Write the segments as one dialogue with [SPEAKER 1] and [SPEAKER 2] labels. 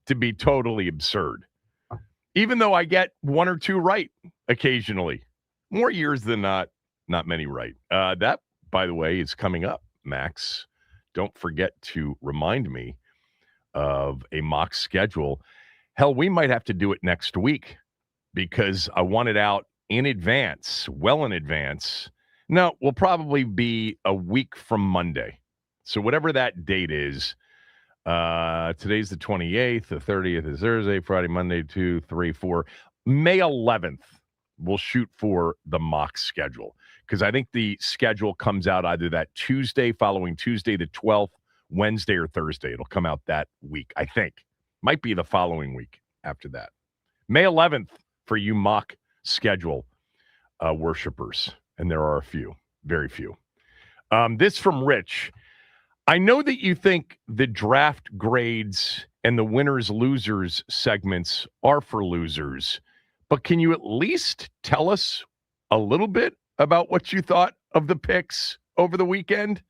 [SPEAKER 1] to be totally absurd. Even though I get one or two right occasionally. More years than not many right. That, by the way, is coming up, Max. Don't forget to remind me of a mock schedule. Hell, we might have to do it next week because I want it out in advance, well in advance. No, we'll probably be a week from Monday. So whatever that date is, today's the 28th, the 30th is Thursday, Friday, Monday, 2, 3, 4. May 11th, we'll shoot for the mock schedule because I think the schedule comes out either that Tuesday, following Tuesday, the 12th, Wednesday, or Thursday. It'll come out that week, I think. Might be the following week after that. May 11th for you mock schedule worshipers, and there are a few, very few. This from Rich. I know that you think the draft grades and the winners losers segments are for losers, but can you at least tell us a little bit about what you thought of the picks over the weekend?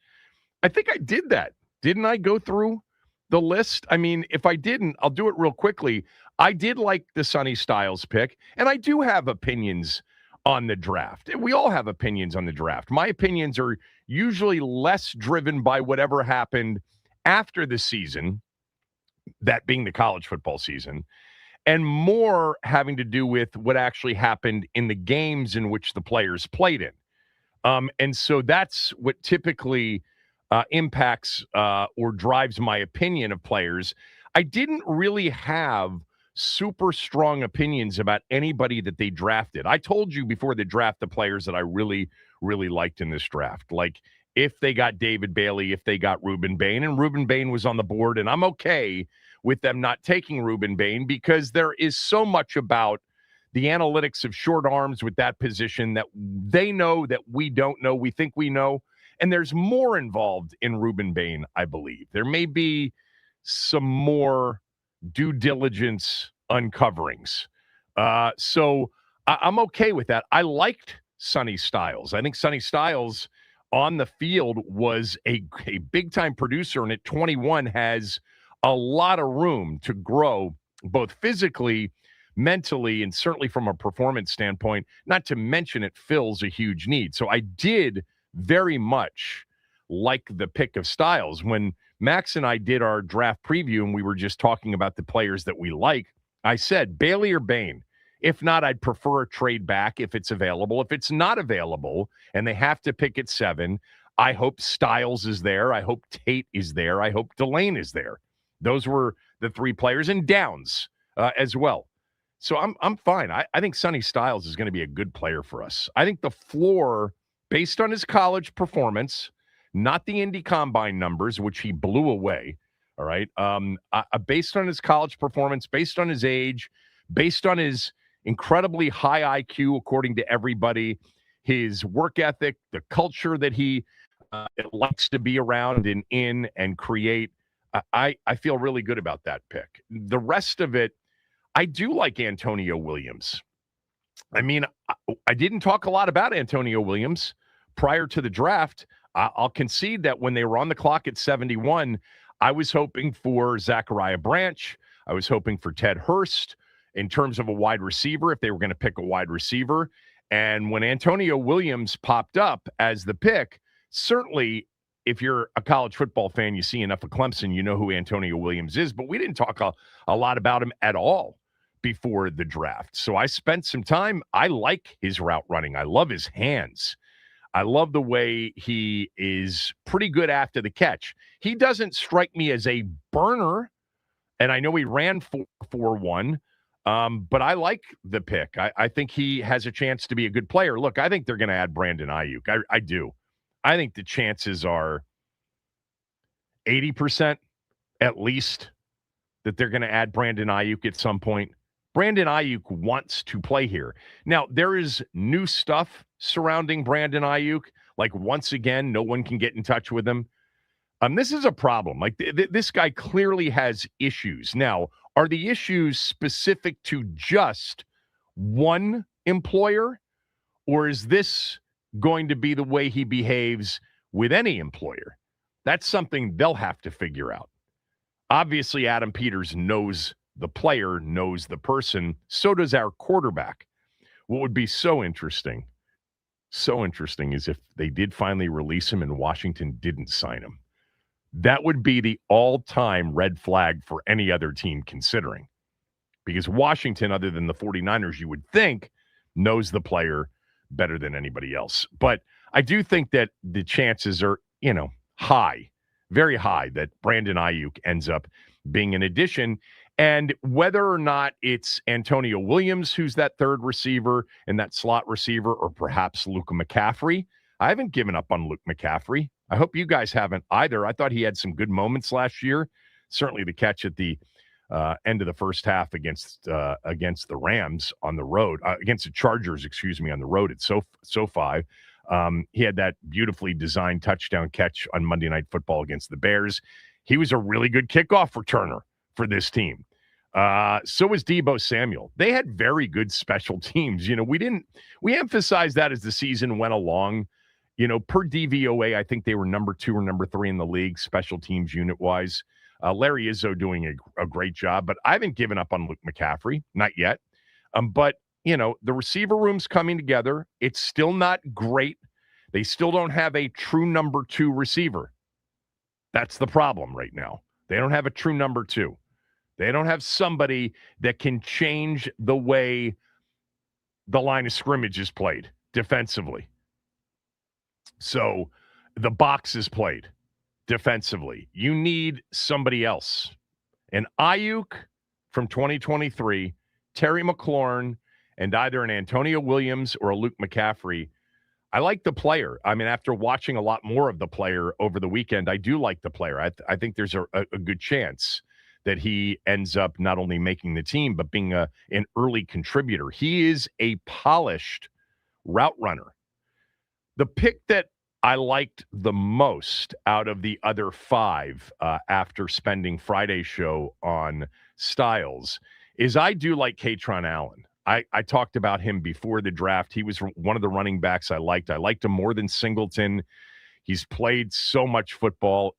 [SPEAKER 1] I think I did that. Didn't I go through the list? I mean, if I didn't, I'll do it real quickly. I did like the Sonny Styles pick, and I do have opinions on the draft. We all have opinions on the draft. My opinions are usually less driven by whatever happened after the season, that being the college football season, and more having to do with what actually happened in the games in which the players played in. And so that's what typically impacts or drives my opinion of players. I didn't really have super strong opinions about anybody that they drafted. I told you before the draft the players that I really, really liked in this draft. Like if they got David Bailey, if they got Reuben Bain, and Reuben Bain was on the board, and I'm okay with them not taking Reuben Bain because there is so much about the analytics of short arms with that position that they know that we don't know, we think we know, and there's more involved in Reuben Bain, I believe. There may be some more due diligence uncoverings. So I'm okay with that. I liked Sonny Styles. I think Sonny Styles on the field was a big-time producer, and at 21 has a lot of room to grow, both physically, mentally, and certainly from a performance standpoint, not to mention it fills a huge need. So I did very much like the pick of Styles. When Max and I did our draft preview and we were just talking about the players that we like, I said, Bailey or Bain? If not, I'd prefer a trade back if it's available. If it's not available and they have to pick at 7, I hope Styles is there. I hope Tate is there. I hope Delane is there. Those were the 3 players, and Downs as well. So I'm fine. I think Sonny Styles is going to be a good player for us. I think the floor, based on his college performance, not the Indy Combine numbers, which he blew away, all right? Based on his college performance, based on his age, based on his incredibly high IQ, according to everybody, his work ethic, the culture that he likes to be around and in and create, I feel really good about that pick. The rest of it, I do like Antonio Williams. I mean, I didn't talk a lot about Antonio Williams prior to the draft. I'll concede that when they were on the clock at 71, I was hoping for Zachariah Branch. I was hoping for Ted Hurst in terms of a wide receiver, if they were going to pick a wide receiver. And when Antonio Williams popped up as the pick, certainly if you're a college football fan, you see enough of Clemson, you know who Antonio Williams is. But we didn't talk a lot about him at all before the draft. So I spent some time. I like his route running. I love his hands. I love the way he is pretty good after the catch. He doesn't strike me as a burner, and I know he ran 4.41, but I like the pick. I think he has a chance to be a good player. Look, I think they're going to add Brandon Ayuk. I do. I think the chances are 80% at least that they're going to add Brandon Ayuk at some point. Brandon Ayuk wants to play here. Now, there is new stuff surrounding Brandon Ayuk. Like, once again, no one can get in touch with him. This is a problem. Like, this guy clearly has issues. Now, are the issues specific to just one employer, or is this going to be the way he behaves with any employer? That's something they'll have to figure out. Obviously, Adam Peters knows the player knows the person. So does our quarterback. What would be so interesting is if they did finally release him and Washington didn't sign him. That would be the all-time red flag for any other team considering. Because Washington, other than the 49ers, you would think, knows the player better than anybody else. But I do think that the chances are, high, very high, that Brandon Ayuk ends up being an addition. And whether or not it's Antonio Williams, who's that third receiver and that slot receiver, or perhaps Luka McCaffrey, I haven't given up on Luke McCaffrey. I hope you guys haven't either. I thought he had some good moments last year. Certainly the catch at the end of the first half against the Rams on the road, against the Chargers, on the road at SoFi. He had that beautifully designed touchdown catch on Monday Night Football against the Bears. He was a really good kickoff returner for this team. So was Deebo Samuel. They had very good special teams. We emphasized that as the season went along. Per DVOA, I think they were number 2 or number 3 in the league, special teams unit-wise. Larry Izzo doing a great job, but I haven't given up on Luke McCaffrey, not yet. But, the receiver room's coming together. It's still not great. They still don't have a true number 2 receiver. That's the problem right now. They don't have a true number 2. They don't have somebody that can change the way the line of scrimmage is played defensively. So the box is played defensively. You need somebody else. And Ayuk from 2023, Terry McLaurin, and either an Antonio Williams or a Luke McCaffrey. I like the player. I mean, after watching a lot more of the player over the weekend, I do like the player. I think there's a good chance that he ends up not only making the team, but being an early contributor. He is a polished route runner. The pick that I liked the most out of the other 5 after spending Friday's show on Styles is I do like Kaytron Allen. I talked about him before the draft. He was one of the running backs I liked. I liked him more than Singleton. He's played so much football.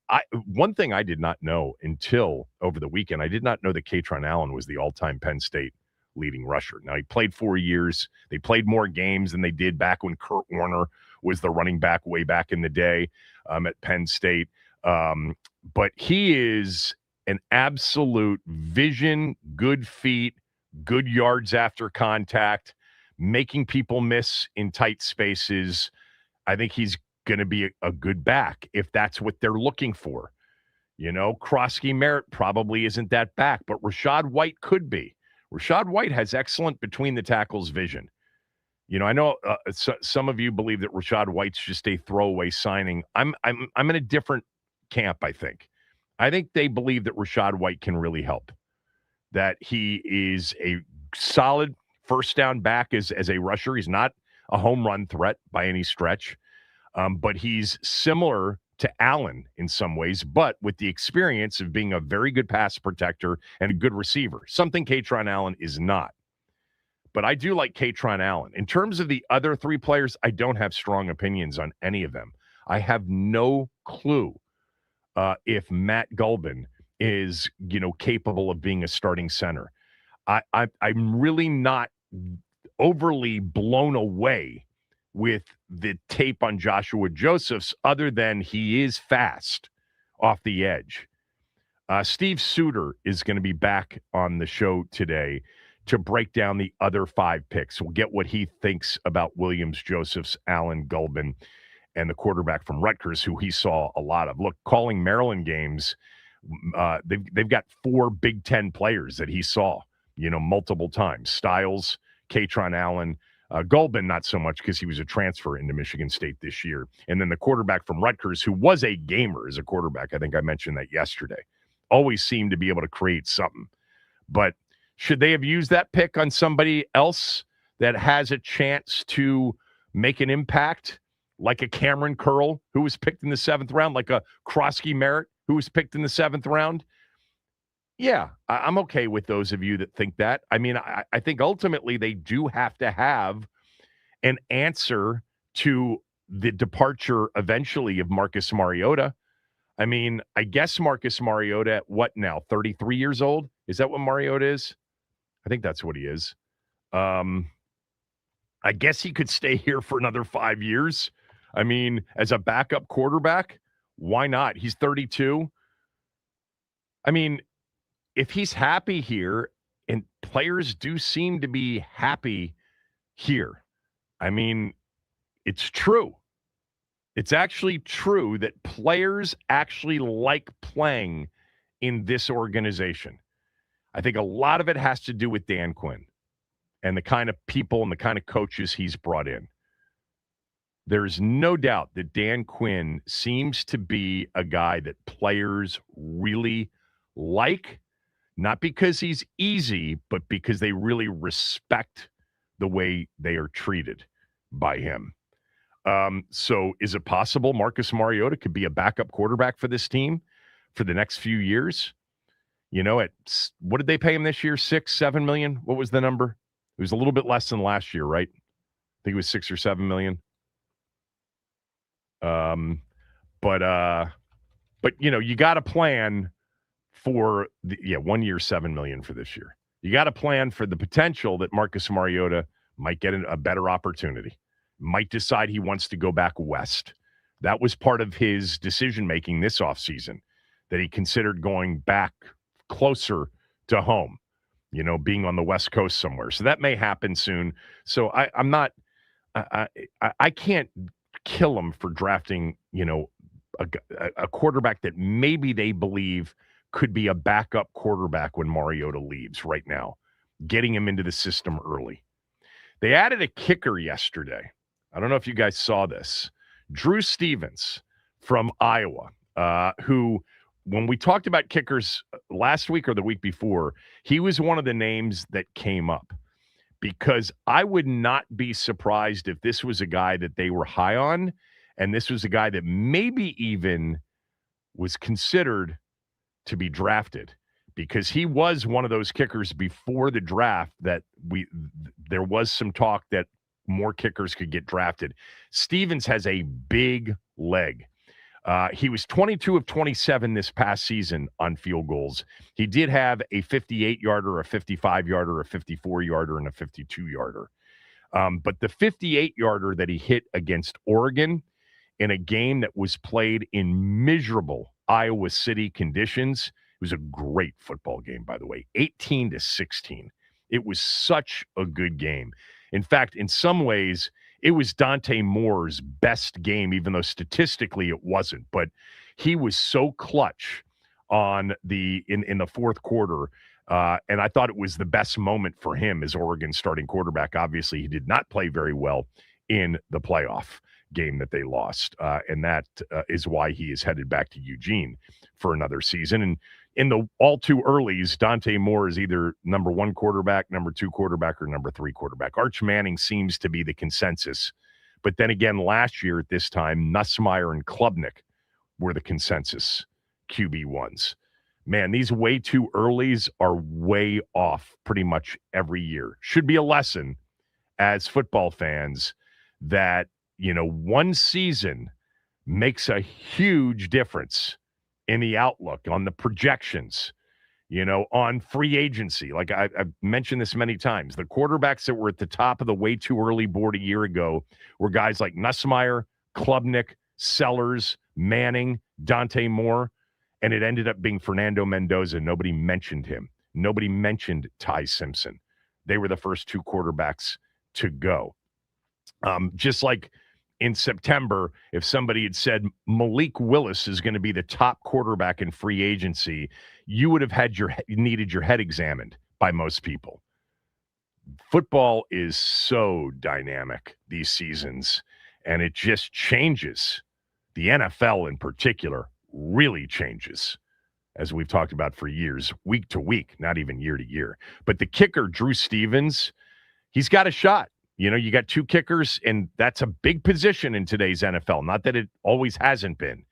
[SPEAKER 1] One thing I did not know until over the weekend, I did not know that Kaytron Allen was the all-time Penn State leading rusher. Now, he played 4 years. They played more games than they did back when Kurt Warner was the running back way back in the day at Penn State. But he is an absolute vision, good feet, good yards after contact, making people miss in tight spaces. I think he's going to be a good back if that's what they're looking for. Krosky Merritt probably isn't that back, but Rachaad White could be. Rachaad White has excellent between the tackles vision. I know some of you believe that Rachaad White's just a throwaway signing. I'm in a different camp, I think. I think they believe that Rachaad White can really help, that he is a solid first down back as a rusher. He's not a home run threat by any stretch, but he's similar to Allen in some ways, but with the experience of being a very good pass protector and a good receiver, something Kaytron Allen is not. But I do like Kaytron Allen. In terms of the other 3 players, I don't have strong opinions on any of them. I have no clue if Matt Gulbin is, capable of being a starting center. I'm really not overly blown away with the tape on Joshua Josephs, other than he is fast off the edge. Steve Suter is going to be back on the show today to break down the other 5 picks. We'll get what he thinks about Williams, Josephs, Allen, Gulbin, and the quarterback from Rutgers, who he saw a lot of. Look, calling Maryland games, they've got 4 Big Ten players that he saw, multiple times. Styles, Kaytron Allen, Gulbin, not so much because he was a transfer into Michigan State this year. And then the quarterback from Rutgers, who was a gamer as a quarterback. I think I mentioned that yesterday. Always seemed to be able to create something. But should they have used that pick on somebody else that has a chance to make an impact, like a Cameron Curl, who was picked in the 7th round, like a Krosky Merritt, who was picked in the 7th round? Yeah, I'm okay with those of you that think that. I mean, I think ultimately they do have to have an answer to the departure eventually of Marcus Mariota. I mean, I guess Marcus Mariota at what now, 33 years old? Is that what Mariota is? I think that's what he is. I guess he could stay here for another 5 years. I mean, as a backup quarterback, why not? He's 32. I mean, if he's happy here, and players do seem to be happy here, I mean, it's true. It's actually true that players actually like playing in this organization. I think a lot of it has to do with Dan Quinn and the kind of people and the kind of coaches he's brought in. There's no doubt that Dan Quinn seems to be a guy that players really like, not because he's easy, but because they really respect the way they are treated by him. So is it possible Marcus Mariota could be a backup quarterback for this team for the next few years? You know, what did they pay him this year? 6-7 million? What was the number? It was a little bit less than last year, right? I think it was 6 or 7 million. But you know, you got to plan for 1 year, 7 million for this year. You got to plan for the potential that Marcus Mariota might get a better opportunity, might decide he wants to go back west. That was part of his decision-making this offseason, that he considered going back closer to home, you know, being on the West Coast somewhere. So that may happen soon. So I'm not I can't kill him for drafting, you know, a quarterback that maybe they believe could be a backup quarterback when Mariota leaves right now, getting him into the system early. They added a kicker yesterday. I don't know if you guys saw this. Drew Stevens from Iowa, who, when we talked about kickers last week or the week before, he was one of the names that came up, because I would not be surprised if this was a guy that they were high on, and this was a guy that maybe even was considered to be drafted, because he was one of those kickers before the draft that there was some talk that more kickers could get drafted. Stevens has a big leg. He was 22 of 27 this past season on field goals. He did have a 58-yarder, a 55-yarder, a 54-yarder, and a 52-yarder. But the 58-yarder that he hit against Oregon in a game that was played in miserable Iowa City conditions, it was a great football game, by the way, 18-16. It was such a good game. In fact, in some ways, it was Dante Moore's best game, even though statistically it wasn't. But he was so clutch in the fourth quarter, and I thought it was the best moment for him as Oregon's starting quarterback. Obviously, he did not play very well in the playoff game that they lost, and that is why he is headed back to Eugene for another season. And in the all too earlies, Dante Moore is either number 1 quarterback, number 2 quarterback, or number 3 quarterback. Arch Manning seems to be the consensus. But then again, last year at this time, Nussmeier and Klubnik were the consensus QB1s. Man, these way too earlies are way off pretty much every year. Should be a lesson as football fans that, you know, one season makes a huge difference in the outlook, on the projections, you know, on free agency. Like I've mentioned this many times, the quarterbacks that were at the top of the way too early board a year ago were guys like Nussmeier, Klubnik, Sellers, Manning, Dante Moore, and it ended up being Fernando Mendoza. Nobody mentioned him. Nobody mentioned Ty Simpson. They were the first 2 quarterbacks to go. Just like in September, if somebody had said Malik Willis is going to be the top quarterback in free agency, you would have needed your head examined by most people. Football is so dynamic these seasons, and it just changes. The NFL in particular really changes, as we've talked about for years, week to week, not even year to year. But the kicker, Drew Stevens, he's got a shot. You know, you got 2 kickers, and that's a big position in today's NFL. Not that it always hasn't been.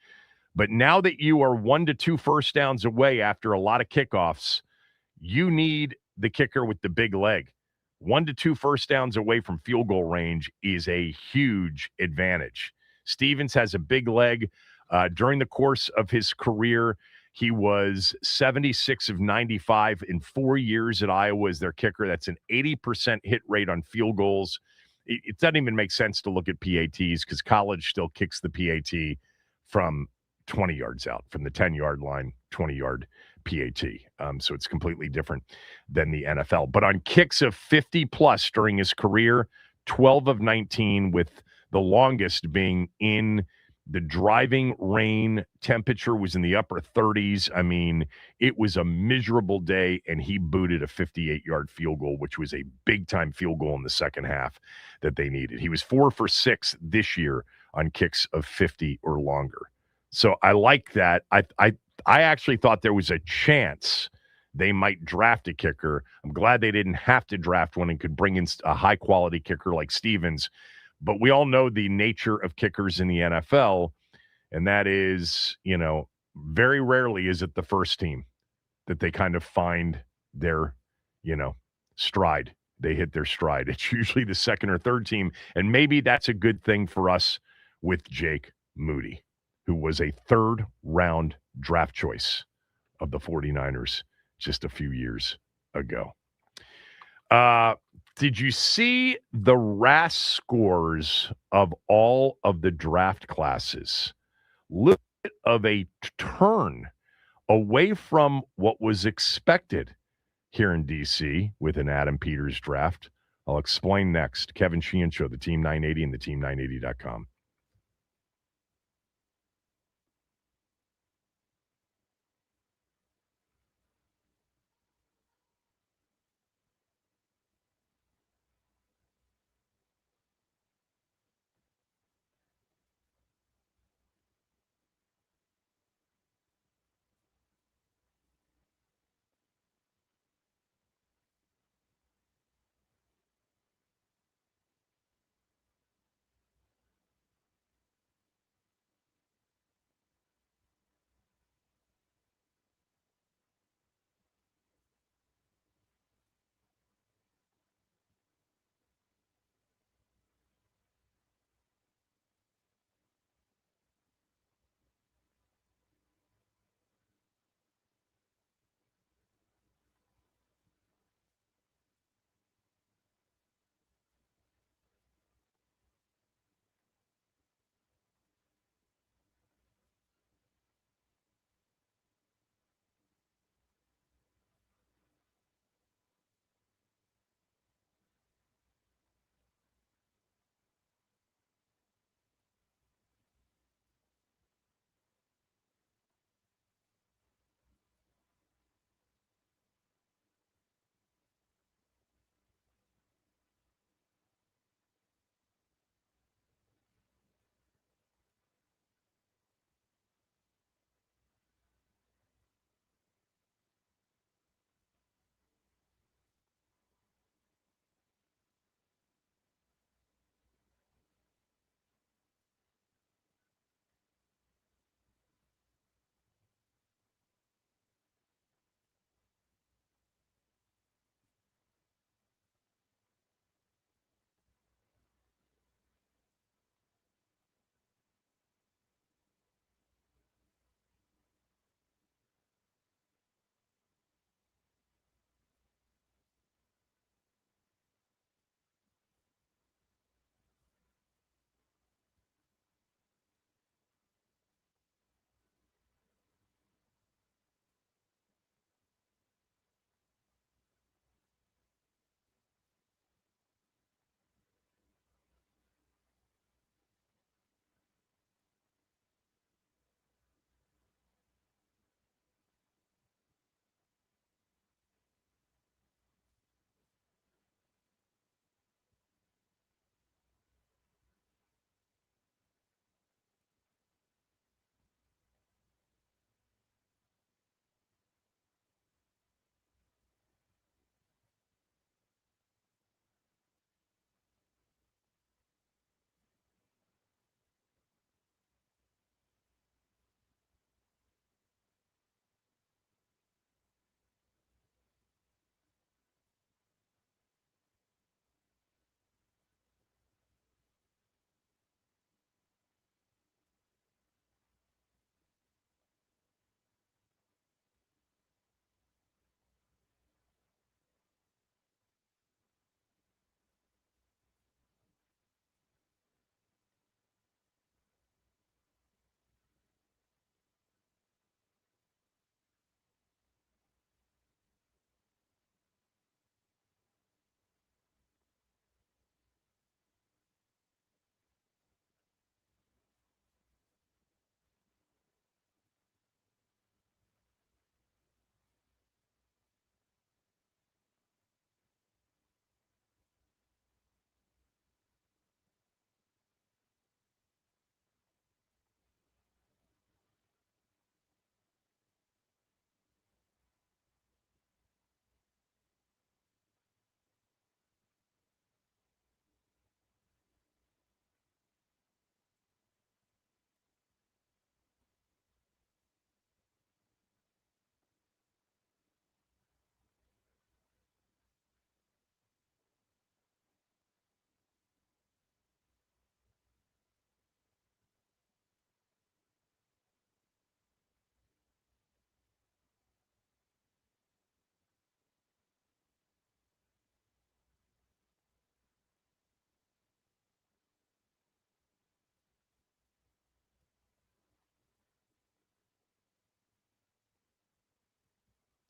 [SPEAKER 1] But now that you are 1 to 2 first downs away after a lot of kickoffs, you need the kicker with the big leg. 1 to 2 first downs away from field goal range is a huge advantage. Stevens has a big leg. During the course of his career, he was 76 of 95 in 4 years at Iowa as their kicker. That's an 80% hit rate on field goals. It doesn't even make sense to look at PATs because college still kicks the PAT from 20 yards out, from the 10-yard line, 20-yard PAT. So it's completely different than the NFL. But on kicks of 50 plus during his career, 12 of 19, with the longest being in the driving rain. Temperature was in the upper 30s. I mean, it was a miserable day, and he booted a 58-yard field goal, which was a big-time field goal in the second half that they needed. He was 4 for 6 this year on kicks of 50 or longer. So I like that. I actually thought there was a chance they might draft a kicker. I'm glad they didn't have to draft one and could bring in a high-quality kicker like Stevens. But we all know the nature of kickers in the NFL, and that is, very rarely is it the first team that they kind of find their, stride. They hit their stride. It's usually the second or third team, and maybe that's a good thing for us with Jake Moody, who was a third-round draft choice of the 49ers just a few years ago. Did you see the RAS scores of all of the draft classes? Little bit of a turn away from what was expected here in D.C. with an Adam Peters draft. I'll explain next. Kevin Sheehan Show, the Team 980 and the Team980.com.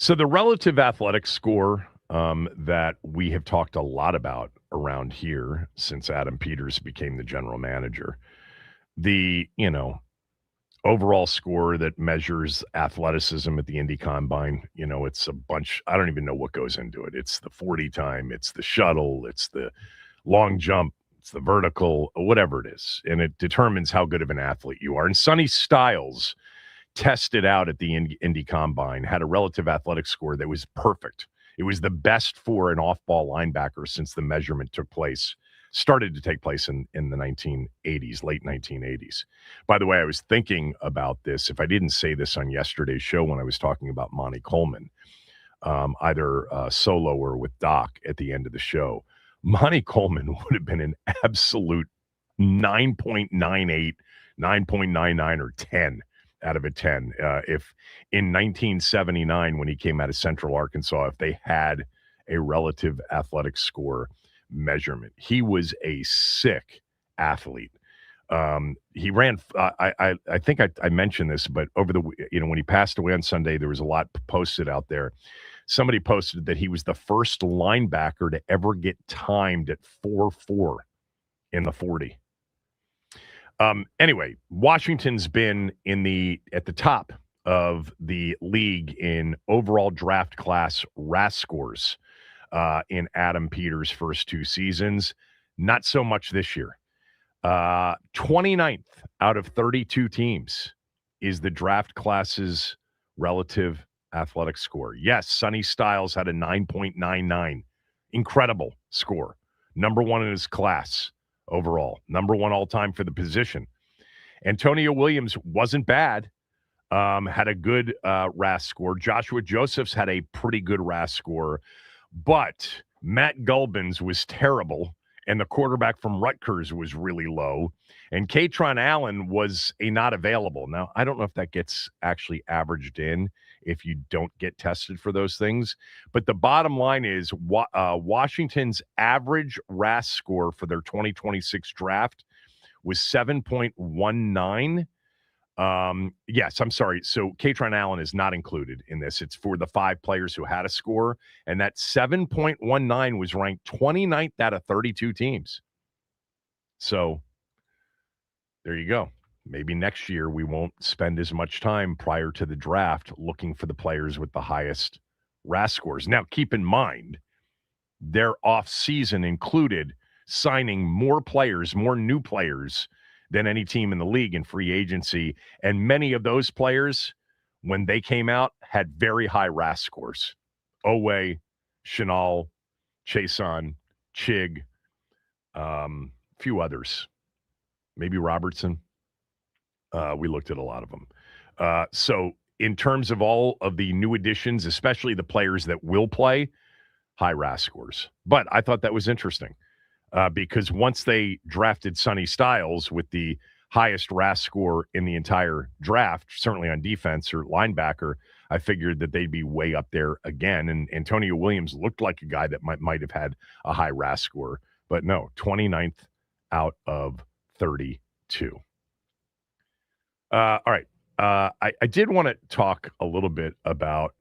[SPEAKER 1] So the relative athletic score that we have talked a lot about around here since Adam Peters became the general manager, the, overall score that measures athleticism at the Indy Combine, it's a bunch. I don't even know what goes into it. It's the 40 time, it's the shuttle, it's the long jump, it's the vertical, whatever it is. And it determines how good of an athlete you are. And Sonny Styles tested out at the Indy Combine, had a relative athletic score that was perfect. It was the best for an off-ball linebacker since the measurement started to take place in the 1980s, late 1980s. By the way, I was thinking about this. If I didn't say this on yesterday's show when I was talking about Monty Coleman, either solo or with Doc at the end of the show, Monty Coleman would have been an absolute 9.98, 9.99, or 10 out of a 10. If in 1979, when he came out of Central Arkansas, if they had a relative athletic score measurement, he was a sick athlete. He ran, I think I mentioned this, but over when he passed away on Sunday, there was a lot posted out there. Somebody posted that he was the first linebacker to ever get timed at 4.4 in the 40. Anyway, Washington's been at the top of the league in overall draft class RAS scores in Adam Peters' first two seasons. Not so much this year. 29th out of 32 teams is the draft class's relative athletic score. Yes, Sonny Styles had a 9.99. Incredible score. Number one in his class. Overall, number one all time for the position. Antonio Williams wasn't bad, had a good RAS score. Joshua Josephs had a pretty good RAS score, but Matt Gulbin's was terrible, and the quarterback from Rutgers was really low, and Katron Allen was a not available. Now, I don't know if that gets actually averaged in if you don't get tested for those things, but the bottom line is Washington's average RAS score for their 2026 draft was 7.19. Yes, I'm sorry. So Katron Allen is not included in this. It's for the 5 players who had a score, and that 7.19 was ranked 29th out of 32 teams. So there you go. Maybe next year we won't spend as much time prior to the draft looking for the players with the highest RAS scores. Now, keep in mind, their off-season included signing more new players than any team in the league in free agency. And many of those players, when they came out, had very high RAS scores. Owe, Chenal, Chason, Chig, few others. Maybe Robertson. We looked at a lot of them. So in terms of all of the new additions, especially the players that will play, high RAS scores. But I thought that was interesting because once they drafted Sonny Styles with the highest RAS score in the entire draft, certainly on defense or linebacker, I figured that they'd be way up there again. And Antonio Williams looked like a guy that might have had a high RAS score. But no, 29th out of 32. All right. I did want to talk a little bit about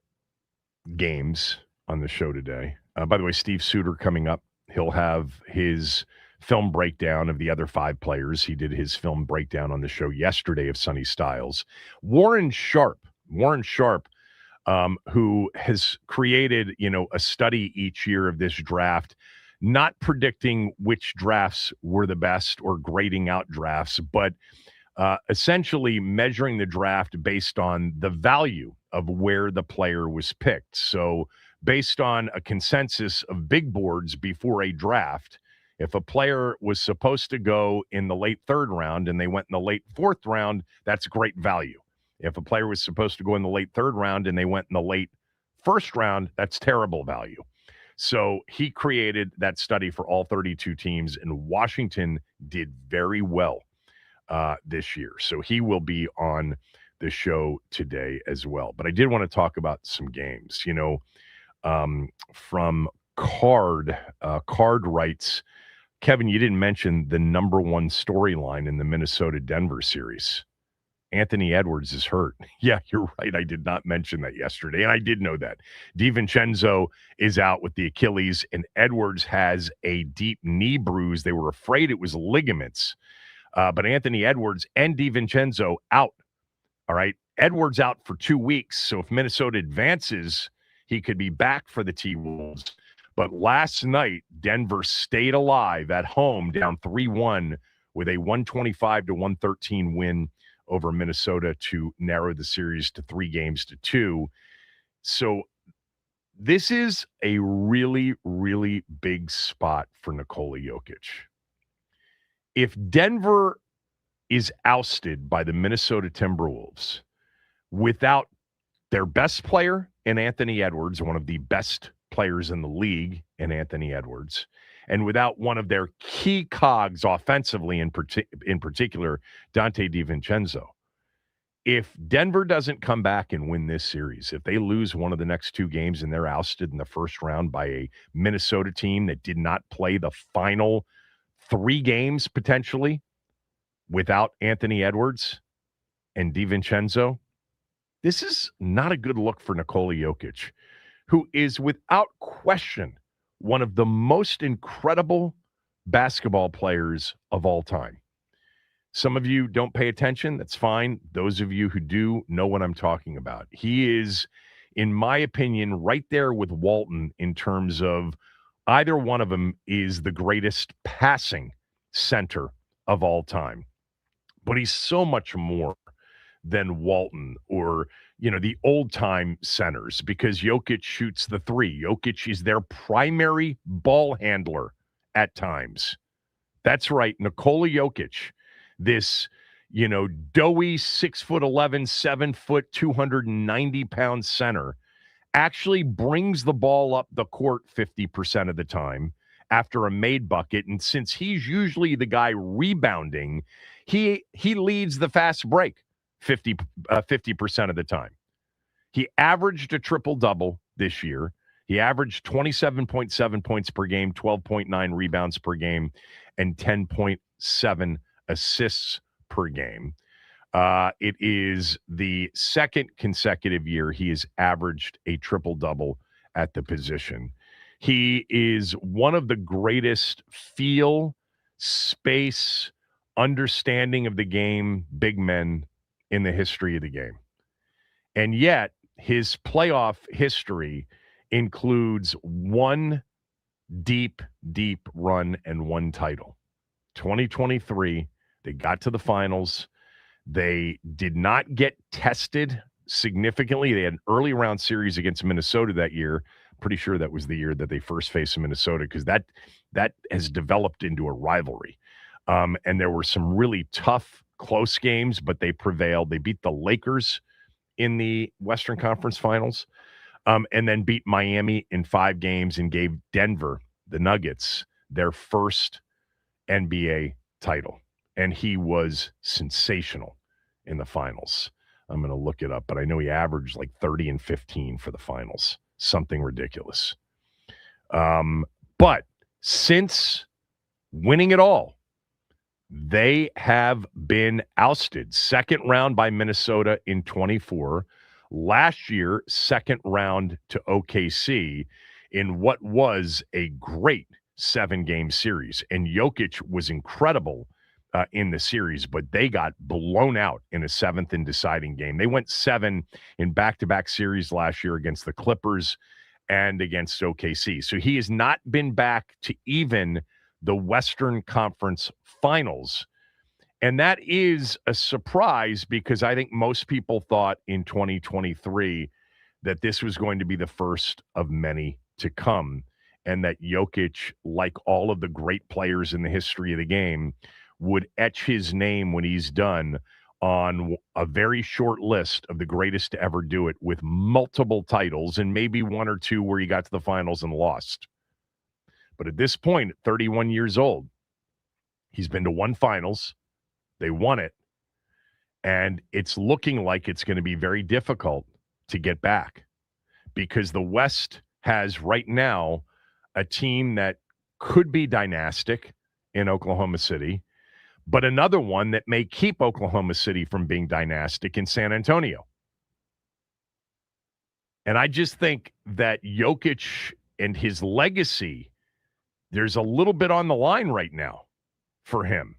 [SPEAKER 1] games on the show today. By the way, Steve Suter coming up. He'll have his film breakdown of the other 5 players. He did his film breakdown on the show yesterday of Sonny Styles. Warren Sharp, who has created, a study each year of this draft, not predicting which drafts were the best or grading out drafts, but essentially measuring the draft based on the value of where the player was picked. So based on a consensus of big boards before a draft, if a player was supposed to go in the late 3rd round and they went in the late 4th round, that's great value. If a player was supposed to go in the late 3rd round and they went in the late 1st round, that's terrible value. So he created that study for all 32 teams, and Washington did very well this year. So he will be on the show today as well. But I did want to talk about some games. From Card writes, Kevin, you didn't mention the number one storyline in the Minnesota-Denver series. Anthony Edwards is hurt. Yeah, you're right. I did not mention that yesterday, and I did know that. DiVincenzo is out with the Achilles, and Edwards has a deep knee bruise. They were afraid it was ligaments, but Anthony Edwards and DiVincenzo out. All right. Edwards out for 2 weeks. So if Minnesota advances, he could be back for the T-Wolves. But last night, Denver stayed alive at home, down 3-1 with a 125-113 win over Minnesota to narrow the series to 3-2. So this is a really, really big spot for Nikola Jokic. If Denver is ousted by the Minnesota Timberwolves without their best player in Anthony Edwards, one of the best players in the league in Anthony Edwards, and without one of their key cogs offensively, in particular, Dante DiVincenzo. If Denver doesn't come back and win this series, if they lose one of the next 2 games and they're ousted in the first round by a Minnesota team that did not play the final 3 games potentially without Anthony Edwards and DiVincenzo, this is not a good look for Nikola Jokic, who is without question one of the most incredible basketball players of all time. Some of you don't pay attention. That's fine. Those of you who do know what I'm talking about. He is, in my opinion, right there with Walton in terms of either one of them is the greatest passing center of all time. But he's so much more than Walton or, the old-time centers, because Jokic shoots the 3. Jokic is their primary ball handler at times. That's right, Nikola Jokic, this, doughy 6'11", 7 foot, 290-pound center, actually brings the ball up the court 50% of the time after a made bucket. And since he's usually the guy rebounding, he leads the fast break 50% of the time. He averaged a triple-double this year. He averaged 27.7 points per game, 12.9 rebounds per game, and 10.7 assists per game. It is the second consecutive year he has averaged a triple-double at the position. He is one of the greatest feel, space, understanding of the game big men in the history of the game. And yet, his playoff history includes one deep run and one title. 2023, they got to the finals. They did not get tested significantly. They had an early round series against Minnesota that year. Pretty sure that was the year that they first faced Minnesota, because that has developed into a rivalry. And there were some really tough, close games, but they prevailed. They beat the Lakers in the Western Conference Finals, and then beat Miami in 5 games and gave Denver, the Nuggets, their first NBA title. And he was sensational in the finals. I'm going to look it up, but I know he averaged like 30 and 15 for the finals. Something ridiculous. But since winning it all, they have been ousted. Second round by Minnesota in 24. Last year, second round to OKC in what was a great 7-game series. And Jokic was incredible in the series, but they got blown out in a 7th and deciding game. They went 7 in back-to-back series last year against the Clippers and against OKC. So he has not been back to even the Western Conference Finals. And that is a surprise, because I think most people thought in 2023 that this was going to be the first of many to come, and that Jokic, like all of the great players in the history of the game, would etch his name when he's done on a very short list of the greatest to ever do it, with multiple titles and maybe 1 or 2 where he got to the finals and lost. But at this point, at 31 years old, he's been to 1 finals. They won it. And it's looking like it's going to be very difficult to get back, because the West has right now a team that could be dynastic in Oklahoma City, but another one that may keep Oklahoma City from being dynastic in San Antonio. And I just think that Jokic and his legacy, there's a little bit on the line right now for him.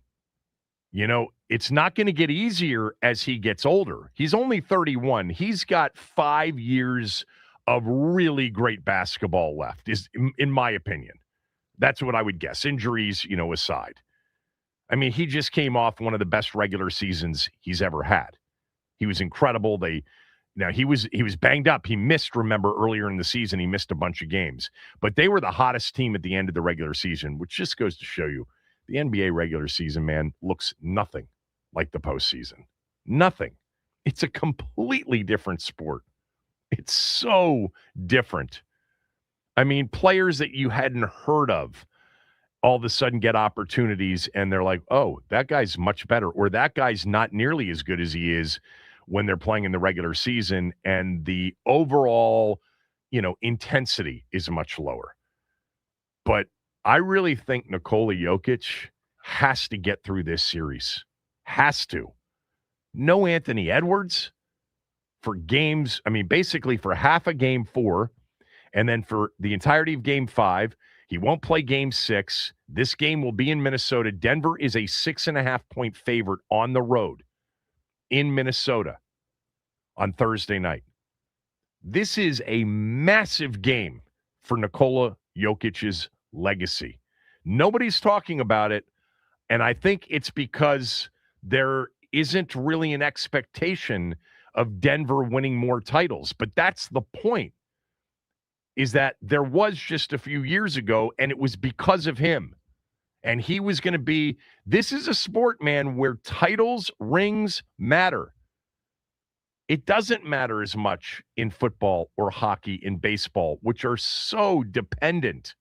[SPEAKER 1] You know, it's not going to get easier as he gets older. He's only 31. He's got 5 years of really great basketball left, is in my opinion. That's what I would guess. Injuries, aside. I mean, he just came off one of the best regular seasons he's ever had. He was incredible. He was banged up. He missed, remember, earlier in the season, he missed a bunch of games. But they were the hottest team at the end of the regular season, which just goes to show you the NBA regular season, man, looks nothing like the postseason. Nothing. It's a completely different sport. It's so different. I mean, players that you hadn't heard of all of a sudden get opportunities and they're like, oh, that guy's much better, or that guy's not nearly as good as he is when they're playing in the regular season, and the overall, intensity is much lower. But I really think Nikola Jokic has to get through this series. Has to. No Anthony Edwards for games. I mean, basically for half of game 4, and then for the entirety of game 5. He won't play game 6. This game will be in Minnesota. Denver is a 6.5-point favorite on the road in Minnesota on Thursday night. This is a massive game for Nikola Jokic's legacy. Nobody's talking about it, and I think it's because there isn't really an expectation of Denver winning more titles. But that's the point, is that there was just a few years ago, and it was because of him. And he was going to be, this is a sport, man, where titles, rings matter. It doesn't matter as much in football or hockey, in baseball, which are so dependent.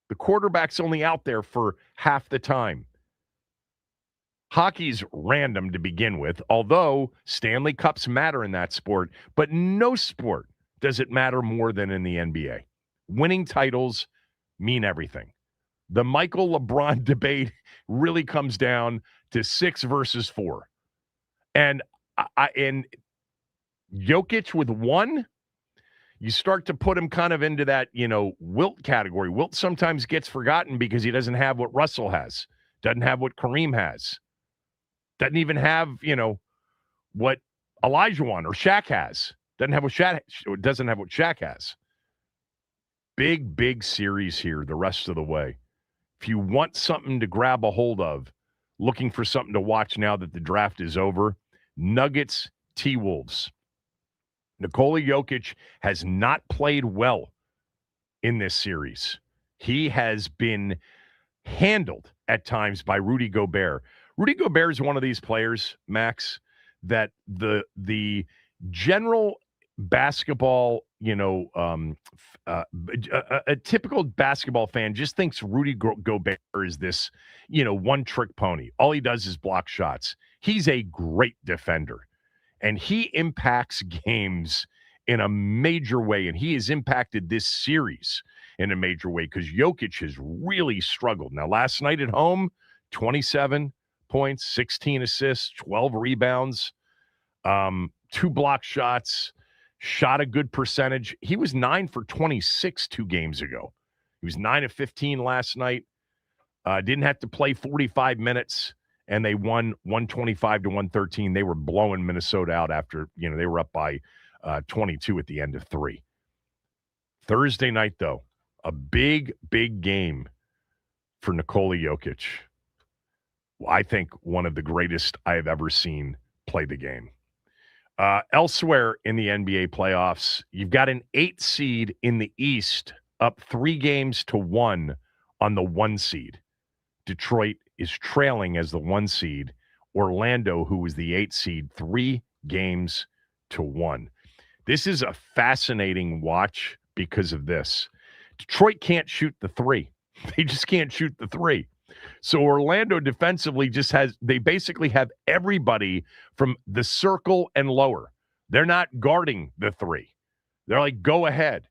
[SPEAKER 1] The quarterback's only out there for half the time. Hockey's random to begin with, although Stanley Cups matter in that sport, but no sport does it matter more than in the NBA. Winning titles mean everything. The Michael LeBron debate really comes down to 6 versus 4. And Jokic with 1, you start to put him kind of into that, Wilt category. Wilt sometimes gets forgotten because he doesn't have what Russell has, doesn't have what Kareem has, doesn't even have, what Olajuwon or Shaq has. Doesn't have what Shaq has. Big series here the rest of the way. If you want something to grab a hold of, looking for something to watch now that the draft is over, Nuggets, T-Wolves. Nikola Jokic has not played well in this series. He has been handled at times by Rudy Gobert. Rudy Gobert is one of these players, Max, that the general basketball, a typical basketball fan just thinks Rudy Gobert is this, one-trick pony. All he does is block shots. He's a great defender, and he impacts games in a major way, and he has impacted this series in a major way because Jokic has really struggled. Now, last night at home, 27 points, 16 assists, 12 rebounds, 2 block shots, shot a good percentage. He was 9 for 26 2 games ago. He was 9 of 15 last night. Didn't have to play 45 minutes, and they won 125-113. They were blowing Minnesota out after, they were up by 22 at the end of 3. Thursday night, though, a big game for Nikola Jokic. I think one of the greatest I have ever seen play the game. Elsewhere in the NBA playoffs, you've got an 8 seed in the East up 3-1 on the 1 seed. Detroit is trailing as the 1 seed. Orlando, who was the 8 seed, 3-1. This is a fascinating watch because of this. Detroit can't shoot the 3. They just can't shoot the 3. So Orlando defensively they basically have everybody from the circle and lower. They're not guarding the 3. They're like, go ahead.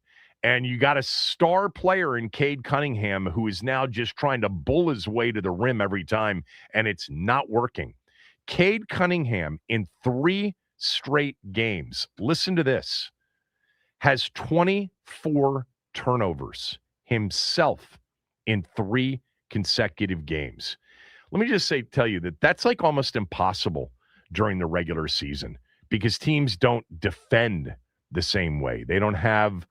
[SPEAKER 1] And you got a star player in Cade Cunningham who is now just trying to bull his way to the rim every time, and it's not working. Cade Cunningham in 3 straight games, listen to this, has 24 turnovers himself in 3 consecutive games. Let me just tell you that that's like almost impossible during the regular season because teams don't defend the same way. They don't have,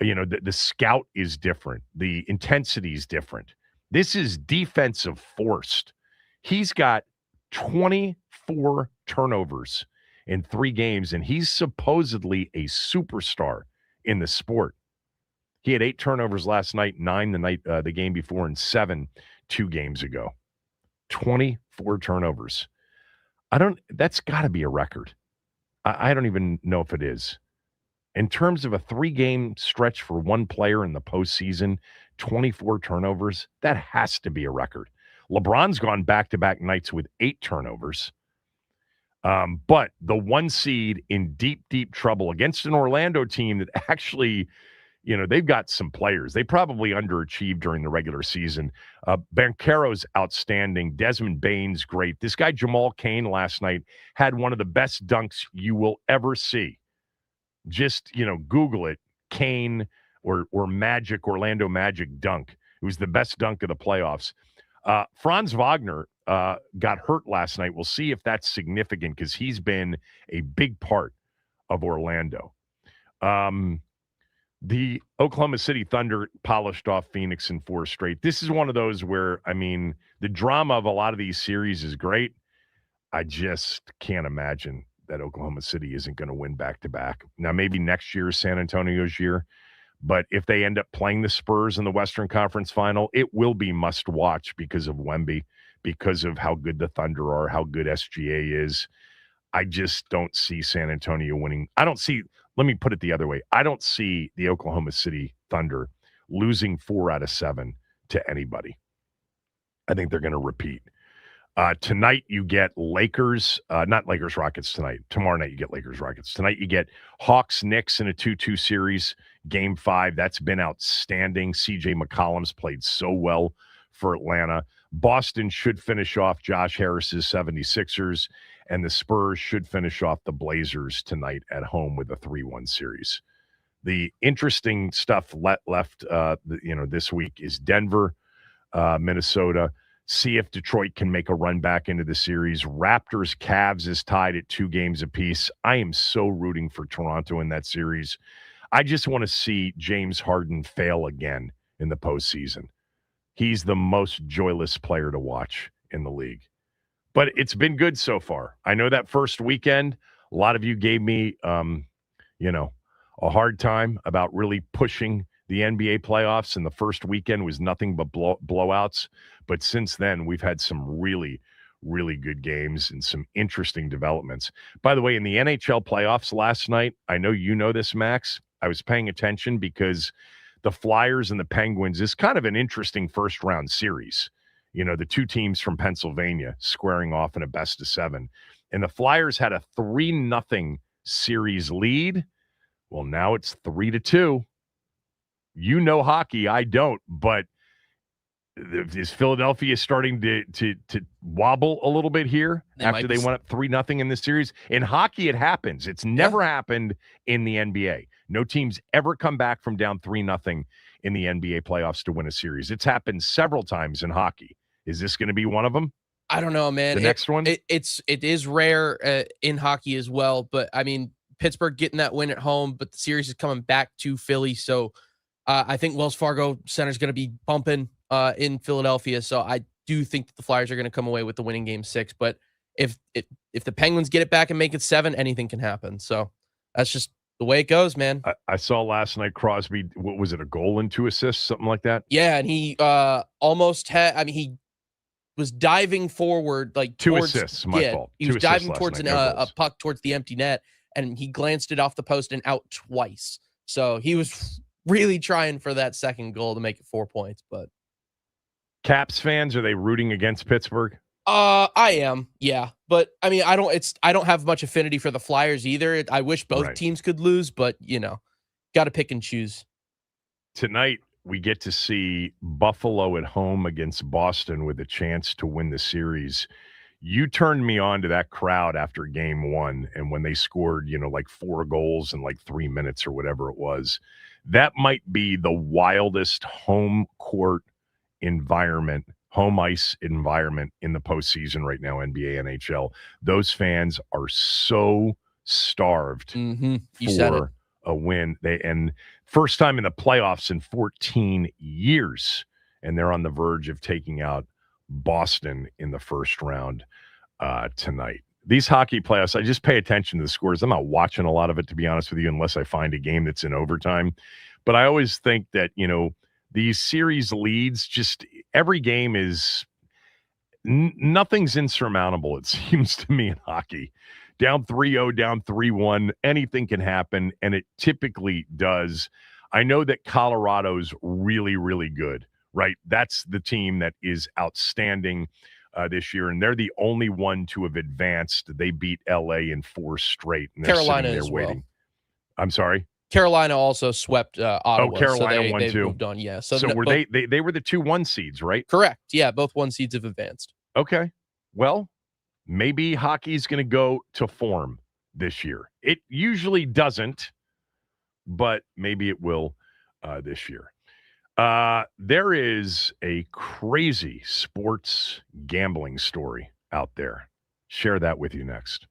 [SPEAKER 1] the scout is different. The intensity is different. This is defensive forced. He's got 24 turnovers in 3 games, and he's supposedly a superstar in the sport. He had 8 turnovers last night, 9 the game before, and 7 2 games ago. 24 turnovers. That's got to be a record. I don't even know if it is. In terms of a 3-game stretch for one player in the postseason, 24 turnovers, that has to be a record. LeBron's gone back-to-back nights with 8 turnovers. But the 1 seed in deep, deep trouble against an Orlando team that actually, they've got some players. They probably underachieved during the regular season. Banchero's outstanding. Desmond Bane's great. This guy, Jamal Cain, last night had one of the best dunks you will ever see. Just, Google it, Cain or Orlando Magic dunk. It was the best dunk of the playoffs. Franz Wagner got hurt last night. We'll see if that's significant because he's been a big part of Orlando. The Oklahoma City Thunder polished off Phoenix in 4 straight. This is one of those where, the drama of a lot of these series is great. I just can't imagine that Oklahoma City isn't going to win back-to-back. Now, maybe next year is San Antonio's year, but if they end up playing the Spurs in the Western Conference Final, it will be must-watch because of Wemby, because of how good the Thunder are, how good SGA is. I just don't see San Antonio winning. Let me put it the other way. I don't see the Oklahoma City Thunder losing 4 out of 7 to anybody. I think they're going to repeat. Tonight you get not Lakers-Rockets tonight. Tomorrow night you get Lakers-Rockets. Tonight you get Hawks-Knicks in a 2-2 series, Game 5. That's been outstanding. C.J. McCollum's played so well for Atlanta. Boston should finish off Josh Harris's 76ers, and the Spurs should finish off the Blazers tonight at home with a 3-1 series. The interesting stuff left this week is Denver, Minnesota. See if Detroit can make a run back into the series. Raptors, Cavs is tied at 2 games apiece. I am so rooting for Toronto in that series. I just want to see James Harden fail again in the postseason. He's the most joyless player to watch in the league. But it's been good so far. I know that first weekend, a lot of you gave me, a hard time about really pushing the NBA playoffs, and the first weekend was nothing but blowouts. But since then, we've had some really, really good games and some interesting developments. By the way, in the NHL playoffs last night, I know you know this, Max. I was paying attention because the Flyers and the Penguins is kind of an interesting first-round series. The 2 teams from Pennsylvania squaring off in a best-of-7. And the Flyers had a 3-0 series lead. Well, now it's 3-2. You know hockey, I don't, but is Philadelphia starting to wobble a little bit here after they went up 3-0 in this series? In hockey, it happens. It's never happened in the NBA. No team's ever come back from down 3-0 in the NBA playoffs to win a series. It's happened several times in hockey. Is this going to be one of them?
[SPEAKER 2] I don't know, man.
[SPEAKER 1] The next one?
[SPEAKER 2] It is rare in hockey as well, but Pittsburgh getting that win at home, but the series is coming back to Philly, so I think Wells Fargo Center is going to be bumping in Philadelphia, so I do think that the Flyers are going to come away with the winning Game 6. But if the Penguins get it back and make it 7, anything can happen. So that's just the way it goes, man.
[SPEAKER 1] I saw last night Crosby. What was it? A goal and 2 assists, something like that.
[SPEAKER 2] Yeah, and he almost had. He was diving forward, like
[SPEAKER 1] 2 assists. My fault.
[SPEAKER 2] He was diving towards a puck towards the empty net, and he glanced it off the post and out twice. So he was really trying for that second goal to make it 4 points. But
[SPEAKER 1] Caps fans, are they rooting against Pittsburgh?
[SPEAKER 2] I am, yeah. But I don't have much affinity for the Flyers either. I wish both teams could lose, but got to pick and choose.
[SPEAKER 1] tonight we get to see Buffalo at home against Boston with a chance to win the series. You turned me on to that crowd after game one, and when they scored, like 4 goals in like 3 minutes or whatever it was. That might be the wildest home court environment, home ice environment in the postseason right now, NBA, NHL. Those fans are so starved
[SPEAKER 2] You said it.
[SPEAKER 1] for a win. And first time in the playoffs in 14 years, and they're on the verge of taking out Boston in the first round tonight. These hockey playoffs, I just pay attention to the scores. I'm not watching a lot of it, to be honest with you, unless I find a game that's in overtime. But I always think that, these series leads, just every game is nothing's insurmountable, it seems to me, in hockey. Down 3-0, down 3-1, anything can happen, and it typically does. I know that Colorado's really, really good, right? That's the team that is outstanding this year, and they're the only one to have advanced. They beat LA in 4 straight, and they're
[SPEAKER 2] Carolina
[SPEAKER 1] sitting there
[SPEAKER 2] as
[SPEAKER 1] waiting.
[SPEAKER 2] well.
[SPEAKER 1] I'm sorry?
[SPEAKER 2] Carolina also swept Ottawa.
[SPEAKER 1] Carolina
[SPEAKER 2] so
[SPEAKER 1] won
[SPEAKER 2] they've
[SPEAKER 1] too.
[SPEAKER 2] moved on, yeah.
[SPEAKER 1] So were they were the 2-1 seeds, right?
[SPEAKER 2] Correct. Yeah, both 1 seeds have advanced.
[SPEAKER 1] Okay. Well, maybe hockey's going to go to form this year. It usually doesn't, but maybe it will this year. There is a crazy sports gambling story out there. Share that with you next.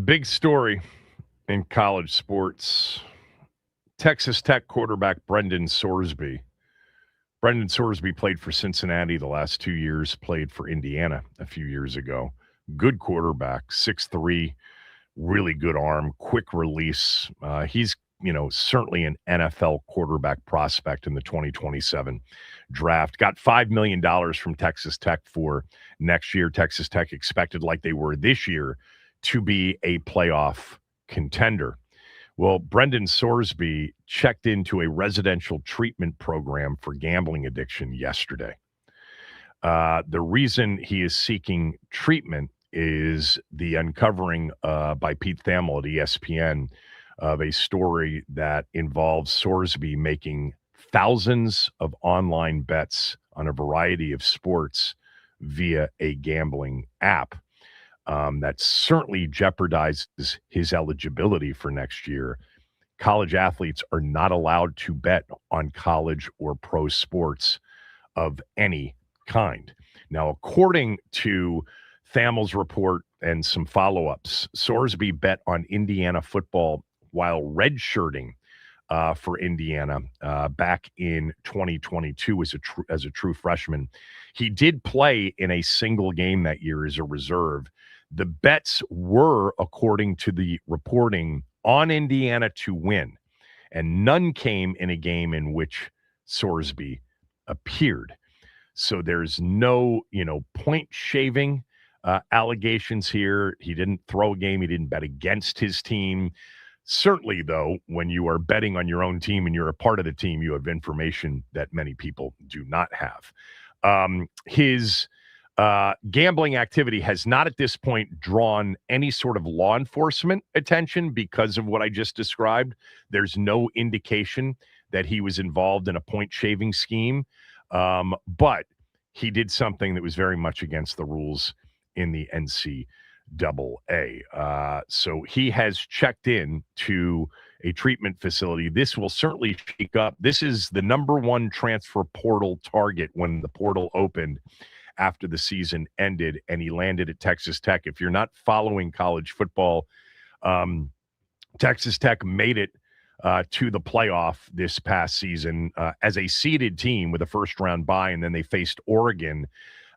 [SPEAKER 1] Big story in college sports. Texas Tech quarterback Brendan Sorsby. Brendan Sorsby played for Cincinnati the last 2 years, played for Indiana a few years ago. Good quarterback, 6'3", really good arm, quick release. He's, certainly an NFL quarterback prospect in the 2027 draft. Got $5 million from Texas Tech for next year. Texas Tech expected, like they were this year, to be a playoff contender. Well, Brendan Sorsby checked into a residential treatment program for gambling addiction yesterday. The reason he is seeking treatment is the uncovering by Pete Thamel at ESPN of a story that involves Sorsby making thousands of online bets on a variety of sports via a gambling app. That certainly jeopardizes his eligibility for next year. College athletes are not allowed to bet on college or pro sports of any kind. Now, according to Thamel's report and some follow-ups, Sorsby bet on Indiana football while redshirting for Indiana back in 2022 as a true freshman. He did play in a single game that year as a reserve. The bets were, according to the reporting, on Indiana to win, and none came in a game in which Sorsby appeared. So there's no, point shaving allegations here. He didn't throw a game. He didn't bet against his team. Certainly, though, when you are betting on your own team and you're a part of the team, you have information that many people do not have. His gambling activity has not at this point drawn any sort of law enforcement attention because of what I just described. There's no indication that he was involved in a point shaving scheme. But he did something that was very much against the rules in the NCAA. So he has checked in to a treatment facility. This will certainly shake up. This is the number one transfer portal target when the portal opened after the season ended, and he landed at Texas Tech. If you're not following college football, Texas Tech made it to the playoff this past season as a seeded team with a first-round bye, and then they faced Oregon,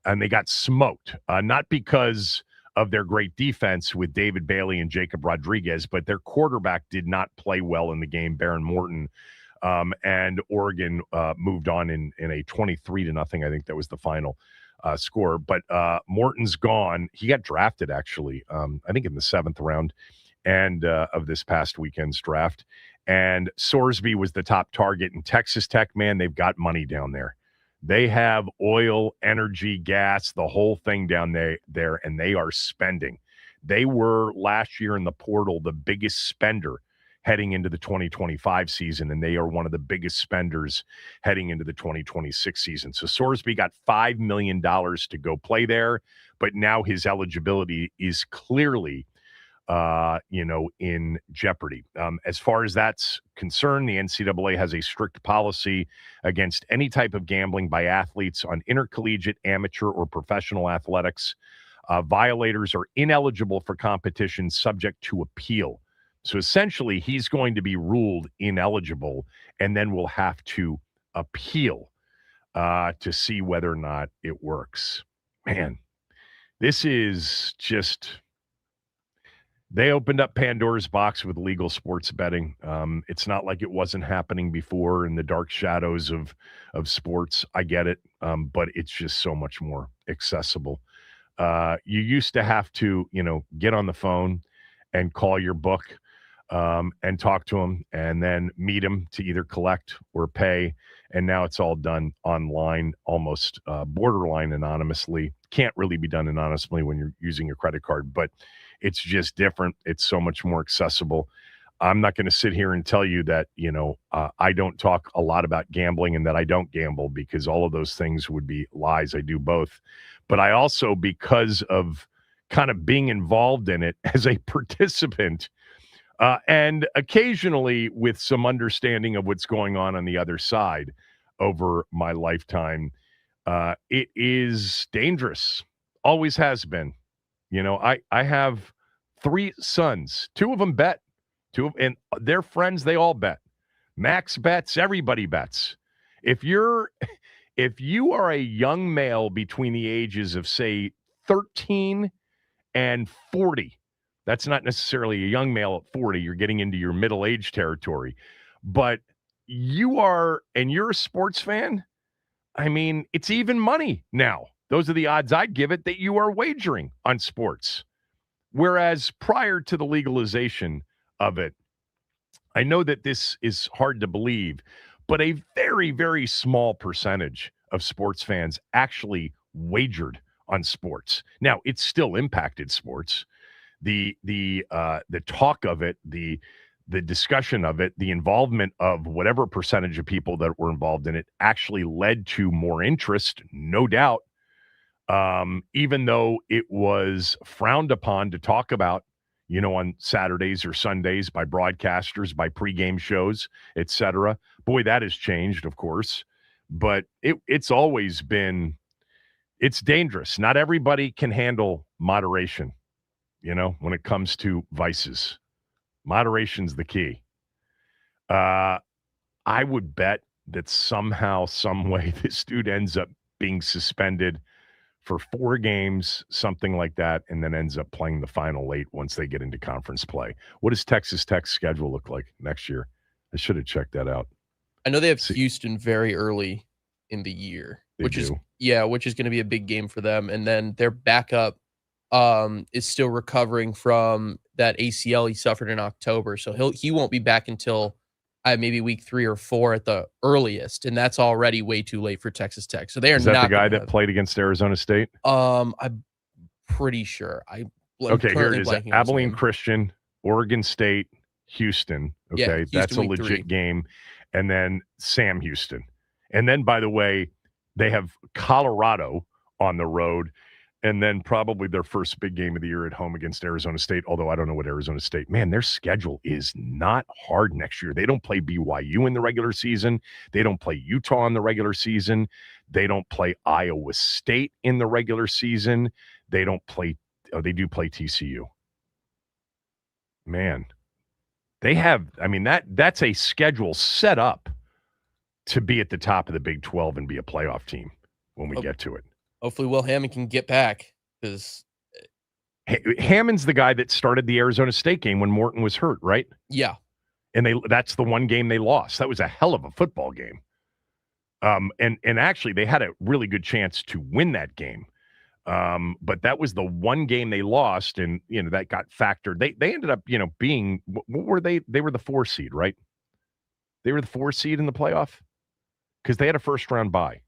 [SPEAKER 1] and they got smoked, not because of their great defense with David Bailey and Jacob Rodriguez, but their quarterback did not play well in the game, Baron Morton, and Oregon moved on in a 23-0, I think that was the final score. But Morton's gone. He got drafted, actually, I think in the 7th round and of this past weekend's draft. And Sorsby was the top target. And Texas Tech, man, they've got money down there. They have oil, energy, gas, the whole thing down there, and they are spending. They were last year in the portal the biggest spender heading into the 2025 season, and they are one of the biggest spenders heading into the 2026 season. So Sorsby got $5 million to go play there, but now his eligibility is clearly in jeopardy. As far as that's concerned, the NCAA has a strict policy against any type of gambling by athletes on intercollegiate, amateur, or professional athletics. Violators are ineligible for competition subject to appeal. So essentially, he's going to be ruled ineligible and then will have to appeal to see whether or not it works. Man, this is just... They opened up Pandora's box with legal sports betting. It's not like it wasn't happening before in the dark shadows of sports. I get it, but it's just so much more accessible. You used to have to, get on the phone and call your book and talk to them and then meet them to either collect or pay. And now it's all done online, almost borderline anonymously. Can't really be done anonymously when you're using your credit card, but it's just different. It's so much more accessible. I'm not going to sit here and tell you that, I don't talk a lot about gambling and that I don't gamble, because all of those things would be lies. I do both. But I also, because of kind of being involved in it as a participant, and occasionally with some understanding of what's going on the other side over my lifetime, it is dangerous. Always has been. I have 3 sons. 2 of them bet. And their friends, they all bet. Max bets, everybody bets. If you are a young male between the ages of, say, 13 and 40, that's not necessarily a young male at 40. You're getting into your middle age territory. But you're a sports fan. I mean, it's even money now. Those are the odds I'd give it that you are wagering on sports. Whereas prior to the legalization of it, I know that this is hard to believe, but a very, very small percentage of sports fans actually wagered on sports. Now, it still impacted sports. The talk of it, the discussion of it, the involvement of whatever percentage of people that were involved in it actually led to more interest, no doubt. Even though it was frowned upon to talk about, on Saturdays or Sundays by broadcasters, by pregame shows, etc. Boy, that has changed, of course. But it's always been, it's dangerous. Not everybody can handle moderation, when it comes to vices. Moderation's the key. I would bet that somehow, some way, this dude ends up being suspended for 4 games, something like that, and then ends up playing the final 8 once they get into conference play. What does Texas Tech's schedule look like next year? I should have checked that out.
[SPEAKER 2] I know they have Houston very early in the year, which is going to be a big game for them. And then their backup is still recovering from that ACL he suffered in October, so he won't be back until maybe week 3 or 4 at the earliest, and that's already way too late for Texas Tech. So they are
[SPEAKER 1] Is that
[SPEAKER 2] not
[SPEAKER 1] the guy that played against Arizona State?
[SPEAKER 2] I'm pretty sure.
[SPEAKER 1] Okay, here it is.
[SPEAKER 2] Blanking on his
[SPEAKER 1] Abilene
[SPEAKER 2] name.
[SPEAKER 1] Christian, Oregon State, Houston.
[SPEAKER 2] Yeah,
[SPEAKER 1] Okay,
[SPEAKER 2] Houston
[SPEAKER 1] that's a
[SPEAKER 2] week
[SPEAKER 1] legit
[SPEAKER 2] 3.
[SPEAKER 1] game. And then Sam Houston. And then, by the way, they have Colorado on the road. And then probably their first big game of the year at home against Arizona State, although I don't know what Arizona State. Man, their schedule is not hard next year. They don't play BYU in the regular season. They don't play Utah in the regular season. They don't play Iowa State in the regular season. They don't play they do play TCU. Man, they have, I mean, that's a schedule set up to be at the top of the Big 12 and be a playoff team when we get to it.
[SPEAKER 2] Hopefully Will Hammond can get back, because
[SPEAKER 1] Hammond's the guy that started the Arizona State game when Morton was hurt, right?
[SPEAKER 2] Yeah.
[SPEAKER 1] And that's the one game they lost. That was a hell of a football game. And actually they had a really good chance to win that game. But that was the one game they lost, and that got factored. They ended up, being, what were they? They were the 4 seed, right? They were the 4 seed in the playoff because they had a first round bye.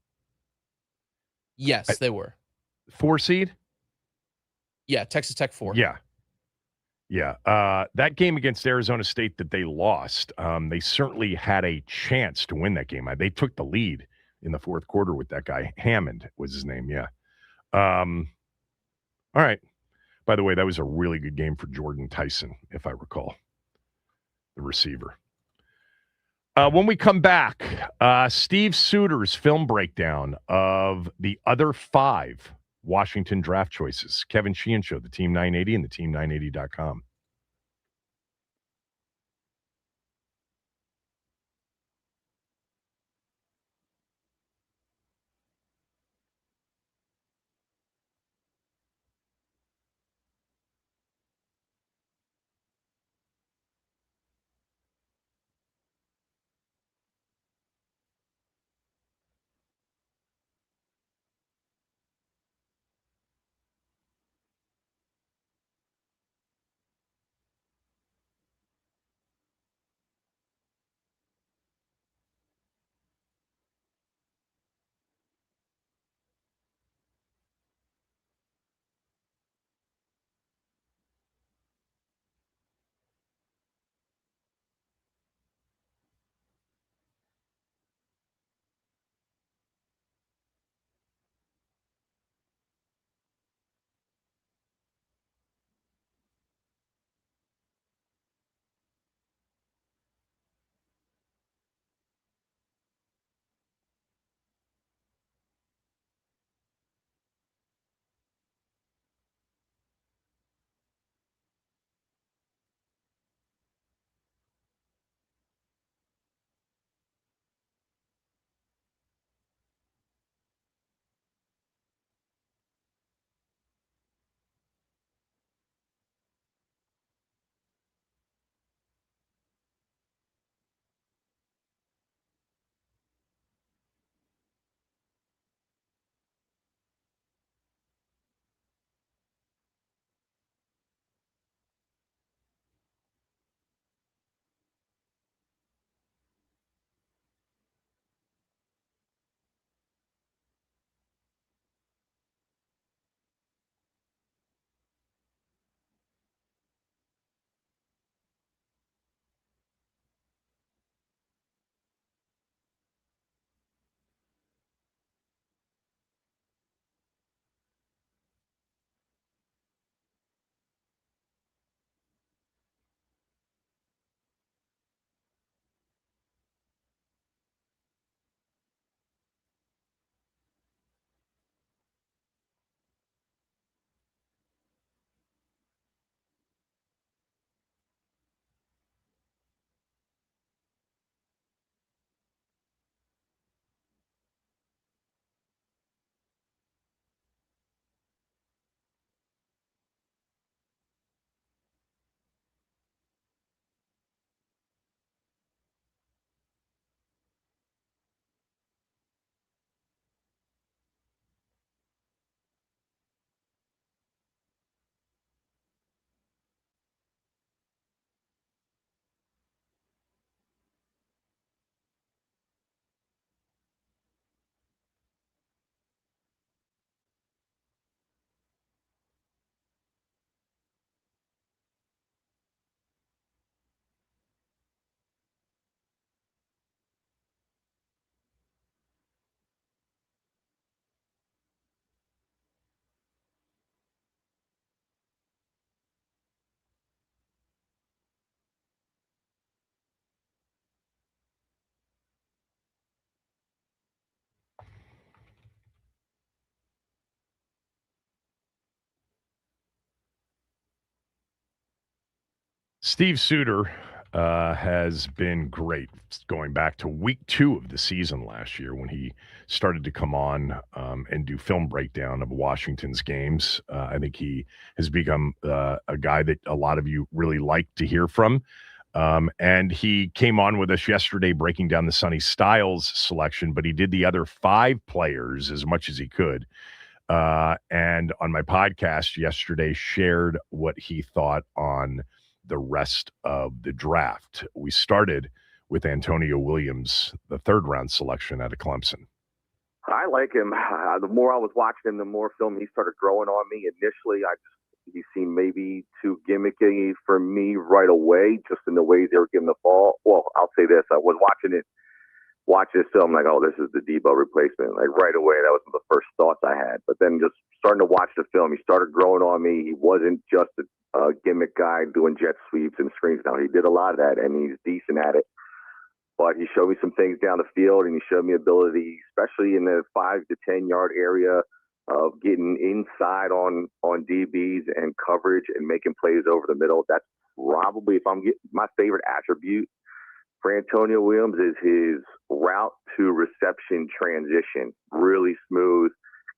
[SPEAKER 2] Yes, they were
[SPEAKER 1] 4 seed.
[SPEAKER 2] Yeah, Texas Tech 4.
[SPEAKER 1] Yeah. That game against Arizona State that they lost, they certainly had a chance to win that game. They took the lead in the fourth quarter with that guy. Hammond was his name. Yeah. All right. By the way, that was a really good game for Jordan Tyson, if I recall, the receiver. When we come back, Steve Suter's film breakdown of the other 5 Washington draft choices. Kevin Sheehan Show, the Team 980 and the team980.com. Steve Suter has been great going back to week 2 of the season last year when he started to come on and do film breakdown of Washington's games. I think he has become a guy that a lot of you really like to hear from. And he came on with us yesterday breaking down the Sonny Styles selection, but he did the other 5 players as much as he could. And on my podcast yesterday, shared what he thought on the rest of the draft. We started with Antonio Williams, the 3rd round selection out of Clemson.
[SPEAKER 3] I like him. The more I was watching him, the more film he started growing on me. Initially, he seemed maybe too gimmicky for me right away, just in the way they were giving the ball. Well, I'll say this: I was watching this film, like, oh, this is the Debo replacement. Like right away, that was the first thoughts I had. But then just starting to watch the film, he started growing on me. He wasn't just a gimmick guy doing jet sweeps and screens. Now, he did a lot of that, and he's decent at it. But he showed me some things down the field, and he showed me ability, especially in the 5 to 10 yard area, of getting inside on DBs and coverage and making plays over the middle. That's probably, if I'm getting my favorite attribute for Antonio Williams, is his route to reception transition. Really smooth,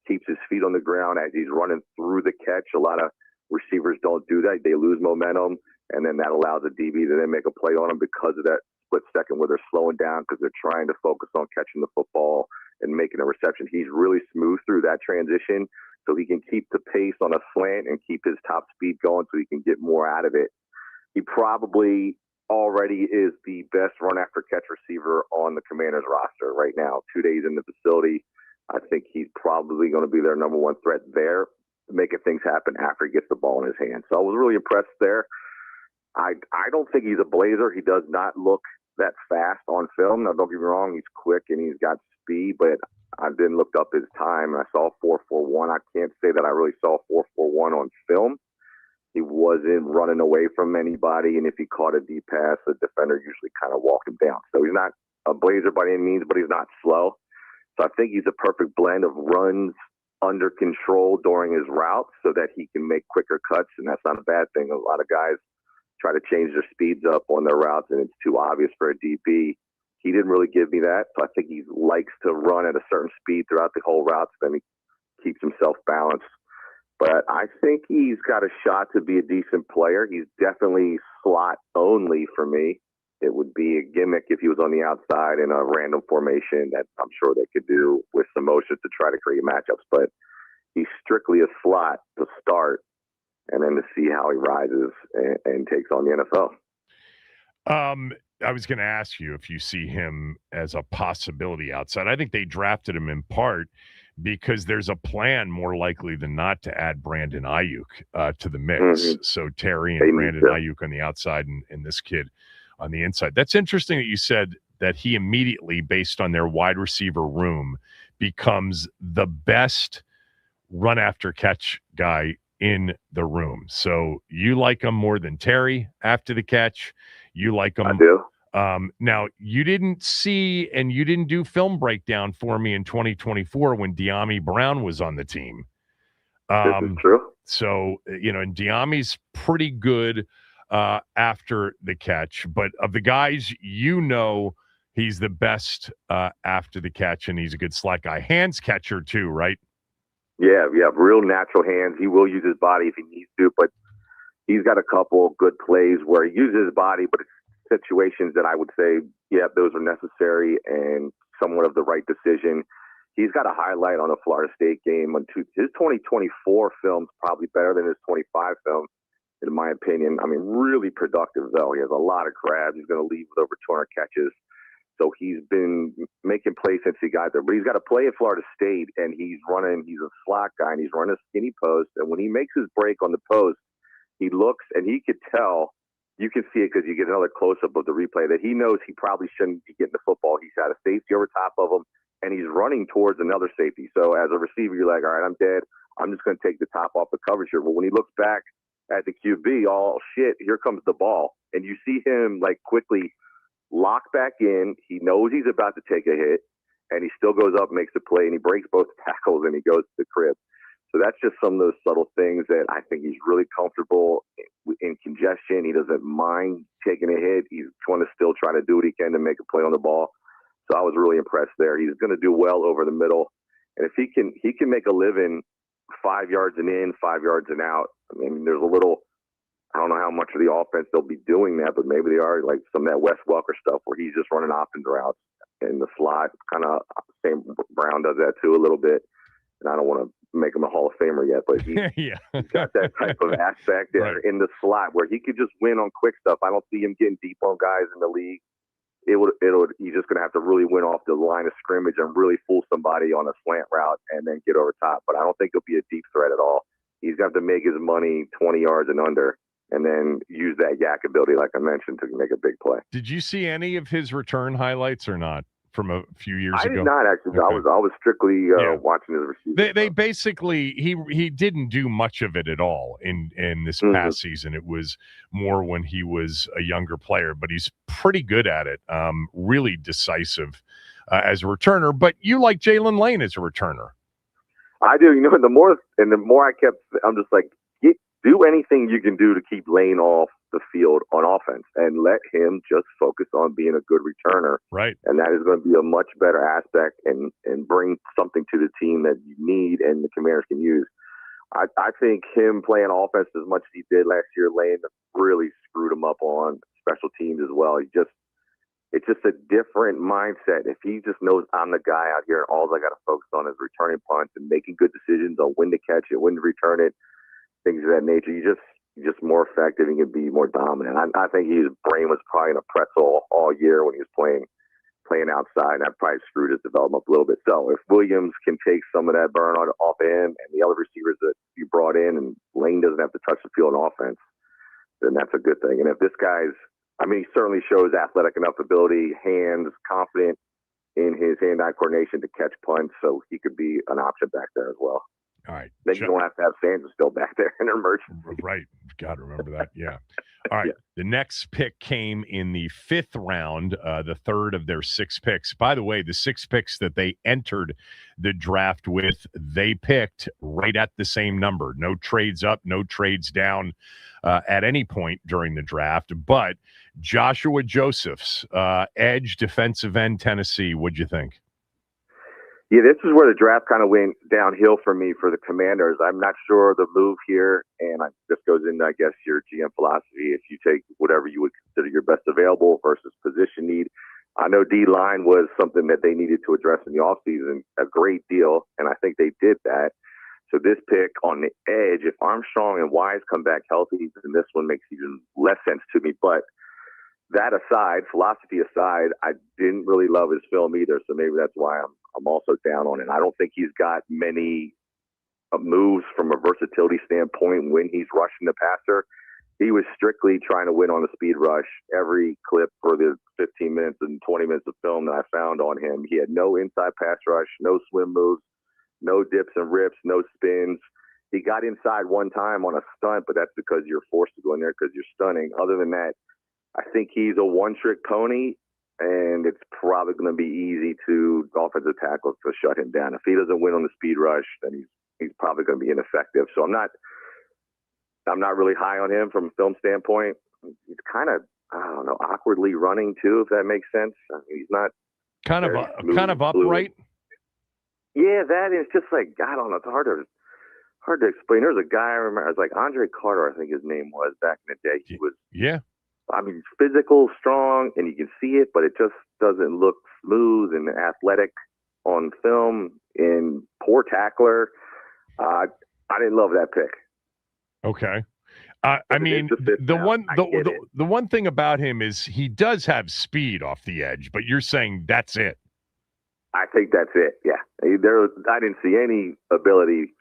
[SPEAKER 3] keeps his feet on the ground as he's running through the catch. A lot of receivers don't do that. They lose momentum, and then that allows the DB to then make a play on him because of that split second where they're slowing down because they're trying to focus on catching the football and making a reception. He's really smooth through that transition, so he can keep the pace on a slant and keep his top speed going so he can get more out of it. He probably already is the best run after catch receiver on the Commanders roster right now. 2 days in the facility, I think he's probably going to be their number one threat there, making things happen after he gets the ball in his hand. So I was really impressed there. I don't think he's a blazer. He does not look that fast on film. Now, don't get me wrong, he's quick and he's got speed, but I then looked up his time and I saw 4.41. I can't say that I really saw 4.41 on film. He wasn't running away from anybody, and if he caught a deep pass, the defender usually kind of walked him down. So he's not a blazer by any means, but he's not slow. So I think he's a perfect blend of runs under control during his routes so that he can make quicker cuts, and that's not a bad thing. A lot of guys try to change their speeds up on their routes, and it's too obvious for a DB. He didn't really give me that, so I think he likes to run at a certain speed throughout the whole route, so then he keeps himself balanced. But I think he's got a shot to be a decent player. He's definitely slot only for me. It would be a gimmick if he was on the outside in a random formation that I'm sure they could do with some motions to try to create matchups. But he's strictly a slot to start and then to see how he rises and takes on the NFL.
[SPEAKER 1] I was going to ask you if you see him as a possibility outside. I think they drafted him in part because there's a plan more likely than not to add Brandon Ayuk to the mix. Mm-hmm. So Terry and Brandon Ayuk on the outside and this kid on the inside. That's interesting that you said that he immediately, based on their wide receiver room, becomes the best run after catch guy in the room. So you like him more than Terry after the catch. You like him.
[SPEAKER 3] I do.
[SPEAKER 1] Now, you didn't see and you didn't do film breakdown for me in 2024 when De'Ami Brown was on the team.
[SPEAKER 3] This is true.
[SPEAKER 1] So, and De'Ami's pretty good after the catch. But of the guys, he's the best after the catch, and he's a good slot guy. Hands catcher, too, right?
[SPEAKER 3] Yeah, real natural hands. He will use his body if he needs to, but he's got a couple good plays where he uses his body, but it's situations that I would say, yeah, those are necessary and somewhat of the right decision. He's got a highlight on the Florida State game. His 2024 film's probably better than his 25 film, in my opinion. I mean, really productive, though. He has a lot of grabs. He's going to leave with over 200 catches. So he's been making plays since he got there. But he's got to play at Florida State, and he's a slot guy, and he's running a skinny post. And when he makes his break on the post, he looks, and he could tell, you can see it because you get another close-up of the replay, that he knows he probably shouldn't be getting the football. He's had a safety over top of him, and he's running towards another safety. So as a receiver, you're like, all right, I'm dead. I'm just going to take the top off the coverage here. But when he looks back at the QB, oh, shit, here comes the ball. And you see him, like, quickly lock back in. He knows he's about to take a hit, and he still goes up, makes the play, and he breaks both tackles, and he goes to the crib. So that's just some of those subtle things that I think he's really comfortable in congestion. He doesn't mind taking a hit. He's going to still try to do what he can to make a play on the ball. So I was really impressed there. He's going to do well over the middle. And if he can make a living 5 yards and in, 5 yards and out. I mean, there's a little, I don't know how much of the offense they'll be doing that, but maybe they are, like some of that Wes Welker stuff where he's just running option routes in the slot. Kind of St. Brown does that too a little bit. And I don't want to make him a Hall of Famer yet, but he's got that type of aspect there in the slot where he could just win on quick stuff. I don't see him getting deep on guys in the league. He's just going to have to really win off the line of scrimmage and really fool somebody on a slant route and then get over top. But I don't think he'll be a deep threat at all. He's got to make his money 20 yards and under and then use that yak ability, like I mentioned, to make a big play.
[SPEAKER 1] Did you see any of his return highlights or not from a few years ago?
[SPEAKER 3] I did not actually. Okay. I was strictly watching his receivers.
[SPEAKER 1] They basically he didn't do much of it at all in this past season. It was more when he was a younger player, but he's pretty good at it. Really decisive as a returner. But you like Jalen Lane as a returner?
[SPEAKER 3] I do. The more I kept, I'm just like, do anything you can do to keep Lane off the field on offense and let him just focus on being a good returner.
[SPEAKER 1] Right.
[SPEAKER 3] And that is going to be a much better aspect and bring something to the team that you need and the Commanders can use. I think him playing offense as much as he did last year, Lane really screwed him up on special teams as well. It's just a different mindset. If he just knows I'm the guy out here and all I got to focus on is returning punts and making good decisions on when to catch it, when to return it, things of that nature, you're just more effective and can be more dominant. I think his brain was probably in a pretzel all year when he was playing outside, and that probably screwed his development up a little bit. So if Williams can take some of that burn off him and the other receivers that you brought in, and Lane doesn't have to touch the field on offense, then that's a good thing. And if this guy's, he certainly shows athletic enough ability, hands, confident in his hand-eye coordination to catch punts, so he could be an option back there as well.
[SPEAKER 1] All right.
[SPEAKER 3] Then you don't have to have Sanders still back there in emergency.
[SPEAKER 1] Right. Got to remember that. Yeah. All right. Yeah. The next pick came in the 5th round, the third of their 6 picks. By the way, the 6 picks that they entered the draft with, they picked right at the same number. No trades up, no trades down at any point during the draft. But Joshua Josephs, edge, defensive end, Tennessee. What'd you think?
[SPEAKER 3] Yeah, this is where the draft kind of went downhill for me for the Commanders. I'm not sure the move here, and this goes into, I guess, your GM philosophy. If you take whatever you would consider your best available versus position need. I know D-line was something that they needed to address in the offseason, a great deal, and I think they did that. So this pick on the edge, if Armstrong and Wise come back healthy, then this one makes even less sense to me. But that aside, philosophy aside, I didn't really love his film either, so maybe that's why I'm also down on it. I don't think he's got many moves from a versatility standpoint when he's rushing the passer. He was strictly trying to win on the speed rush. Every clip for the 15 minutes and 20 minutes of film that I found on him, he had no inside pass rush, no swim moves, no dips and rips, no spins. He got inside one time on a stunt, but that's because you're forced to go in there because you're stunning. Other than that, I think he's a one-trick pony, and it's probably going to be easy to offensive tackles to shut him down. If he doesn't win on the speed rush, then he's probably going to be ineffective. So I'm not really high on him from a film standpoint. He's kind of, I don't know, awkwardly running too, if that makes sense. He's not
[SPEAKER 1] kind of upright.
[SPEAKER 3] Yeah, that is just like, I don't know. It's hard to explain. There's a guy I remember. It was like Andre Carter, I think his name was back in the day. He was physical, strong, and you can see it, but it just doesn't look smooth and athletic on film. And poor tackler. I didn't love that pick.
[SPEAKER 1] Okay. The one thing about him is he does have speed off the edge, but you're saying that's it.
[SPEAKER 3] I think that's it. Yeah. I didn't see any ability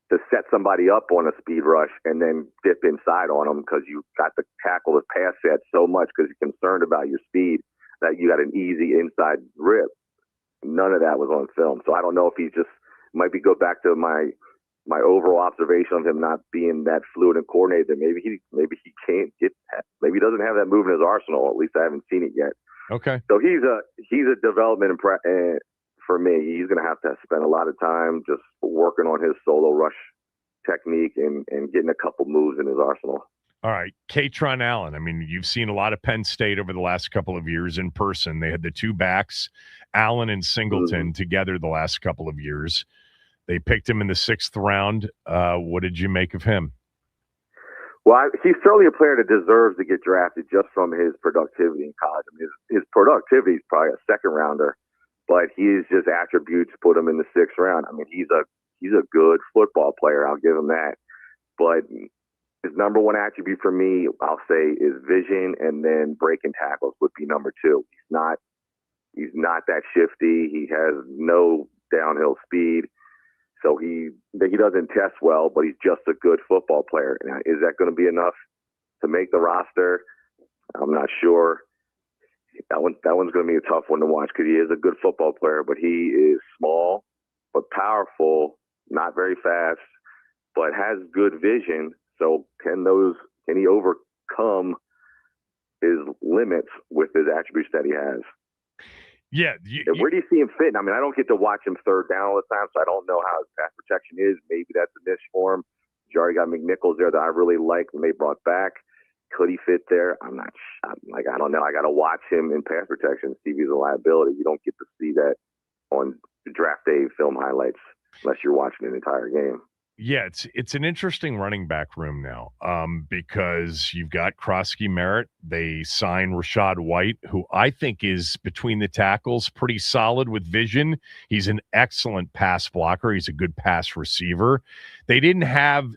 [SPEAKER 3] to set somebody up on a speed rush and then dip inside on them because you got the tackle the pass set so much because you're concerned about your speed that you got an easy inside rip. None of that was on film. So I don't know if he just might go back to my overall observation of him not being that fluid and coordinated. Maybe he can't get that. Maybe he doesn't have that move in his arsenal. At least I haven't seen it yet.
[SPEAKER 1] Okay.
[SPEAKER 3] So he's a development for me. He's going to have spend a lot of time just working on his solo rush technique and getting a couple moves in his arsenal.
[SPEAKER 1] All right, Katron Allen. I mean, you've seen a lot of Penn State over the last couple of years in person. They had the two backs, Allen and Singleton, together the last couple of years. They picked him in the 6th round. What did you make of him?
[SPEAKER 3] Well, he's certainly a player that deserves to get drafted just from his productivity in college. I mean, his productivity is probably a 2nd rounder, but his just attributes put him in the 6th round. I mean, he's a good football player. I'll give him that. But his number one attribute for me, I'll say, is vision, and then breaking tackles would be number 2. He's not that shifty. He has no downhill speed. So he doesn't test well, but he's just a good football player. Now, is that going to be enough to make the roster? I'm not sure. That one's going to be a tough one to watch because he is a good football player, but he is small but powerful, not very fast, but has good vision. So can he overcome his limits with his attributes that he has?
[SPEAKER 1] Yeah.
[SPEAKER 3] Where do you see him fitting? I mean, I don't get to watch him 3rd down all the time, so I don't know how his pass protection is. Maybe that's a niche for him. You already got McNichols there that I really like when they brought back. Could he fit there? I don't know. I got to watch him in pass protection, see if he's a liability. You don't get to see that on the draft day film highlights unless you're watching an entire game.
[SPEAKER 1] Yeah, it's an interesting running back room now because you've got Krosky Merritt. They signed Rashad White, who I think is between the tackles pretty solid with vision. He's an excellent pass blocker. He's a good pass receiver. They didn't have,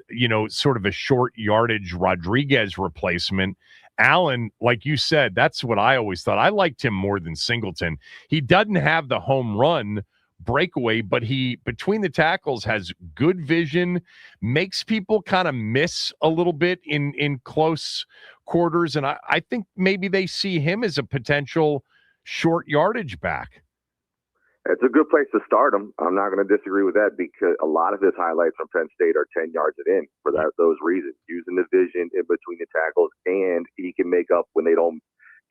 [SPEAKER 1] sort of a short yardage Rodriguez replacement. Allen, like you said, that's what I always thought. I liked him more than Singleton. He doesn't have the home run breakaway, but he between the tackles has good vision, makes people kind of miss a little bit in close quarters, and I think maybe they see him as a potential short yardage back.
[SPEAKER 3] It's a good place to start him. I'm not going to disagree with that because a lot of his highlights from Penn State are 10 yards and in for those reasons, using the vision in between the tackles, and he can make up when they don't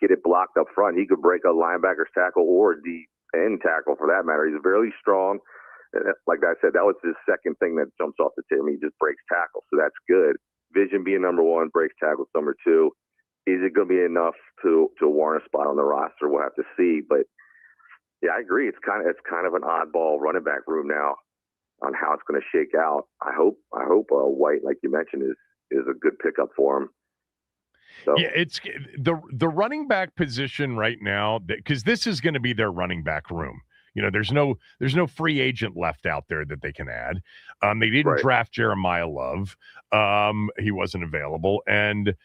[SPEAKER 3] get it blocked up front. He could break a linebacker's tackle or the end tackle for that matter. He's very strong. Like I said, that was his 2nd thing that jumps off the tip. He just breaks tackles, so that's good. Vision being number 1, breaks tackles number 2. Is it going to be enough to warrant a spot on the roster? We'll have to see. But yeah, I agree. It's kind of an oddball running back room now on how it's going to shake out. I hope White, like you mentioned, is a good pickup for him. So.
[SPEAKER 1] Yeah, it's the running back position right now because this is going to be their running back room. There's no free agent left out there that they can add. They didn't draft Jeremiah Love. He wasn't available, and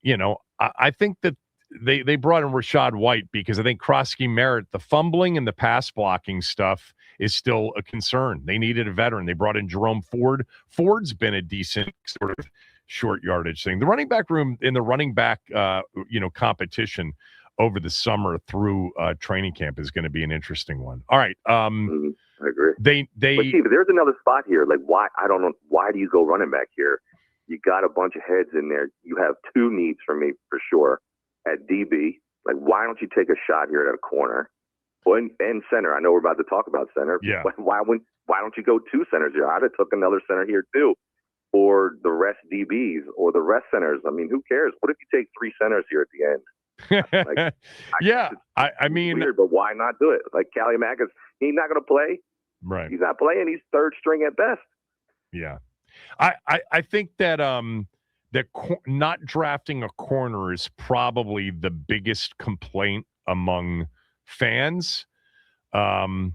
[SPEAKER 1] I think that they brought in Rashad White because I think Krosky Merritt, the fumbling and the pass blocking stuff is still a concern. They needed a veteran. They brought in Jerome Ford. Ford's been a decent sort of short yardage thing. The running back room in the running back, competition over the summer through training camp is going to be an interesting one. All right.
[SPEAKER 3] I agree. But there's another spot here. Like why? I don't know. Why do you go running back here? You got a bunch of heads in there. You have 2 needs for me for sure at DB. Like why don't you take a shot here at a corner? And center. I know we're about to talk about center.
[SPEAKER 1] Yeah.
[SPEAKER 3] Why don't you go 2 centers here? I'd have took another center here too. Or the rest DBs or the rest centers. I mean, who cares? What if you take 3 centers here at the end?
[SPEAKER 1] I mean,
[SPEAKER 3] weird, but why not do it? Like Callie Mack he's not going to play.
[SPEAKER 1] Right.
[SPEAKER 3] He's not playing. He's 3rd string at best.
[SPEAKER 1] Yeah. I think that not drafting a corner is probably the biggest complaint among fans. I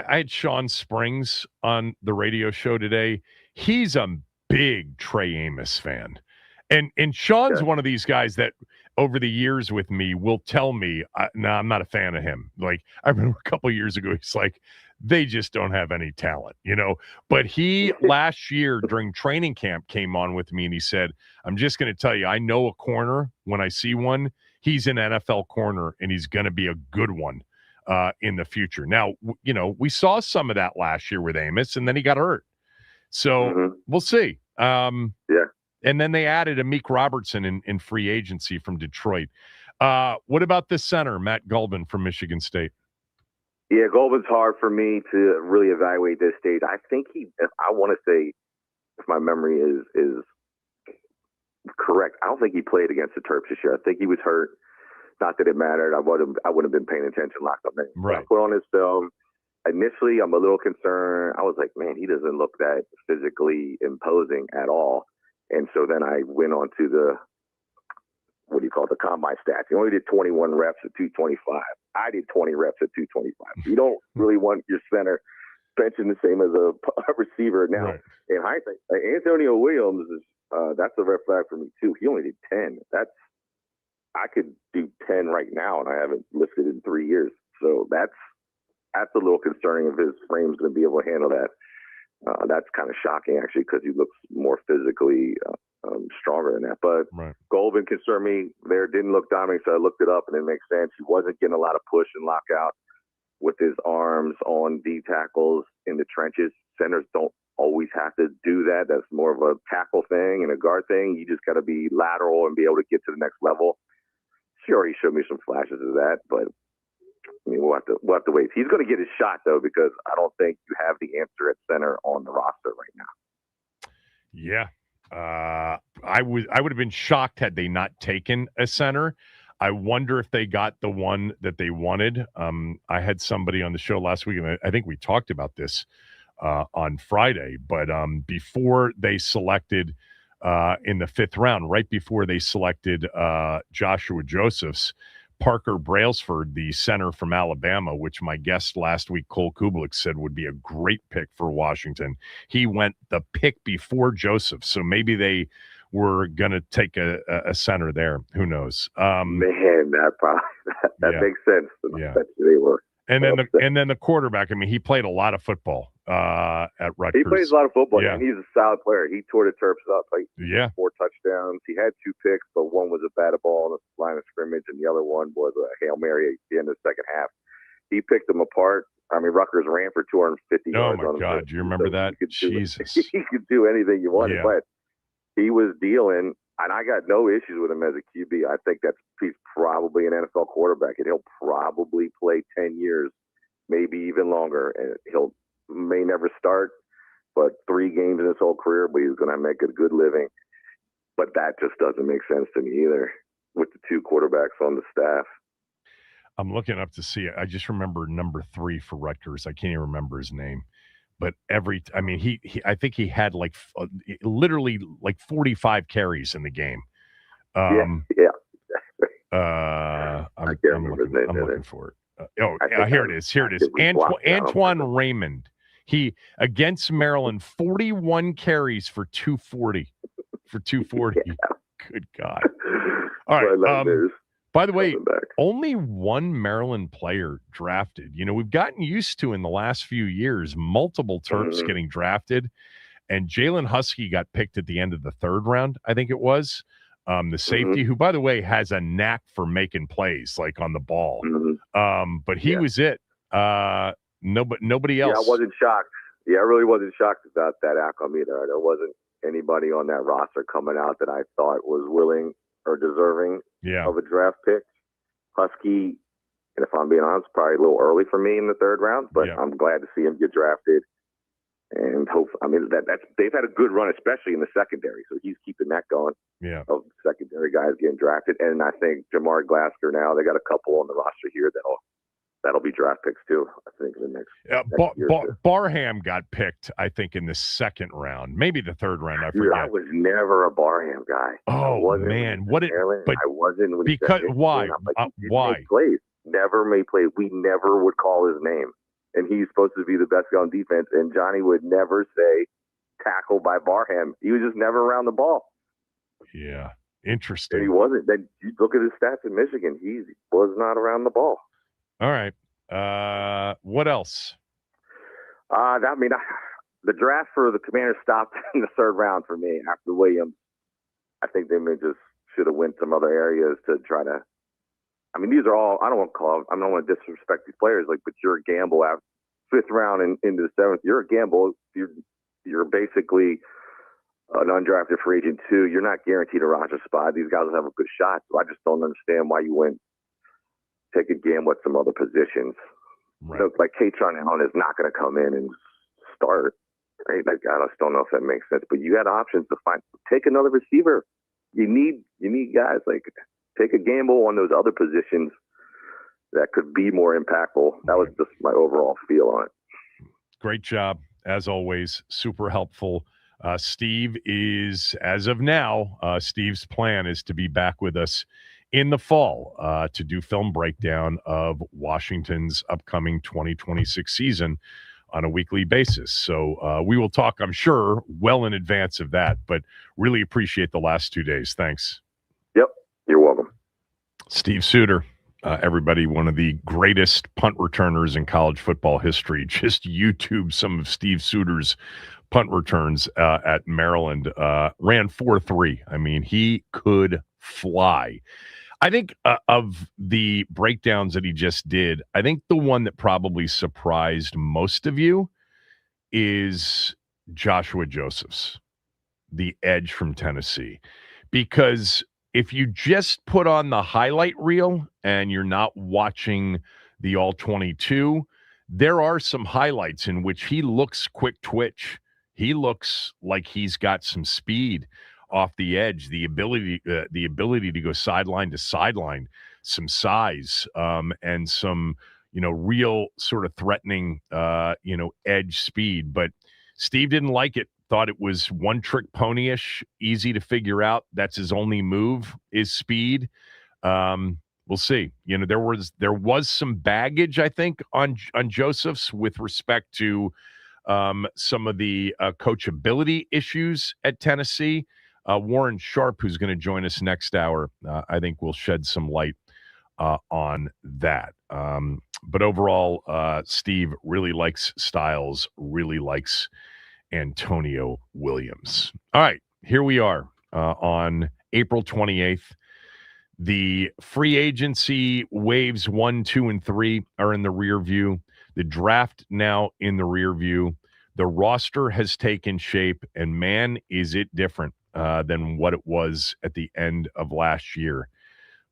[SPEAKER 1] had Sean Springs on the radio show today. He's a big Trey Amos fan. And Sean's one of these guys that over the years with me will tell me, no, I'm not a fan of him. Like I remember a couple of years ago, he's like, they just don't have any talent, But he last year during training camp came on with me and he said, I'm just going to tell you, I know a corner when I see one. He's an NFL corner and he's going to be a good one in the future. Now, we saw some of that last year with Amos and then he got hurt. So we'll see.
[SPEAKER 3] Yeah.
[SPEAKER 1] And then they added Amik Robertson in free agency from Detroit. What about the center, Matt Gulbin from Michigan State?
[SPEAKER 3] Yeah, Gulbin's hard for me to really evaluate this stage. I think I want to say if my memory is correct, I don't think he played against the Terps this year. I think he was hurt. Not that it mattered. I wouldn't have been paying attention, locked up.
[SPEAKER 1] Right.
[SPEAKER 3] I put on his film. Initially, I'm a little concerned. I was like, man, he doesn't look that physically imposing at all. And so then I went on to the combine stats. He only did 21 reps at 225. I did 20 reps at 225. You don't really want your center benching the same as a receiver. Now,
[SPEAKER 1] Right.
[SPEAKER 3] in hindsight, Antonio Williams is that's a red flag for me too. He only did 10. I could do 10 right now, and I haven't lifted in 3 years. So that's a little concerning if his frame's going to be able to handle that. That's kind of shocking, actually, because he looks more physically stronger than that. But
[SPEAKER 1] Right.
[SPEAKER 3] Goldman concerned me there. Didn't look dominant, so I looked it up, and it makes sense. He wasn't getting a lot of push and lockout with his arms on D tackles in the trenches. Centers don't always have to do that. That's more of a tackle thing and a guard thing. You just got to be lateral and be able to get to the next level. Sure, he showed me some flashes of that, but I mean, we'll have to wait. He's going to get his shot though, because I don't think you have the answer at center on the roster right now.
[SPEAKER 1] Yeah, I would have been shocked had they not taken a center. I wonder if they got the one that they wanted. I had somebody on the show last week, and I think we talked about this on Friday. But before they selected in the 5th round, right before they selected Joshua Josephs, Parker Brailsford, the center from Alabama, which my guest last week, Cole Kublik, said would be a great pick for Washington. He went the pick before Joseph, so maybe they were going to take a center there. Who knows?
[SPEAKER 3] Man, that makes sense.
[SPEAKER 1] Yeah.
[SPEAKER 3] They were.
[SPEAKER 1] And then the quarterback. I mean, he played a lot of football at Rutgers.
[SPEAKER 3] He plays a lot of football,
[SPEAKER 1] yeah.
[SPEAKER 3] And he's a solid player. He tore the Terps up. Like, 4 touchdowns. He had 2 picks, but one was a batted ball on the line of scrimmage, and the other one was a Hail Mary at the end of the second half. He picked them apart. I mean, Rutgers ran for 250 yards.
[SPEAKER 1] Oh, my God. Do you remember that? Jesus.
[SPEAKER 3] He could do anything you wanted, but he was dealing, and I got no issues with him as a QB. I think he's probably an NFL quarterback, and he'll probably play 10 years, maybe even longer. And may never start, but 3 games in his whole career, but he's going to make a good living. But that just doesn't make sense to me either with the 2 quarterbacks on the staff.
[SPEAKER 1] I'm looking up to see it. I just remember number 3 for Rutgers. I can't even remember his name. But I think he had literally 45 carries in the game.
[SPEAKER 3] Yeah.
[SPEAKER 1] I'm looking for it. Here it is. Here it is. Antoine Raymond. He against Maryland, 41 carries for 240. Yeah. Good God. All right. By the way, only 1 Maryland player drafted. You know, we've gotten used to in the last few years multiple Terps getting drafted, and Jalen Husky got picked at the end of the 3rd round, I think it was. The safety, who, by the way, has a knack for making plays, like on the ball. But he was it. Nobody else.
[SPEAKER 3] Yeah, I wasn't shocked. Yeah, I really wasn't shocked about that outcome either. There wasn't anybody on that roster coming out that I thought was willing or deserving of a draft pick. Husky, and if I'm being honest, probably a little early for me in the 3rd round, but I'm glad to see him get drafted. And they've had a good run, especially in the secondary. So he's keeping that going.
[SPEAKER 1] Yeah.
[SPEAKER 3] Of secondary guys getting drafted. And I think Jamar Glasker now, they got a couple on the roster here that'll be draft picks too, I think, in the next year.
[SPEAKER 1] Barham got picked, I think, in the 2nd round, maybe the 3rd round. I forget.
[SPEAKER 3] I was never a Barham guy.
[SPEAKER 1] Oh man,
[SPEAKER 3] I wasn't. When
[SPEAKER 1] because why? Why?
[SPEAKER 3] Plays. Never made plays. We never would call his name, and he's supposed to be the best guy on defense. And Johnny would never say tackle by Barham. He was just never around the ball.
[SPEAKER 1] Yeah, interesting.
[SPEAKER 3] And he wasn't. Then you look at his stats in Michigan. He was not around the ball.
[SPEAKER 1] All right. What else?
[SPEAKER 3] The draft for the Commanders stopped in the 3rd round for me after Williams. I think they just should have went some other areas to try to. I mean, these are all. I don't want to disrespect these players. But you're a gamble after 5th round and into the 7th. You're a gamble. You're basically an undrafted free agent too. You're not guaranteed a roster spot. These guys will have a good shot. So I just don't understand why you went take a gamble at some other positions.
[SPEAKER 1] Right.
[SPEAKER 3] So, like Katron Allen is not going to come in and start. Right? Like, I just don't know if that makes sense. But you had options to take another receiver. You need guys like take a gamble on those other positions that could be more impactful. That was just my overall feel on it.
[SPEAKER 1] Great job, as always. Super helpful. Steve is, as of now, Steve's plan is to be back with us in the fall to do film breakdown of Washington's upcoming 2026 season on a weekly basis. So we will talk, I'm sure, well in advance of that, but really appreciate the last 2 days. Thanks.
[SPEAKER 3] Yep, you're welcome.
[SPEAKER 1] Steve Suter. Everybody, one of the greatest punt returners in college football history. Just YouTube some of Steve Suter's punt returns at Maryland. Ran 4.3. I mean, he could fly. I think of the breakdowns that he just did, I think the one that probably surprised most of you is Joshua Josephs, the edge from Tennessee. Because if you just put on the highlight reel and you're not watching the all 22, there are some highlights in which he looks quick twitch. He looks like he's got some speed off the edge, the ability to go sideline to sideline, some size, and some, real sort of threatening, edge speed. But Steve didn't like it. Thought it was one-trick pony-ish, easy to figure out. That's his only move is speed. We'll see. There was some baggage, I think, on Josephs with respect to some of the coachability issues at Tennessee. Warren Sharp, who's going to join us next hour, I think will shed some light on that. But overall, Steve really likes Styles, really likes Antonio Williams. All right, here we are on April 28th. The free agency waves 1, 2, and 3 are in the rear view. The draft now in the rear view. The roster has taken shape, and man, is it different than what it was at the end of last year.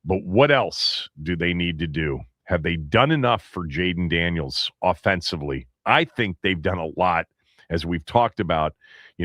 [SPEAKER 1] But what else do they need to do? Have they done enough for Jaden Daniels offensively? I think they've done a lot, as we've talked about,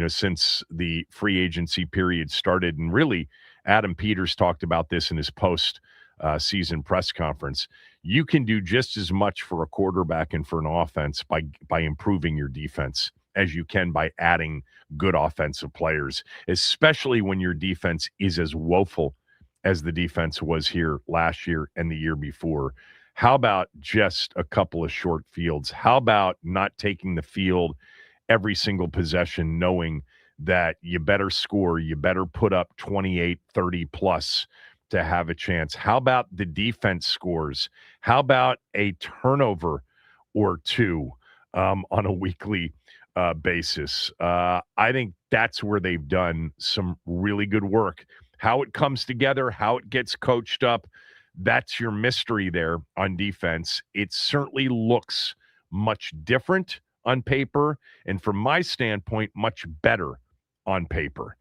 [SPEAKER 1] since the free agency period started. And really, Adam Peters talked about this in his post-season press conference. You can do just as much for a quarterback and for an offense by improving your defense as you can by adding good offensive players, especially when your defense is as woeful as the defense was here last year and the year before. How about just a couple of short fields? How about not taking the field every single possession, knowing that you better score, you better put up 28, 30 plus to have a chance? How about the defense scores? How about a turnover or two on a weekly basis? I think that's where they've done some really good work. How it comes together, how it gets coached up, that's your mystery there on defense. It certainly looks much different on paper, and from my standpoint, much better on paper.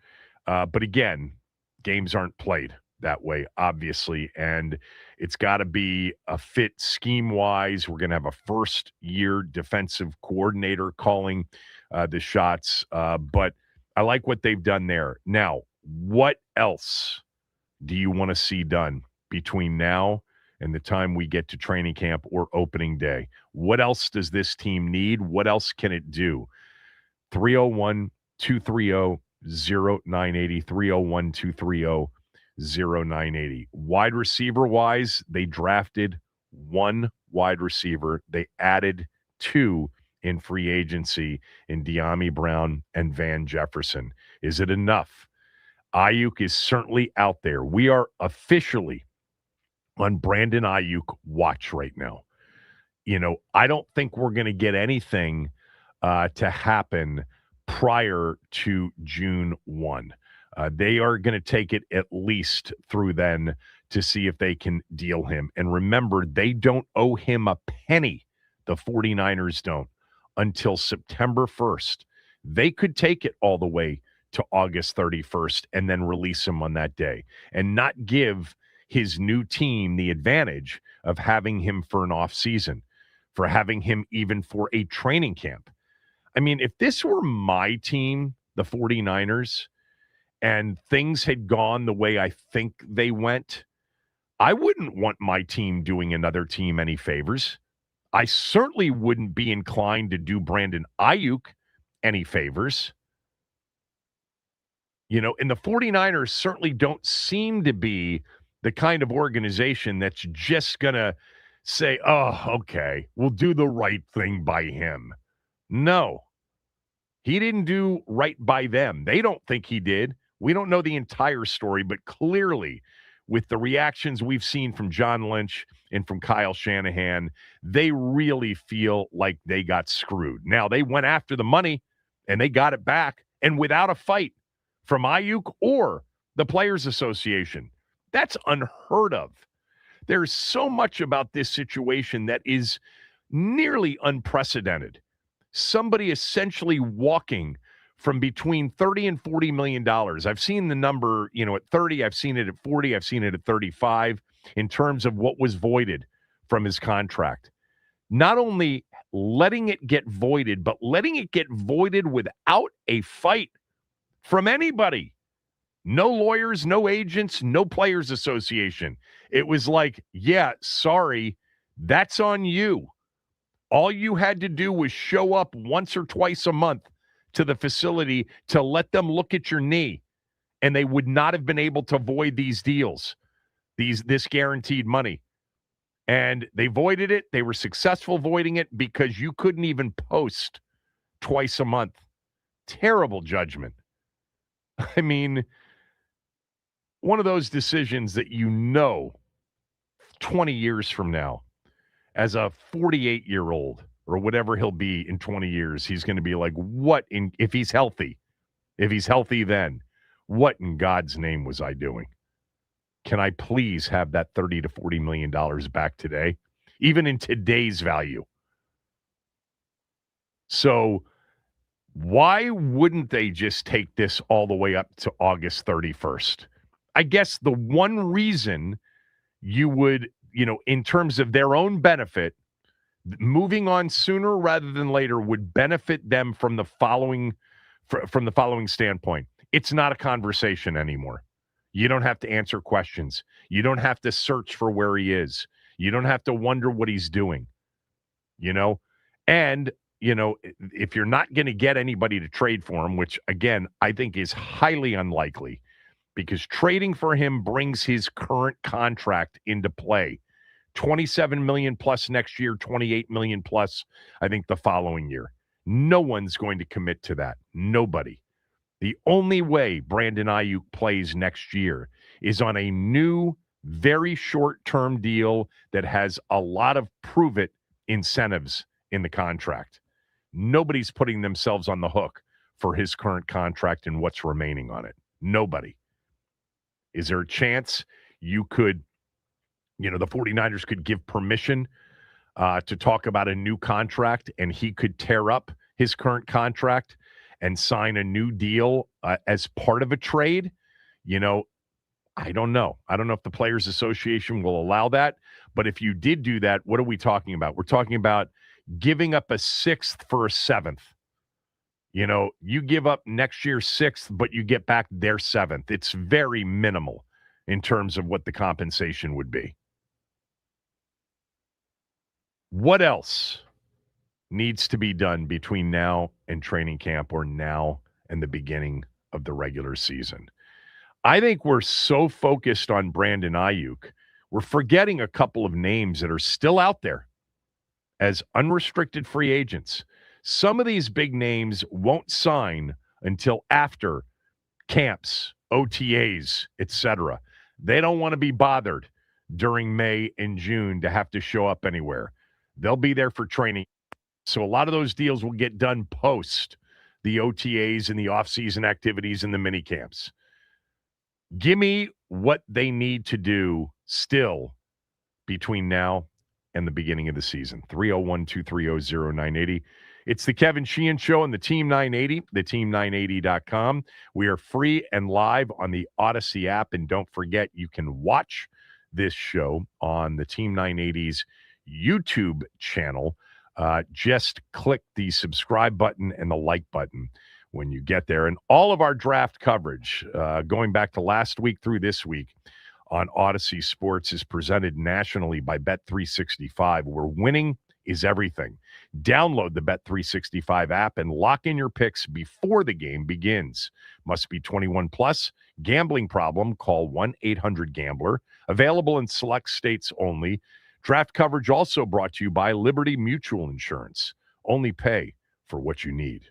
[SPEAKER 1] But again, games aren't played that way, obviously, and it's got to be a fit scheme-wise. We're going to have a first-year defensive coordinator calling the shots, but I like what they've done there. Now, what else do you want to see done between now and the time we get to training camp or opening day? What else does this team need? What else can it do? 301-230-0980, 301-230-0980. Wide receiver-wise, they drafted one wide receiver. They added two in free agency in De'Ami Brown and Van Jefferson. Is it enough? Ayuk is certainly out there. We are officially on Brandon Ayuk watch right now. I don't think we're going to get anything to happen prior to June 1. They are going to take it at least through then to see if they can deal him. And remember, they don't owe him a penny. The 49ers don't until September 1st. They could take it all the way to August 31st and then release him on that day and not give his new team the advantage of having him for an off season, for having him even for a training camp. I mean, if this were my team, the 49ers, and things had gone the way I think they went, I wouldn't want my team doing another team any favors. I certainly wouldn't be inclined to do Brandon Ayuk any favors. You know, and the 49ers certainly don't seem to be the kind of organization that's just going to say, oh, okay, we'll do the right thing by him. No, he didn't do right by them. They don't think he did. We don't know the entire story, but clearly, with the reactions we've seen from John Lynch and from Kyle Shanahan, they really feel like they got screwed. Now, they went after the money, and they got it back, and without a fight from Ayuk or the Players Association. That's unheard of. There's so much about this situation that is nearly unprecedented. Somebody essentially walking from between 30 and 40 million dollars. I've seen the number, at 30, I've seen it at 40, I've seen it at 35 in terms of what was voided from his contract. Not only letting it get voided, but letting it get voided without a fight from anybody. No lawyers, no agents, no Players Association. It was like, yeah, sorry, that's on you. All you had to do was show up once or twice a month to the facility to let them look at your knee, and they would not have been able to void these deals, this guaranteed money. And they voided it. They were successful voiding it because you couldn't even post twice a month. Terrible judgment. I mean, one of those decisions that 20 years from now, as a 48-year-old or whatever he'll be in 20 years, he's going to be like, if he's healthy then, what in God's name was I doing? Can I please have that $30 to $40 million back today, even in today's value? So why wouldn't they just take this all the way up to August 31st? I guess the one reason you would, in terms of their own benefit, moving on sooner rather than later would benefit them from the following standpoint. It's not a conversation anymore. You don't have to answer questions. You don't have to search for where he is. You don't have to wonder what he's doing. And if you're not going to get anybody to trade for him, which again I think is highly unlikely, because trading for him brings his current contract into play. $27 million plus next year, $28 million plus, I think, the following year. No one's going to commit to that. Nobody. The only way Brandon Ayuk plays next year is on a new, very short-term deal that has a lot of prove-it incentives in the contract. Nobody's putting themselves on the hook for his current contract and what's remaining on it. Nobody. Is there a chance you could, the 49ers could give permission to talk about a new contract and he could tear up his current contract and sign a new deal as part of a trade? I don't know. I don't know if the Players Association will allow that. But if you did do that, what are we talking about? We're talking about giving up a sixth for a seventh. You give up next year's sixth, but you get back their seventh. It's very minimal in terms of what the compensation would be. What else needs to be done between now and training camp, or now and the beginning of the regular season? I think we're so focused on Brandon Ayuk, we're forgetting a couple of names that are still out there as unrestricted free agents. Some of these big names won't sign until after camps, OTAs, etc. They don't want to be bothered during May and June to have to show up anywhere. They'll be there for training. So a lot of those deals will get done post the OTAs and the off-season activities and the mini camps. Give me what they need to do still between now and the beginning of the season. 301-230-0980. It's the Kevin Sheehan Show on the Team 980, theteam980.com. We are free and live on the Odyssey app. And don't forget, you can watch this show on the Team 980's YouTube channel. Just click the subscribe button and the like button when you get there. And all of our draft coverage, going back to last week through this week on Odyssey Sports, is presented nationally by Bet365, where winning is everything. Download the Bet365 app and lock in your picks before the game begins. Must be 21 plus. Gambling problem? Call 1-800-GAMBLER. Available in select states only. Draft coverage also brought to you by Liberty Mutual Insurance. Only pay for what you need.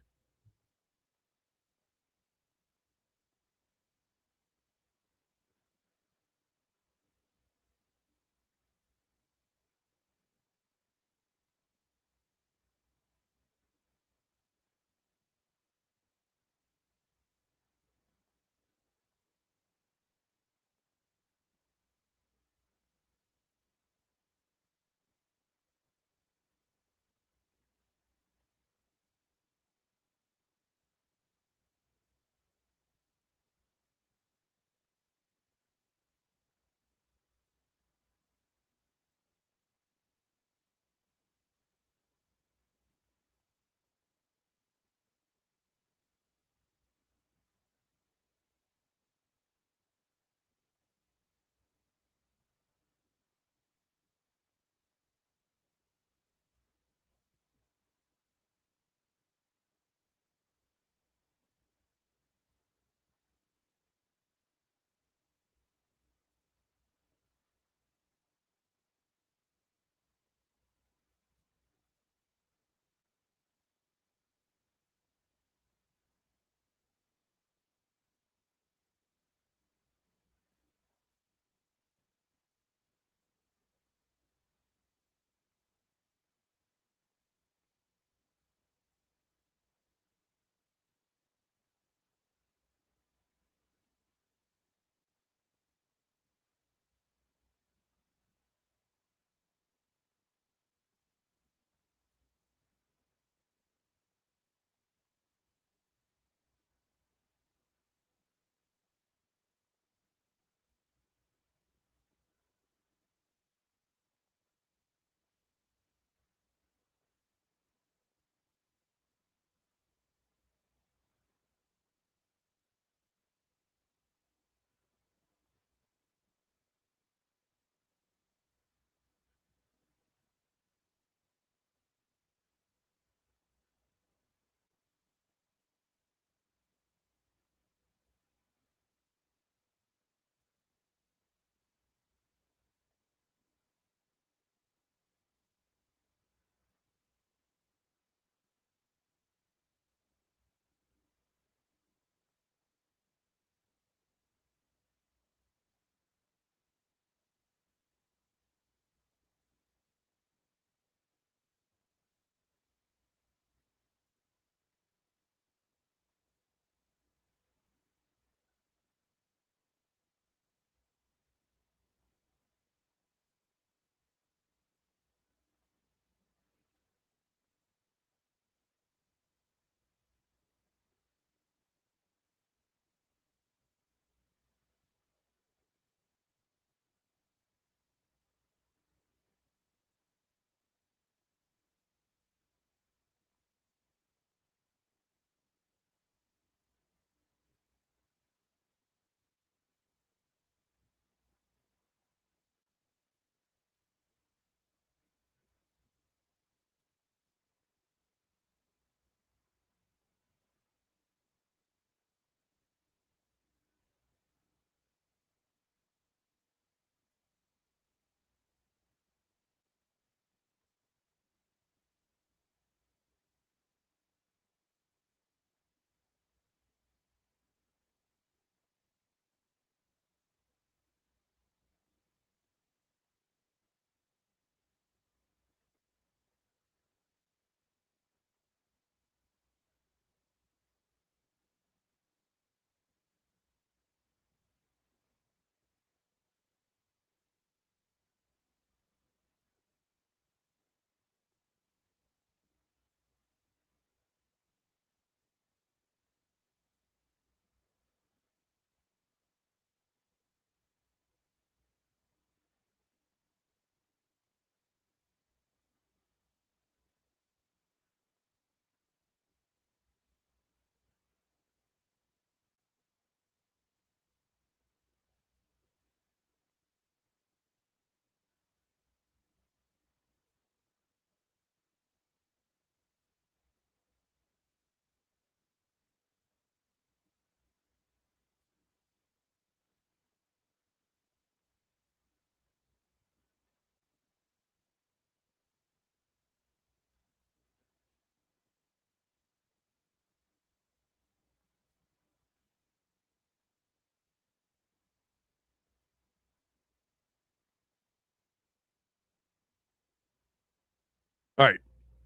[SPEAKER 1] All right.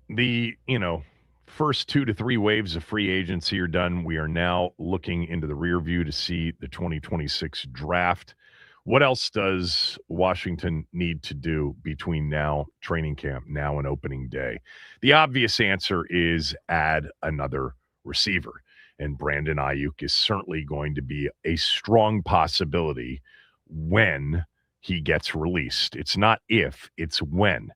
[SPEAKER 1] The, first 2 to 3 waves of free agency are done. We are now looking into the rear view to see the 2026 draft. What else does Washington need to do between now, training camp, now and opening day? The obvious answer is add another receiver. And Brandon Ayuk is certainly going to be a strong possibility when he gets released. It's not if, it's when.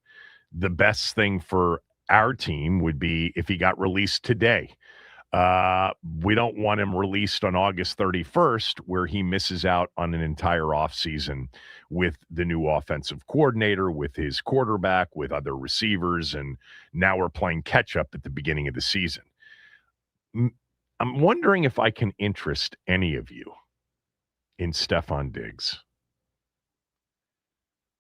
[SPEAKER 1] The best thing for our team would be if he got released today. We don't want him released on August 31st, where he misses out on an entire offseason with the new offensive coordinator, with his quarterback, with other receivers, and now we're playing catch up at the beginning of the season. I'm wondering if I can interest any of you in Stephon Diggs.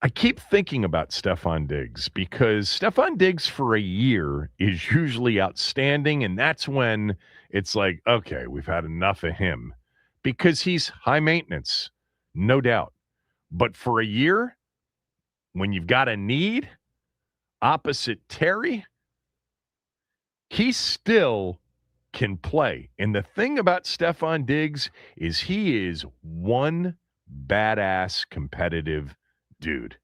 [SPEAKER 1] I keep thinking about Stephon Diggs because Stephon Diggs for a year is usually outstanding, and that's when it's like, okay, we've had enough of him because he's high maintenance, no doubt. But for a year, when you've got a need, opposite Terry, he still can play. And the thing about Stephon Diggs is he is one badass competitive dude.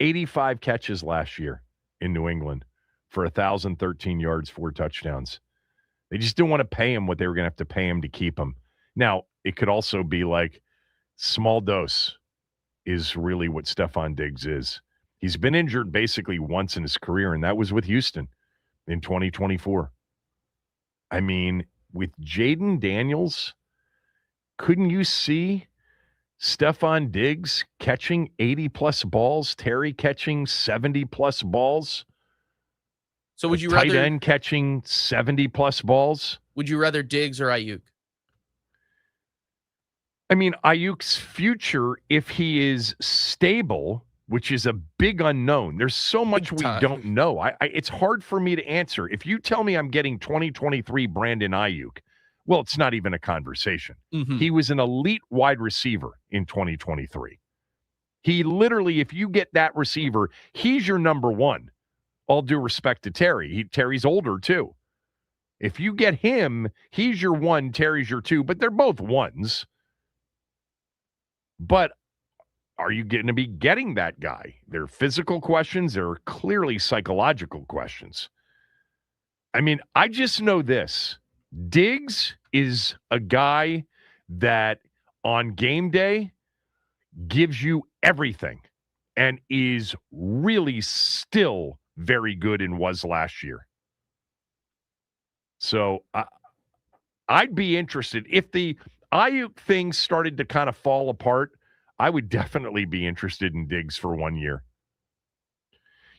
[SPEAKER 1] 85 catches last year in New England for 1,013 yards, 4 touchdowns. They just didn't want to pay him what they were going to have to pay him to keep him. Now, it could also be like small dose is really what Stephon Diggs is. He's been injured basically once in his career, and that was with Houston in 2024. I mean, with Jaden Daniels, couldn't you see Stephon Diggs catching 80-plus balls, Terry catching 70-plus balls?
[SPEAKER 2] So would you
[SPEAKER 1] tight
[SPEAKER 2] rather
[SPEAKER 1] end catching 70-plus balls?
[SPEAKER 2] Would you rather Diggs or Ayuk?
[SPEAKER 1] I mean, Ayuk's future, if he is stable, which is a big unknown. There's so much we don't know. It's hard for me to answer. If you tell me I'm getting 2023 Brandon Ayuk, well, it's not even a conversation.
[SPEAKER 2] Mm-hmm.
[SPEAKER 1] He was an elite wide receiver in 2023. He literally, if you get that receiver, he's your number one. All due respect to Terry. Terry's older, too. If you get him, he's your one, Terry's your two, but they're both ones. But are you going to be getting that guy? There are physical questions. There are clearly psychological questions. I mean, I just know this. Diggs is a guy that on game day gives you everything and is really still very good and was last year. So I'd be interested. If the Ayuk thing started to kind of fall apart, I would definitely be interested in Diggs for 1 year.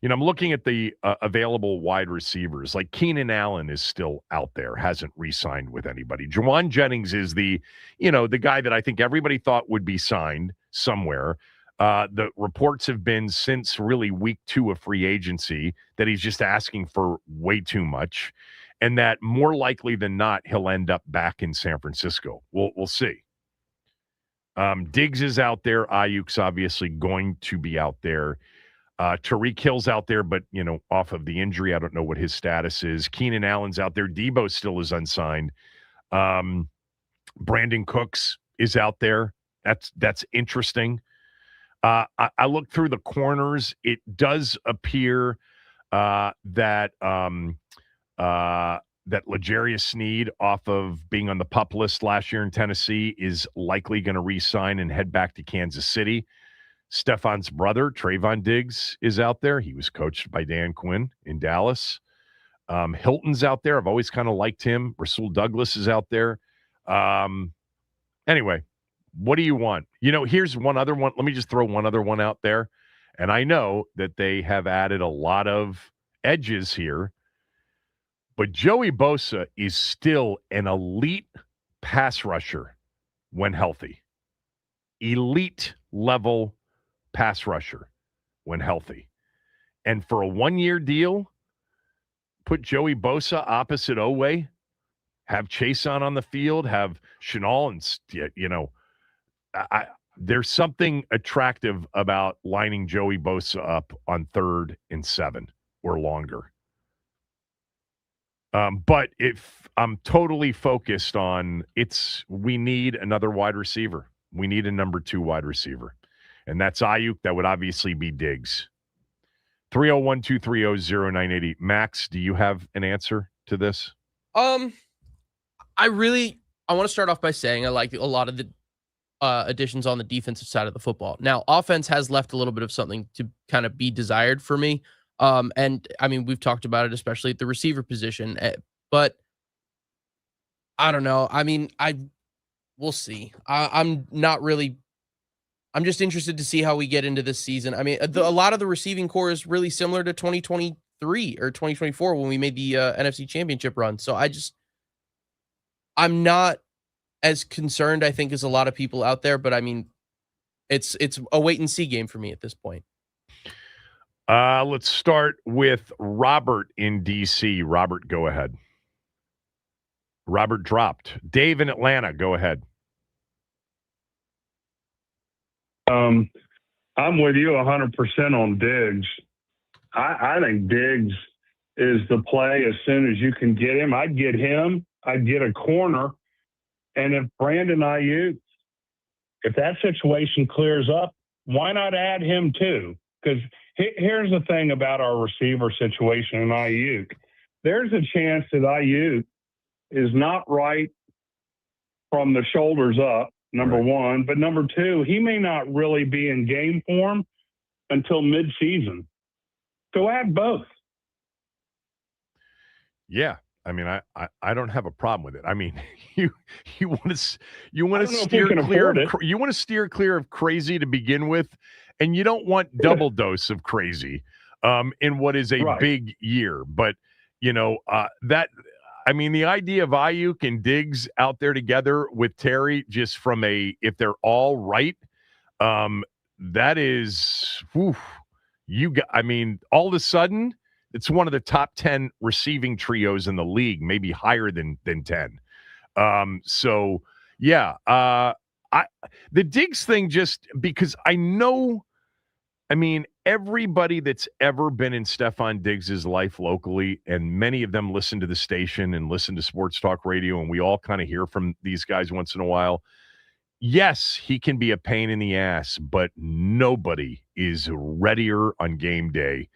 [SPEAKER 1] I'm looking at the available wide receivers. Like Keenan Allen is still out there, hasn't re-signed with anybody. Juwan Jennings is the guy that I think everybody thought would be signed somewhere. The reports have been since really week 2 of free agency that he's just asking for way too much, and that more likely than not he'll end up back in San Francisco. We'll see. Diggs is out there. Ayuk's obviously going to be out there. Tyreek Hill's out there, but, off of the injury, I don't know what his status is. Keenan Allen's out there. Debo still is unsigned. Brandon Cooks is out there. That's interesting. I looked through the corners. It does appear that L'Jarius Sneed, off of being on the PUP list last year in Tennessee, is likely going to re-sign and head back to Kansas City. Stephon's brother, Trayvon Diggs, is out there. He was coached by Dan Quinn in Dallas. Hilton's out there. I've always kind of liked him. Rasul Douglas is out there. Anyway, what do you want? Here's one other one. Let me just throw one other one out there. And I know that they have added a lot of edges here, but Joey Bosa is still an elite pass rusher when healthy. Elite level pass rusher when healthy. And for a 1-year deal, put Joey Bosa opposite Oweh, have Chason on the field, have Chenal, and, there's something attractive about lining Joey Bosa up on 3rd and 7 or longer. But if I'm totally focused on we need another wide receiver. We need a number 2 wide receiver. And that's Ayuk. That would obviously be Diggs. 301-230-0980. Max, do you have an answer to this?
[SPEAKER 2] I want to start off by saying I like a lot of the additions on the defensive side of the football. Now, offense has left a little bit of something to kind of be desired for me. And I mean, we've talked about it, especially at the receiver position, but I don't know. I mean, we'll see. I'm just interested to see how we get into this season. I mean, a lot of the receiving core is really similar to 2023 or 2024 when we made the NFC Championship run. So I'm not as concerned, I think, as a lot of people out there, but I mean, it's a wait and see game for me at this point.
[SPEAKER 1] Let's start with Robert in DC. Robert, go ahead. Robert dropped. Dave in Atlanta, go ahead.
[SPEAKER 4] I'm with you 100% on Diggs. I think Diggs is the play as soon as you can get him. I'd get him. I'd get a corner. And if Brandon Ayuk, if that situation clears up, why not add him too? Because here's the thing about our receiver situation in Ayuk. There's a chance that Ayuk is not right from the shoulders up, number one. But number two, he may not really be in game form until midseason. So add both.
[SPEAKER 1] Yeah. I mean, I don't have a problem with it. I mean, you want to steer clear of crazy to begin with, and you don't want double dose of crazy in what is a big year. But I mean, the idea of Ayuk and Diggs out there together with Terry, just from if they're all right, that is, I mean, all of a sudden, it's one of the top 10 receiving trios in the league, maybe higher than 10. So yeah, the Diggs thing, just because I mean, everybody that's ever been in Stefon Diggs' life locally, and many of them listen to the station and listen to sports talk radio, and we all kind of hear from these guys once in a while. Yes, he can be a pain in the ass, but nobody is readier on game day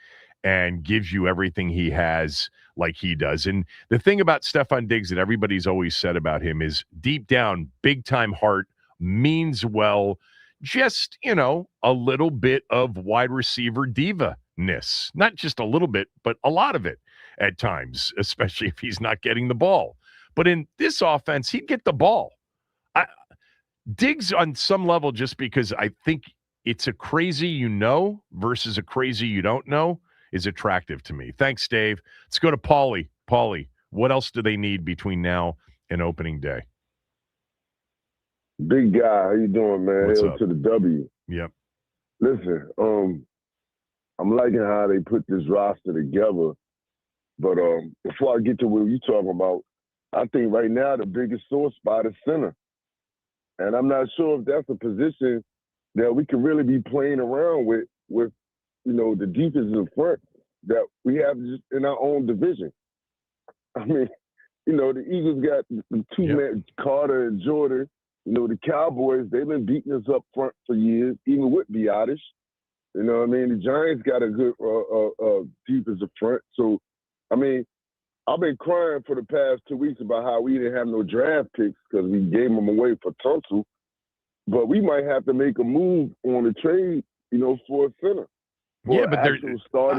[SPEAKER 1] and gives you everything he has like he does. And the thing about Stefon Diggs that everybody's always said about him is deep down, big-time heart, means well, just, a little bit of wide receiver diva-ness. Not just a little bit, but a lot of it at times, especially if he's not getting the ball. But in this offense, he'd get the ball. Diggs on some level, just because I think it's a crazy versus a crazy you don't know, is attractive to me. Thanks, Dave. Let's go to Paulie. Paulie, what else do they need between now and opening day?
[SPEAKER 5] Big guy, how you doing, man?
[SPEAKER 1] What's
[SPEAKER 5] Hail
[SPEAKER 1] up?
[SPEAKER 5] to the W.
[SPEAKER 1] Yep.
[SPEAKER 5] Listen, I'm liking how they put this roster together. But before I get to what you're talking about, I think right now the biggest sore spot is center. And I'm not sure if that's a position that we can really be playing around with the defensive front that we have just in our own division. I mean, the Eagles got the two men, Carter and Jordan. The Cowboys, they've been beating us up front for years, even with Biotish. You know what I mean? The Giants got a good defensive front. So, I mean, I've been crying for the past 2 weeks about how we didn't have no draft picks because we gave them away for Tunsil. But we might have to make a move on the trade, for a center.
[SPEAKER 1] Yeah, but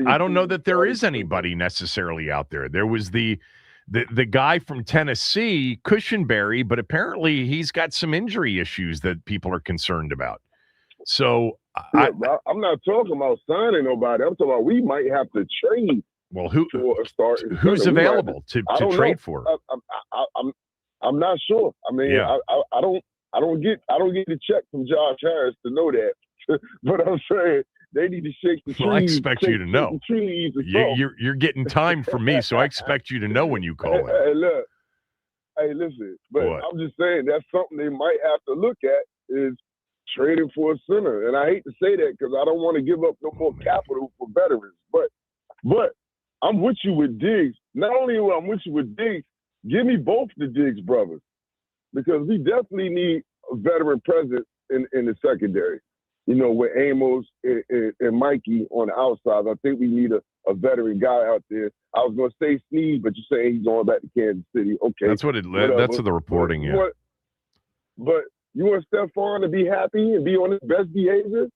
[SPEAKER 1] I don't know that there is anybody necessarily out there. There was the guy from Tennessee, Cushenberry, but apparently he's got some injury issues that people are concerned about. So
[SPEAKER 5] I'm not talking about signing nobody. I'm talking about we might have to trade.
[SPEAKER 1] Well,
[SPEAKER 5] who's
[SPEAKER 1] available to trade for?
[SPEAKER 5] I'm not sure. I mean,
[SPEAKER 1] yeah.
[SPEAKER 5] I don't get a check from Josh Harris to know that. But I'm saying they need to shake the trees.
[SPEAKER 1] Well, I expect you to know. You're getting time from me, so I expect you to know when you call it.
[SPEAKER 5] Hey, listen. But I'm just saying that's something they might have to look at is trading for a center. And I hate to say that because I don't want to give up no more capital for veterans. But I'm with you with Diggs. Not only am I with you with Diggs, give me both the Diggs brothers because we definitely need a veteran presence in the secondary. You know, with Amos and Mikey on the outside, I think we need a veteran guy out there. I was going to say Snead, but you're saying he's going back to Kansas City. Okay,
[SPEAKER 1] That's what that's what the reporting.
[SPEAKER 5] But you want Stephon to be happy and be on his best behavior?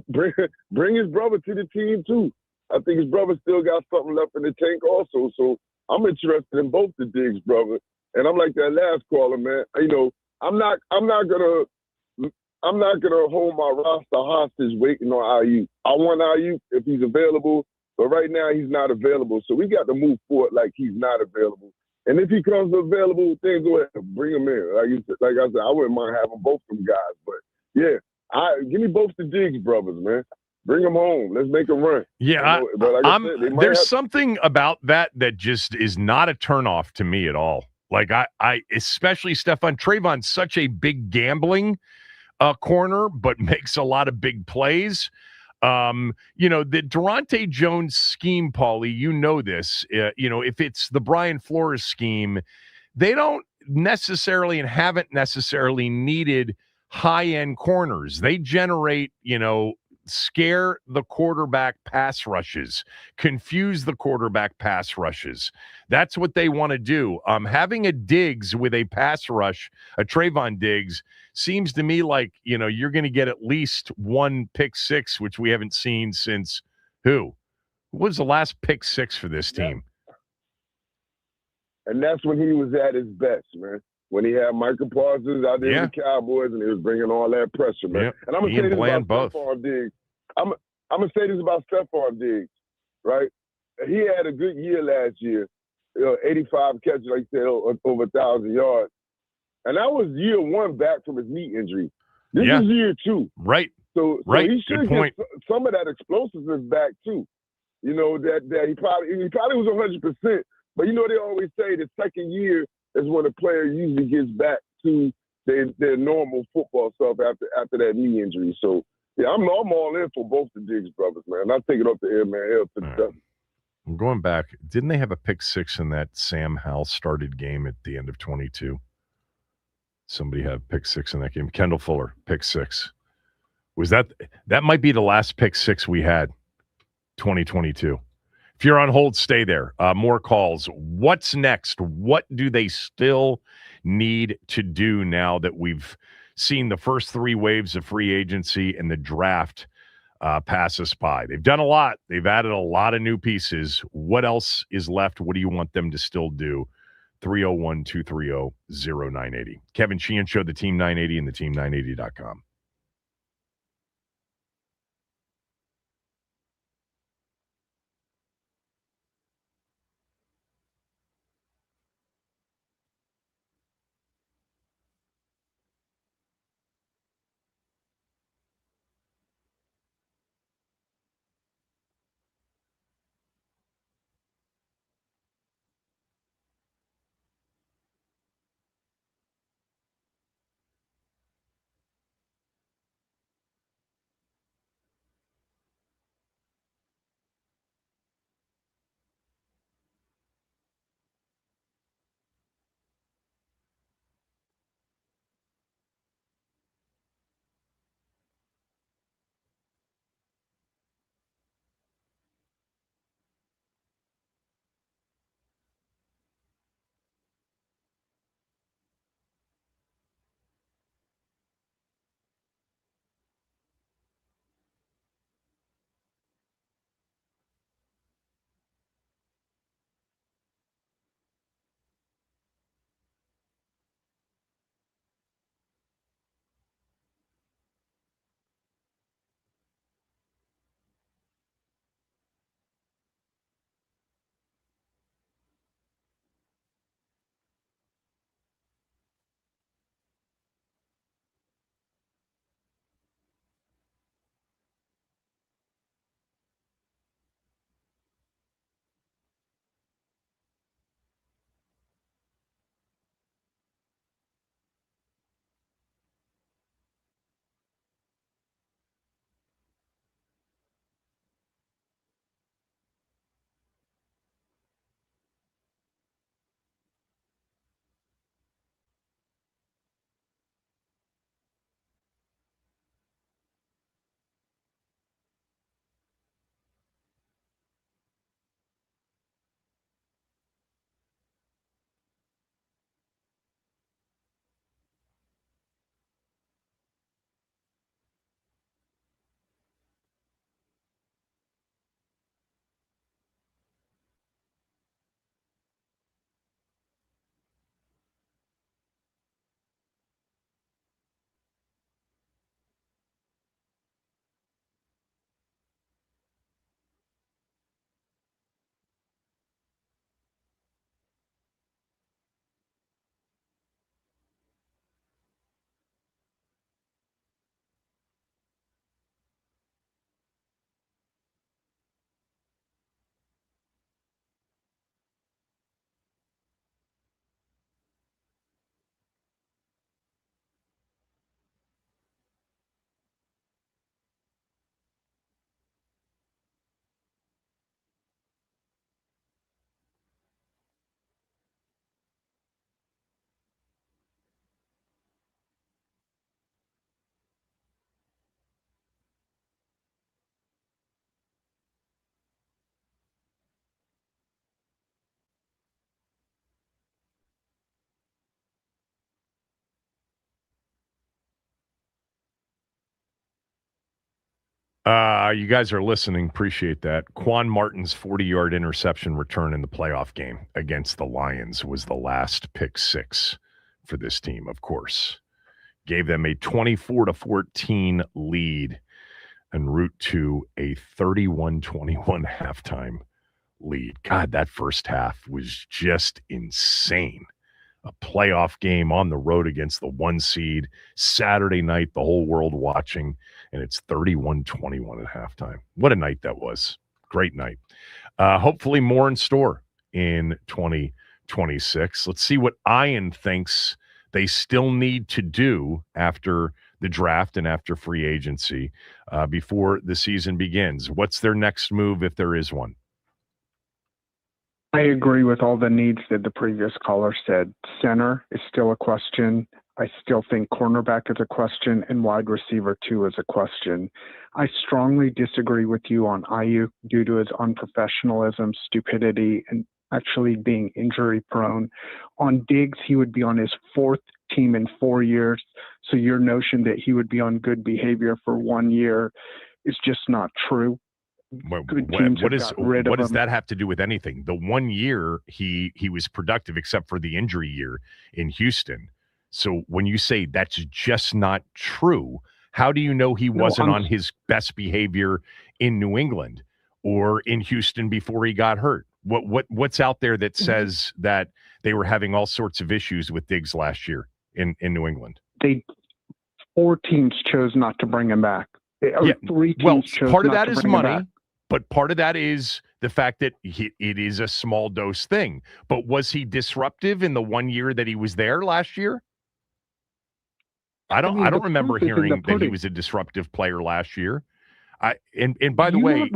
[SPEAKER 5] Bring his brother to the team too. I think his brother still got something left in the tank also. So I'm interested in both the Diggs brother. And I'm like that last caller, man. You know, I'm not gonna hold my roster hostage waiting on IU. I want IU if he's available, but right now he's not available. So we got to move forward like he's not available. And if he comes available, then go ahead and bring him in. Like I said, I wouldn't mind having both of them guys. But yeah, give me both the Diggs brothers, man. Bring them home. Let's make them run.
[SPEAKER 1] Yeah,
[SPEAKER 5] but like I said,
[SPEAKER 1] there's something about that just is not a turnoff to me at all. Like I especially Trayvon's such a big gambling corner, but makes a lot of big plays. You know, the Durante Jones scheme, Paulie, you know this. You know, if it's the Brian Flores scheme, they don't necessarily and haven't necessarily needed high-end corners. They generate, you know, scare the quarterback pass rushes, confuse the quarterback pass rushes. That's what they want to do. Having a Diggs with a pass rush, a Trayvon Diggs, seems to me like, you know, you're going to get at least one pick six, which we haven't seen since who? What was the last pick six for this team?
[SPEAKER 5] And that's when he was at his best, man. When he had Michael Parsons out there with the Cowboys and he was bringing all that pressure, man.
[SPEAKER 1] Yep.
[SPEAKER 5] And I'm going to say this about Stephon Diggs. I'm going to say this about Stephon Diggs, right? He had a good year last year. 85 catches, like you said, over 1,000 yards. And that was year one back from his knee injury. This is year two.
[SPEAKER 1] Right.
[SPEAKER 5] So he should get some of that explosiveness back too. You know, that he probably was 100%. But you know, they always say the second year is when a player usually gets back to their normal football stuff after that knee injury. So yeah, I'm all in for both the Diggs brothers, man. I'll take it off the air, man. Hell to the devil.
[SPEAKER 1] I'm going back. Didn't they have a pick six in that Sam Howell started game at the end of 22? Somebody had pick six in that game. Kendall Fuller, pick six. Was that might be the last pick six we had, 2022. If you're on hold, stay there. More calls. What's next? What do they still need to do now that we've seen the first three waves of free agency and the draft pass us by? They've done a lot. They've added a lot of new pieces. What else is left? What do you want them to still do? 301-230-0980. Kevin Sheehan Show, the Team 980 and the team980.com. You guys are listening. Appreciate that. Quan Martin's 40-yard interception return in the playoff game against the Lions was the last pick six for this team, of course. Gave them a 24-14 lead en route to a 31-21 halftime lead. God, that first half was just insane. A playoff game on the road against the 1 seed, Saturday night, the whole world watching, and it's 31-21 at halftime. What a night that was. Great night. Hopefully more in store in 2026. Let's see what Ian thinks they still need to do after the draft and after free agency before the season begins. What's their next move if there is one?
[SPEAKER 6] I agree with all the needs that the previous caller said. Center is still a question. I still think cornerback is a question, and wide receiver too is a question. I strongly disagree with you on Ayuk due to his unprofessionalism, stupidity, and actually being injury prone. On Diggs, he would be on his 4th team in 4 years. So your notion that he would be on good behavior for 1 year is just not true.
[SPEAKER 1] What does that have to do with anything? The 1 year he was productive except for the injury year in Houston. So when you say that's just not true, how do you know he wasn't on his best behavior in New England or in Houston before he got hurt? What's out there that says that they were having all sorts of issues with Diggs last year in New England?
[SPEAKER 6] 4 teams chose not to bring him back.
[SPEAKER 1] Yeah.
[SPEAKER 6] 3 teams chose
[SPEAKER 1] part of
[SPEAKER 6] not
[SPEAKER 1] that
[SPEAKER 6] to
[SPEAKER 1] is
[SPEAKER 6] bring him back.
[SPEAKER 1] money. But part of that is the fact that it is a small dose thing. But was he disruptive in the 1 year that he was there last year? I don't remember hearing that he was a disruptive player last year. And by the way,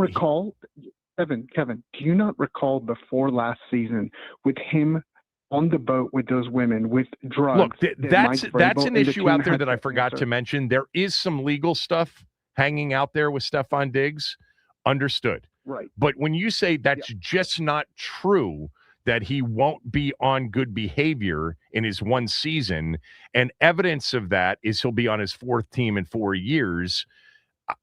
[SPEAKER 6] Kevin, do you not recall before last season with him on the boat with those women with drugs?
[SPEAKER 1] Look, that's an issue out there that I forgot to mention. There is some legal stuff hanging out there with Stephon Diggs. Understood.
[SPEAKER 6] Right.
[SPEAKER 1] But when you say that's just not true, that he won't be on good behavior in his 1 season, and evidence of that is he'll be on his 4th team in 4 years,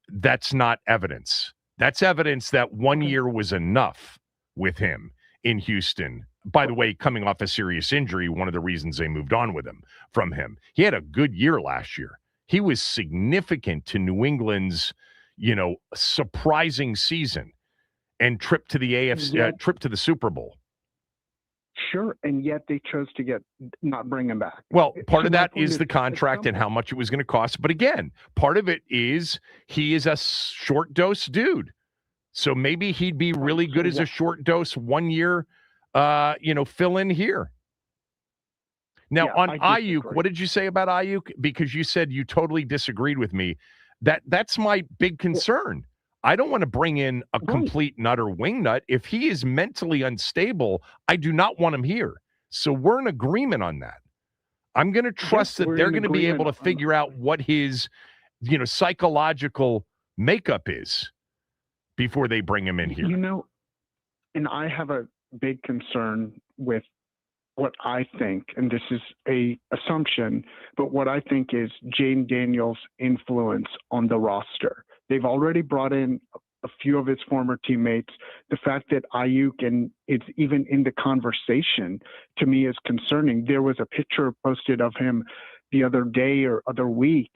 [SPEAKER 1] that's not evidence. That's evidence that 1 year was enough with him in Houston. By the way, coming off a serious injury, one of the reasons they moved on from him. He had a good year last year. He was significant to New England's surprising season and trip to the AFC, trip to the Super Bowl.
[SPEAKER 6] Sure, and yet they chose to not bring him back.
[SPEAKER 1] Well, part of that is the contract and how much it was going to cost. But again, part of it is he is a short dose dude. So maybe he'd be really good as a short dose 1 year, fill in here. Now, on Ayuk, what did you say about Ayuk? Because you said you totally disagreed with me. That's my big concern. I don't want to bring in a complete nut or wingnut. If he is mentally unstable, I do not want him here. So we're in agreement on that. I'm going to trust that they're going to be able to figure out what his, psychological makeup is before they bring him in here.
[SPEAKER 6] And I have a big concern with what I think, and this is a assumption, but what I think is Jane Daniels' influence on the roster. They've already brought in a few of his former teammates. The fact that Ayuk and it's even in the conversation to me is concerning. There was a picture posted of him the other day or other week.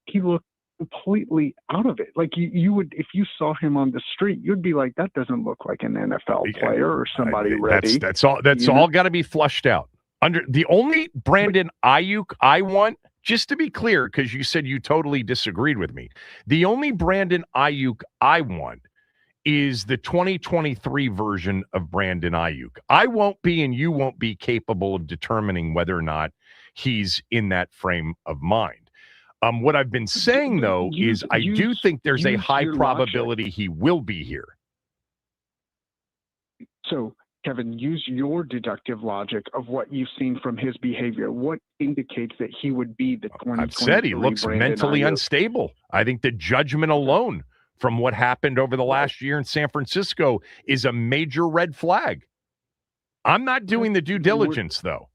[SPEAKER 6] He looked completely out of it. Like you would, if you saw him on the street, you'd be like, that doesn't look like an NFL player or somebody ready.
[SPEAKER 1] That's all got to be flushed out. Under the only Brandon Ayuk I want, just to be clear, because you said you totally disagreed with me. The only Brandon Ayuk I want is the 2023 version of Brandon Ayuk. I won't be and you won't be capable of determining whether or not he's in that frame of mind. What I've been saying, though, is I do think there's a high probability he will be here.
[SPEAKER 6] So, Kevin, use your deductive logic of what you've seen from his behavior. What indicates that he would be the 2023
[SPEAKER 1] I've said he looks mentally unstable. I think the judgment alone from what happened over the last year in San Francisco is a major red flag. I'm not doing the due diligence, though.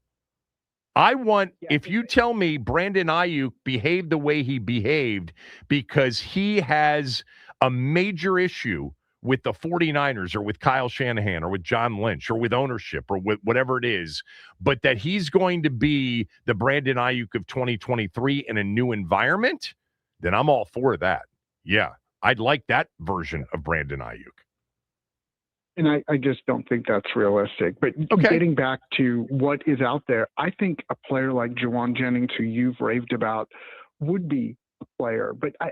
[SPEAKER 1] I want, if you tell me Brandon Ayuk behaved the way he behaved because he has a major issue with the 49ers or with Kyle Shanahan or with John Lynch or with ownership or with whatever it is, but that he's going to be the Brandon Ayuk of 2023 in a new environment, then I'm all for that. Yeah, I'd like that version of Brandon Ayuk.
[SPEAKER 6] And I just don't think that's realistic. But getting back to what is out there, I think a player like Juwan Jennings, who you've raved about, would be a player. But I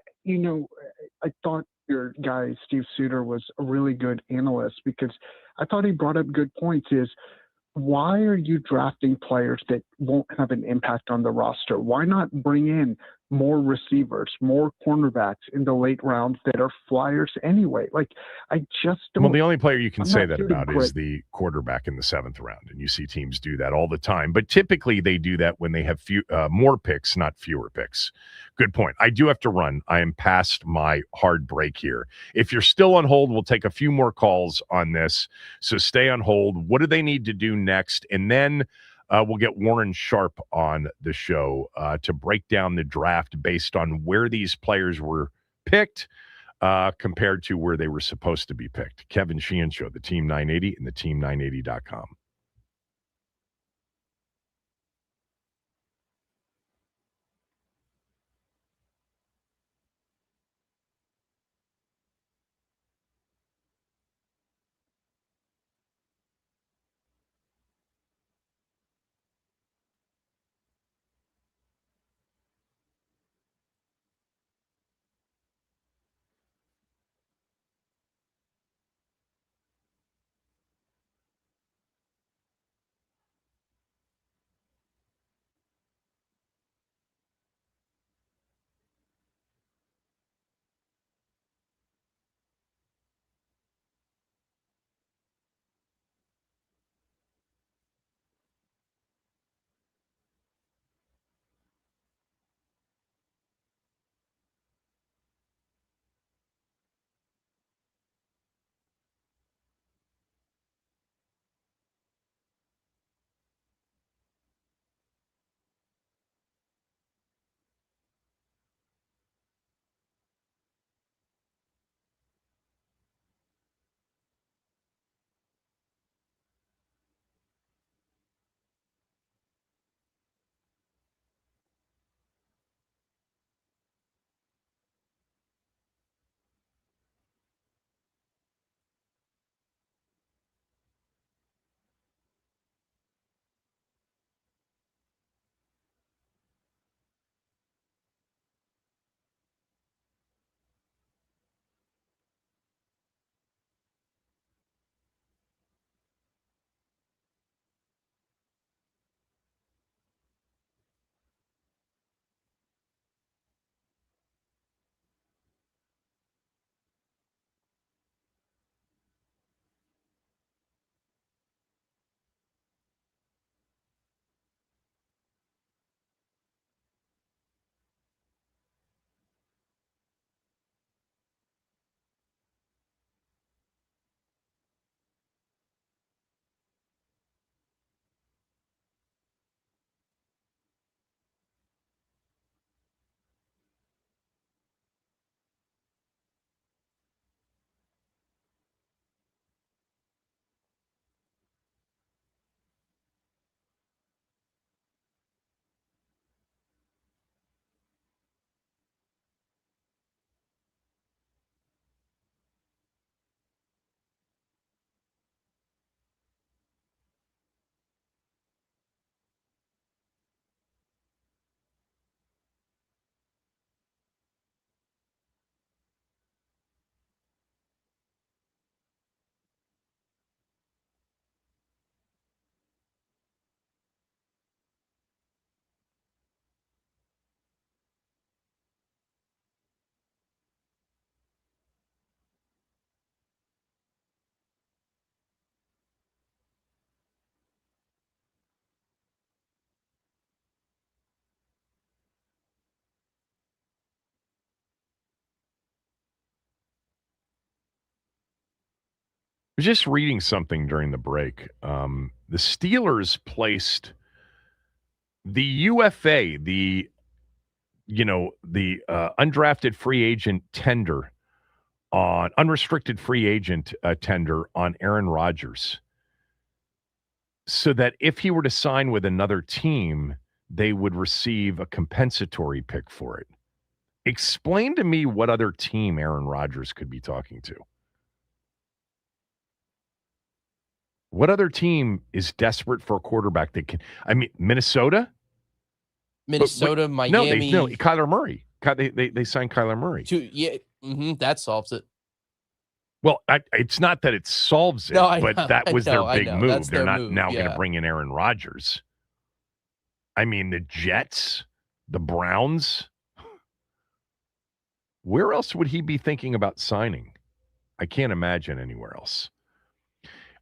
[SPEAKER 6] thought your guy, Steve Suter, was a really good analyst because I thought he brought up good points is, why are you drafting players that won't have an impact on the roster? Why not bring in more receivers, more cornerbacks in the late rounds that are flyers anyway? Like, I just don't.
[SPEAKER 1] Well, the only player you can say that about is the quarterback in the 7th round, and you see teams do that all the time. But typically, they do that when they have more picks, not fewer picks. Good point. I do have to run. I am past my hard break here. If you're still on hold, we'll take a few more calls on this. So stay on hold. What do they need to do next? And then we'll get Warren Sharp on the show to break down the draft based on where these players were picked compared to where they were supposed to be picked. Kevin Sheehan Show, the Team 980 and the team980.com. I was just reading something during the break. The Steelers placed the UFA, the undrafted free agent tender on unrestricted free agent tender on Aaron Rodgers, so that if he were to sign with another team, they would receive a compensatory pick for it. Explain to me what other team Aaron Rodgers could be talking to. What other team is desperate for a quarterback that can? I mean, Minnesota,
[SPEAKER 2] Miami.
[SPEAKER 1] No, Kyler Murray. They signed Kyler Murray.
[SPEAKER 2] That solves it.
[SPEAKER 1] Well, it's not that it solves it, but that was their big move.
[SPEAKER 2] That's
[SPEAKER 1] They're not
[SPEAKER 2] move,
[SPEAKER 1] now going to bring in Aaron Rodgers. I mean, the Jets, the Browns. Where else would he be thinking about signing? I can't imagine anywhere else.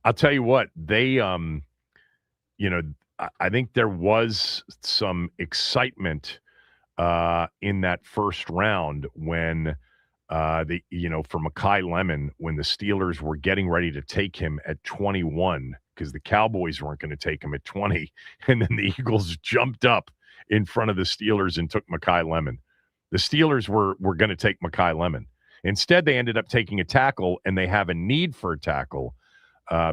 [SPEAKER 1] I'll tell you what, they, I think there was some excitement in that first round when for Mekhi Lemon, when the Steelers were getting ready to take him at 21, because the Cowboys weren't going to take him at 20, and then the Eagles jumped up in front of the Steelers and took Mekhi Lemon. The Steelers were going to take Mekhi Lemon. Instead, they ended up taking a tackle, and they have a need for a tackle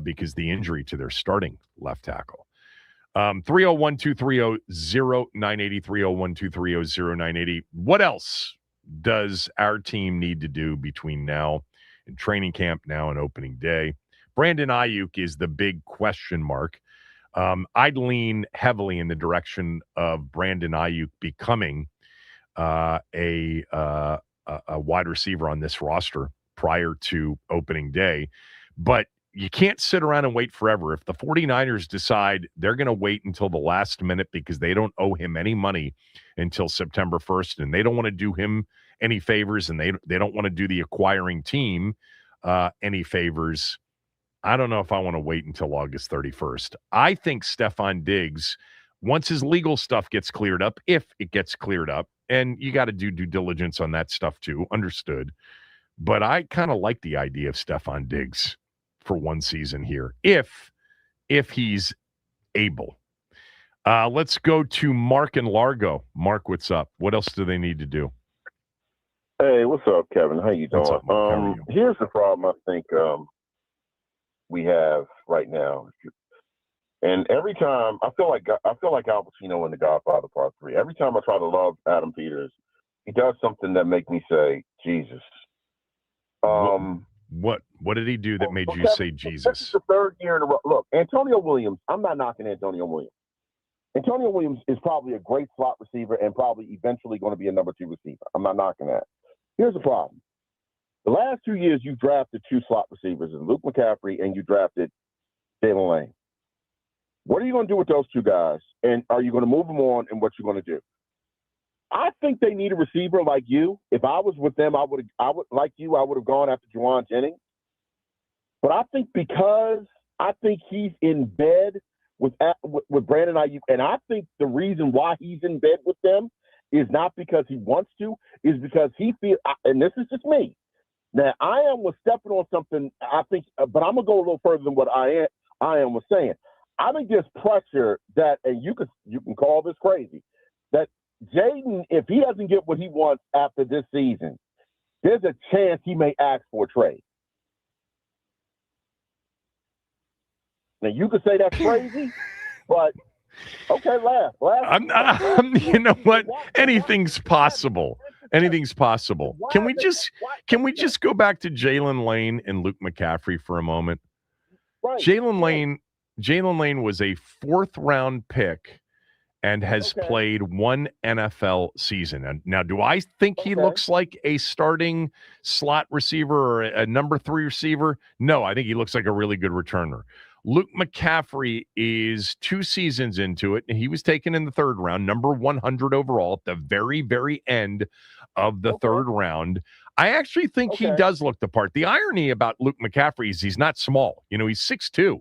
[SPEAKER 1] because the injury to their starting left tackle. 301-230-0980, 301-230-0980. What else does our team need to do between now and training camp, now and opening day? Brandon Ayuk is the big question mark. I'd lean heavily in the direction of Brandon Ayuk becoming a wide receiver on this roster prior to opening day. But you can't sit around and wait forever. If the 49ers decide they're going to wait until the last minute because they don't owe him any money until September 1st, and they don't want to do him any favors, and they don't want to do the acquiring team any favors, I don't know if I want to wait until August 31st. I think Stephon Diggs, once his legal stuff gets cleared up, if it gets cleared up, and you got to do due diligence on that stuff too, understood. But I kind of like the idea of Stephon Diggs for one season here, if he's able. Let's go to Mark and Largo. Mark, what's up? What else do they need to do?
[SPEAKER 7] Hey, what's up, Kevin? How you doing?
[SPEAKER 1] What's up, Mark? How are you?
[SPEAKER 7] Here's the problem I think we have right now. And every time I feel like Al Pacino in The Godfather Part 3. Every time I try to love Adam Peters, he does something that make me say, Jesus.
[SPEAKER 1] What did he do that made you say Jesus?
[SPEAKER 7] This is the third year in a row. Look, Antonio Williams, I'm not knocking Antonio Williams. Antonio Williams is probably a great slot receiver and probably eventually going to be a number 2 receiver. I'm not knocking that. Here's the problem. The last 2 years, you drafted 2 slot receivers, Luke McCaffrey, and you drafted Jalen Lane. What are you going to do with those 2 guys? And are you going to move them on, and what you're going to do? I think they need a receiver like you. If I was with them, I would have gone after Juwan Jennings. But I think because I think he's in bed with Brandon Ayuk, and I think the reason why he's in bed with them is not because he wants to, is because he feels, and this is just me. Now, I am was stepping on something, I think, but I'm going to go a little further than what I am was saying. I think there's pressure that, and you can call this crazy, that Jaden, if he doesn't get what he wants after this season, there's a chance he may ask for a trade. Now, you could say that's crazy, but okay, laugh.
[SPEAKER 1] You know what? Anything's possible. Anything's possible. Can we just go back to Jalen Lane and Luke McCaffrey for a moment?
[SPEAKER 7] Right.
[SPEAKER 1] Jalen Lane was a 4th round pick and has played 1 NFL season. Now, do I think he looks like a starting slot receiver or a number 3 receiver? No, I think he looks like a really good returner. Luke McCaffrey is 2 seasons into it, and he was taken in the 3rd round, number 100 overall at the very, very end of the 3rd round. I actually think he does look the part. The irony about Luke McCaffrey is he's not small. You know, he's 6'2".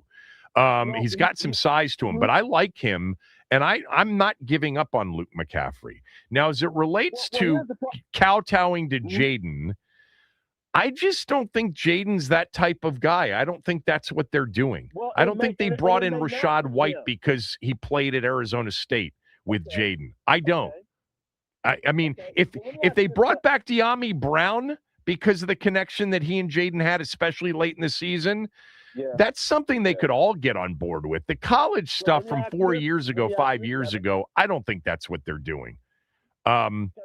[SPEAKER 1] He's got some size to him, but I like him, and I'm not giving up on Luke McCaffrey. Now, as it relates to kowtowing to Jaden, I just don't think Jaden's that type of guy. I don't think that's what they're doing. I don't think they brought in Rashad White because he played at Arizona State with Jaden. I don't. I mean, if they brought back De'Ami Brown because of the connection that he and Jaden had, especially late in the season.
[SPEAKER 7] Yeah.
[SPEAKER 1] That's something they could all get on board with. The college stuff from 4 years ago, 5 years ago, I don't think that's what they're doing.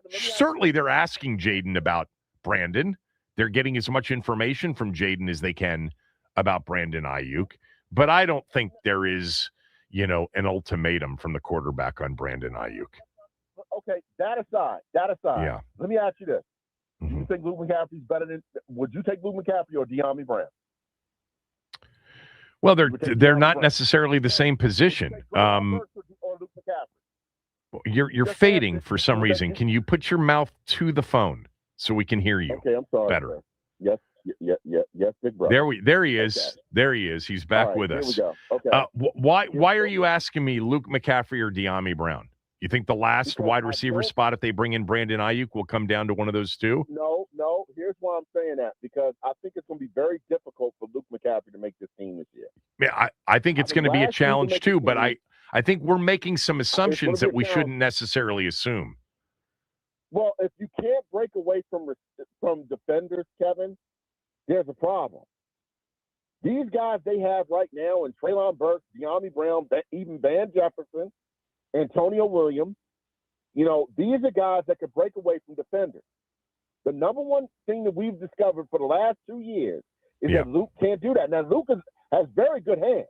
[SPEAKER 1] Certainly they're asking Jaden about Brandon. They're getting as much information from Jaden as they can about Brandon Ayuk. But I don't think there is, an ultimatum from the quarterback on Brandon Ayuk.
[SPEAKER 7] Okay, that aside.
[SPEAKER 1] Yeah.
[SPEAKER 7] Let me ask you this.
[SPEAKER 1] Mm-hmm.
[SPEAKER 7] You think Luke McCaffrey's better than – would you take Luke McCaffrey or De'Ami Brown?
[SPEAKER 1] Well, they're not necessarily the same position. You're fading for some reason. Can you put your mouth to the phone so we can hear you?
[SPEAKER 7] Okay, I'm sorry.
[SPEAKER 1] Better.
[SPEAKER 7] Sir. Yes, big brother.
[SPEAKER 1] There he is. Okay. There he is. He's back with us.
[SPEAKER 7] Here we go. Okay.
[SPEAKER 1] Why are you asking me Luke McCaffrey or De'Ami Brown? You think the last wide receiver spot, if they bring in Brandon Ayuk, will come down to one of those two?
[SPEAKER 7] No. Here's why I'm saying that, because I think it's going to be very difficult for Luke McCaffrey to make this team this year.
[SPEAKER 1] Yeah, I think it's going to be a challenge too, but I think we're making some assumptions that we shouldn't necessarily assume.
[SPEAKER 7] Well, if you can't break away from defenders, Kevin, there's a problem. These guys they have right now, and Treylon Burks, De'Ami Brown, even Van Jefferson, Antonio Williams, these are guys that can break away from defenders. The number one thing that we've discovered for the last 2 years is that Luke can't do that. Now, Luke has very good hands.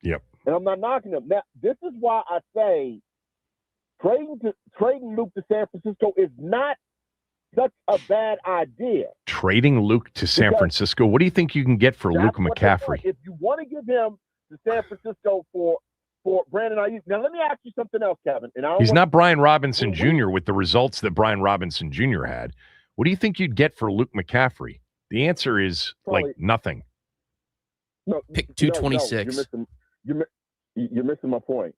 [SPEAKER 1] Yep.
[SPEAKER 7] And I'm not knocking him. Now, this is why I say trading Luke to San Francisco is not such a bad idea.
[SPEAKER 1] Trading Luke to San Francisco? What do you think you can get for Luke McCaffrey?
[SPEAKER 7] If you want to give him to San Francisco for Brandon Ayuk. Now, let me ask you something else, Kevin. He's
[SPEAKER 1] not Brian Robinson Jr. with the results that Brian Robinson Jr. had. What do you think you'd get for Luke McCaffrey? The answer is nothing.
[SPEAKER 2] No, pick 226.
[SPEAKER 7] No, you're missing my point.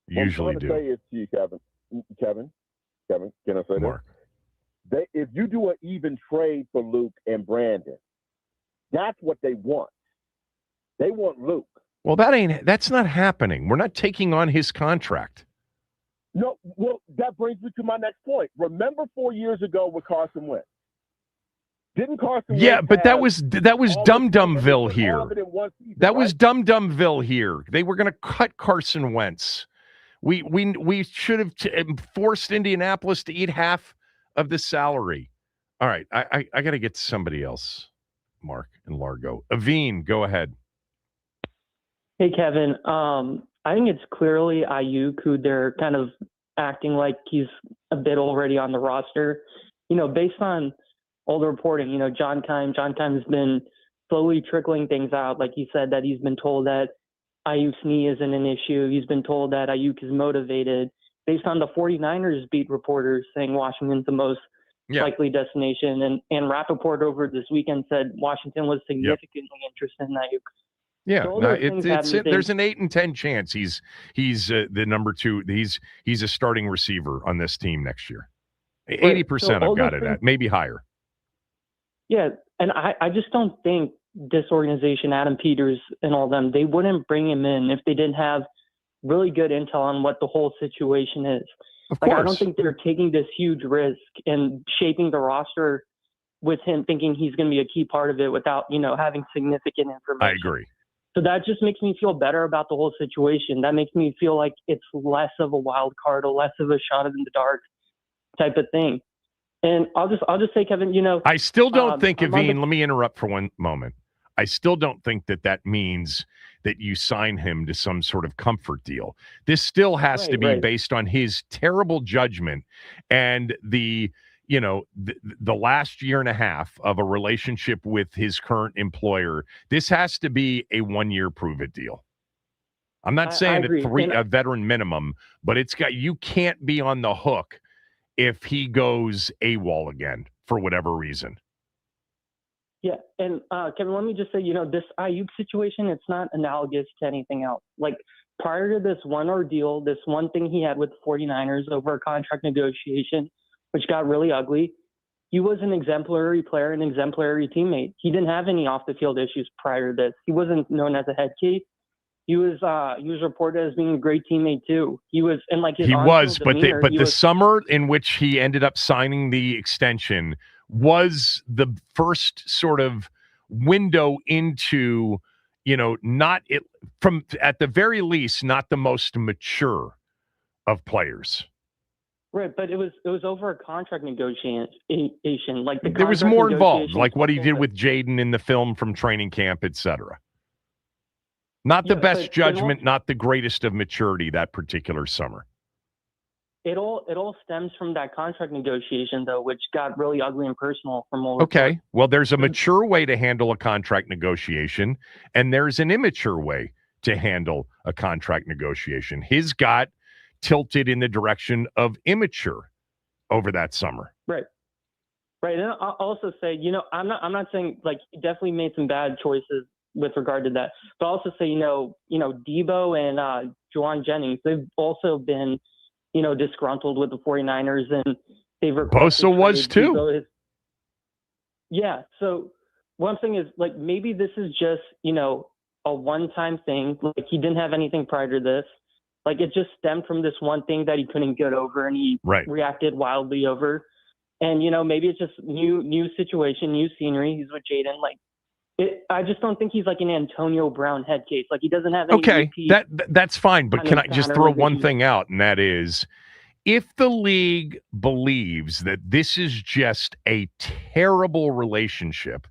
[SPEAKER 1] Usually do.
[SPEAKER 7] What I'm trying to say is to you, Kevin, can I say
[SPEAKER 1] Mark.
[SPEAKER 7] this? If you do an even trade for Luke and Brandon, that's what they want. They want Luke.
[SPEAKER 1] Well, that's not happening. We're not taking on his contract.
[SPEAKER 7] No, well, that brings me to my next point. Remember 4 years ago with Carson Wentz? Didn't Carson Wentz?
[SPEAKER 1] Yeah, but that was Dum-Dumville here. That was Dum-Dumville here. They were going to cut Carson Wentz. We should have forced Indianapolis to eat half of the salary. All right, I got to get to somebody else. Mark and Largo. Aveen, go ahead.
[SPEAKER 8] Hey, Kevin. I think it's clearly Ayuk who they're kind of acting like he's a bit already on the roster. Based on all the reporting, John Keim's been slowly trickling things out. Like he said that he's been told that Ayuk's knee isn't an issue. He's been told that Ayuk is motivated. Based on the 49ers beat reporters saying Washington's the most likely destination. And Rappaport over this weekend said Washington was significantly interested in Ayuk.
[SPEAKER 1] Yeah, so there's an 8 in 10 chance he's the number 2. He's a starting receiver on this team next year. 80% I've got it at, maybe higher.
[SPEAKER 8] Yeah, and I just don't think this organization, Adam Peters and all them, they wouldn't bring him in if they didn't have really good intel on what the whole situation is.
[SPEAKER 1] Of course.
[SPEAKER 8] I don't think they're taking this huge risk and shaping the roster with him thinking he's going to be a key part of it without, having significant information.
[SPEAKER 1] I agree.
[SPEAKER 8] So that just makes me feel better about the whole situation. That makes me feel like it's less of a wild card or less of a shot in the dark type of thing. And I'll just say, Kevin,
[SPEAKER 1] I still don't think, Aveen, let me interrupt for one moment. I still don't think that means that you sign him to some sort of comfort deal. This still has to be based on his terrible judgment and the last year and a half of a relationship with his current employer. This has to be a 1-year prove-it deal. I'm not saying a veteran minimum, but you can't be on the hook if he goes AWOL again for whatever reason.
[SPEAKER 8] Yeah, and Kevin, let me just say, this Ayuk situation, it's not analogous to anything else. Like, prior to this one ordeal, this one thing he had with the 49ers over a contract negotiation, which got really ugly, he was an exemplary player, an exemplary teammate. He didn't have any off-the-field issues prior to this. He wasn't known as a head case. He was reported as being a great teammate too. But the summer in which he ended up signing the extension
[SPEAKER 1] was the first sort of window into, not it from at the very least, not the most mature of players.
[SPEAKER 8] Right, but it was over a contract negotiation. Like
[SPEAKER 1] There was more involved, like what he did
[SPEAKER 8] with
[SPEAKER 1] with Jaden in the film from training camp, etc. Not the best judgment, not the greatest of maturity that particular summer.
[SPEAKER 8] It all stems from that contract negotiation, though, which got really ugly and personal from all.
[SPEAKER 1] Okay, well, there's a mature way to handle a contract negotiation, and there's an immature way to handle a contract negotiation. His got tilted in the direction of immature over that summer.
[SPEAKER 8] Right. And I'll also say, I'm not saying like he definitely made some bad choices with regard to that, but I'll also say, Debo and Juwan Jennings, they've also been, disgruntled with the 49ers, and they've requested
[SPEAKER 1] Bosa was too.
[SPEAKER 8] Yeah. So what I'm saying is, like, maybe this is just, a one-time thing. Like, he didn't have anything prior to this. Like, it just stemmed from this one thing that he couldn't get over, and he reacted wildly over. And, maybe it's just new situation, new scenery. He's with Jaden. Like, I just don't think he's like an Antonio Brown head case. Like, he doesn't have any repeat.
[SPEAKER 1] That's fine. But can I just throw one thing out? And that is, if the league believes that this is just a terrible relationship,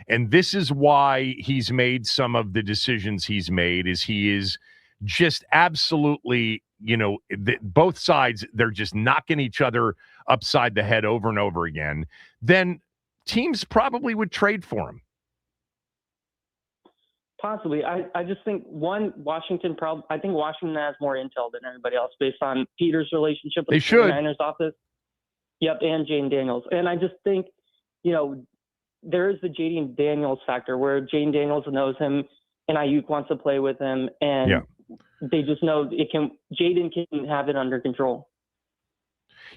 [SPEAKER 1] and this is why he's made some of the decisions he's made, is he is just absolutely, both sides, they're just knocking each other upside the head over and over again, then teams probably would trade for him.
[SPEAKER 8] Possibly. I just think Washington has more intel than everybody else based on Peter's relationship with the 49ers office. Yep, and Jaden Daniels. And I just think, there is the Jaden Daniels factor where Jaden Daniels knows him and Ayuk wants to play with him, and they just know Jaden can have it under control.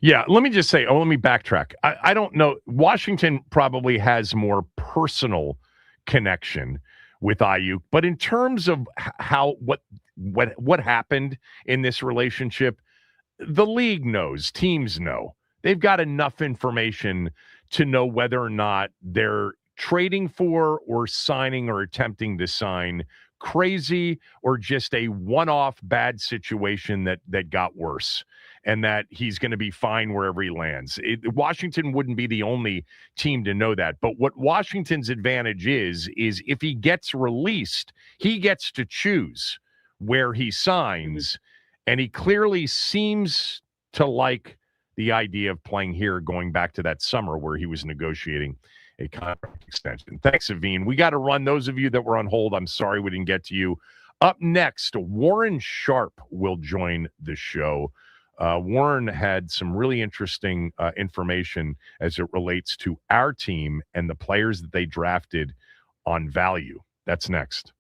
[SPEAKER 1] Yeah, let me just say, let me backtrack. I don't know. Washington probably has more personal connection with Ayuk, but in terms of what happened in this relationship, the league knows, teams know. They've got enough information to know whether or not they're trading for or signing or attempting to sign crazy or just a one-off bad situation that got worse, and that he's going to be fine wherever he lands. Washington wouldn't be the only team to know that. But what Washington's advantage is if he gets released, he gets to choose where he signs, and he clearly seems to like the idea of playing here, going back to that summer where he was negotiating a contract extension. Thanks, Aveen. We got to run. Those of you that were on hold, I'm sorry we didn't get to you. Up next, Warren Sharp will join the show. Warren had some really interesting information as it relates to our team and the players that they drafted on value. That's next.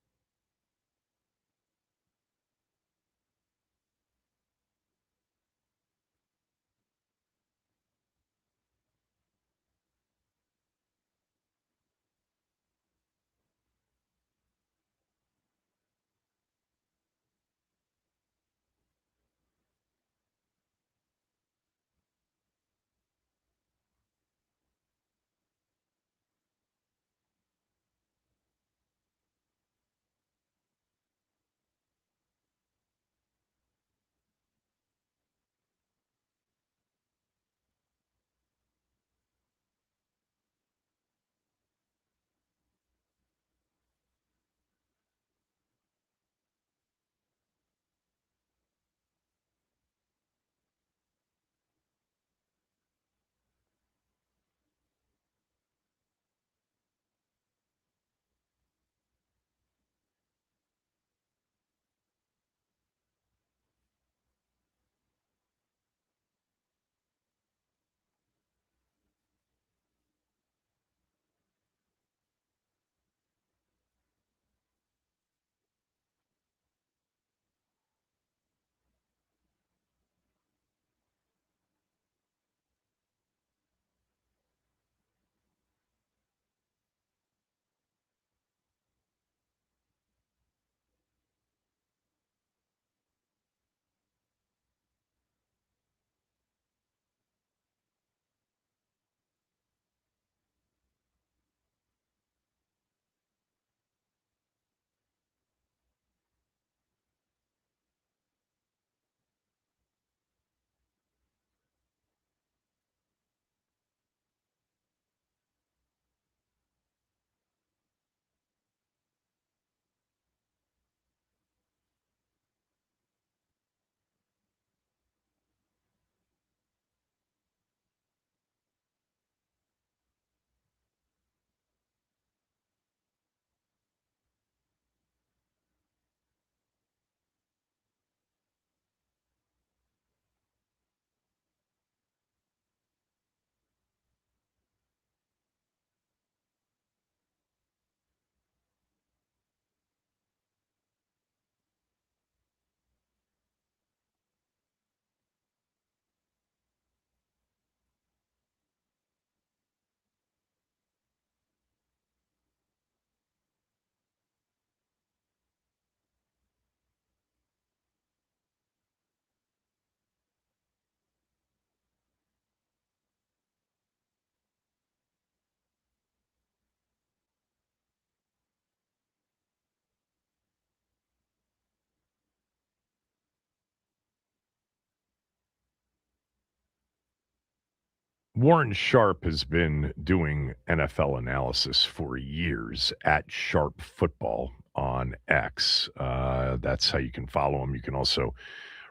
[SPEAKER 1] Warren Sharp has been doing NFL analysis for years at Sharp Football on X. That's how you can follow him. You can also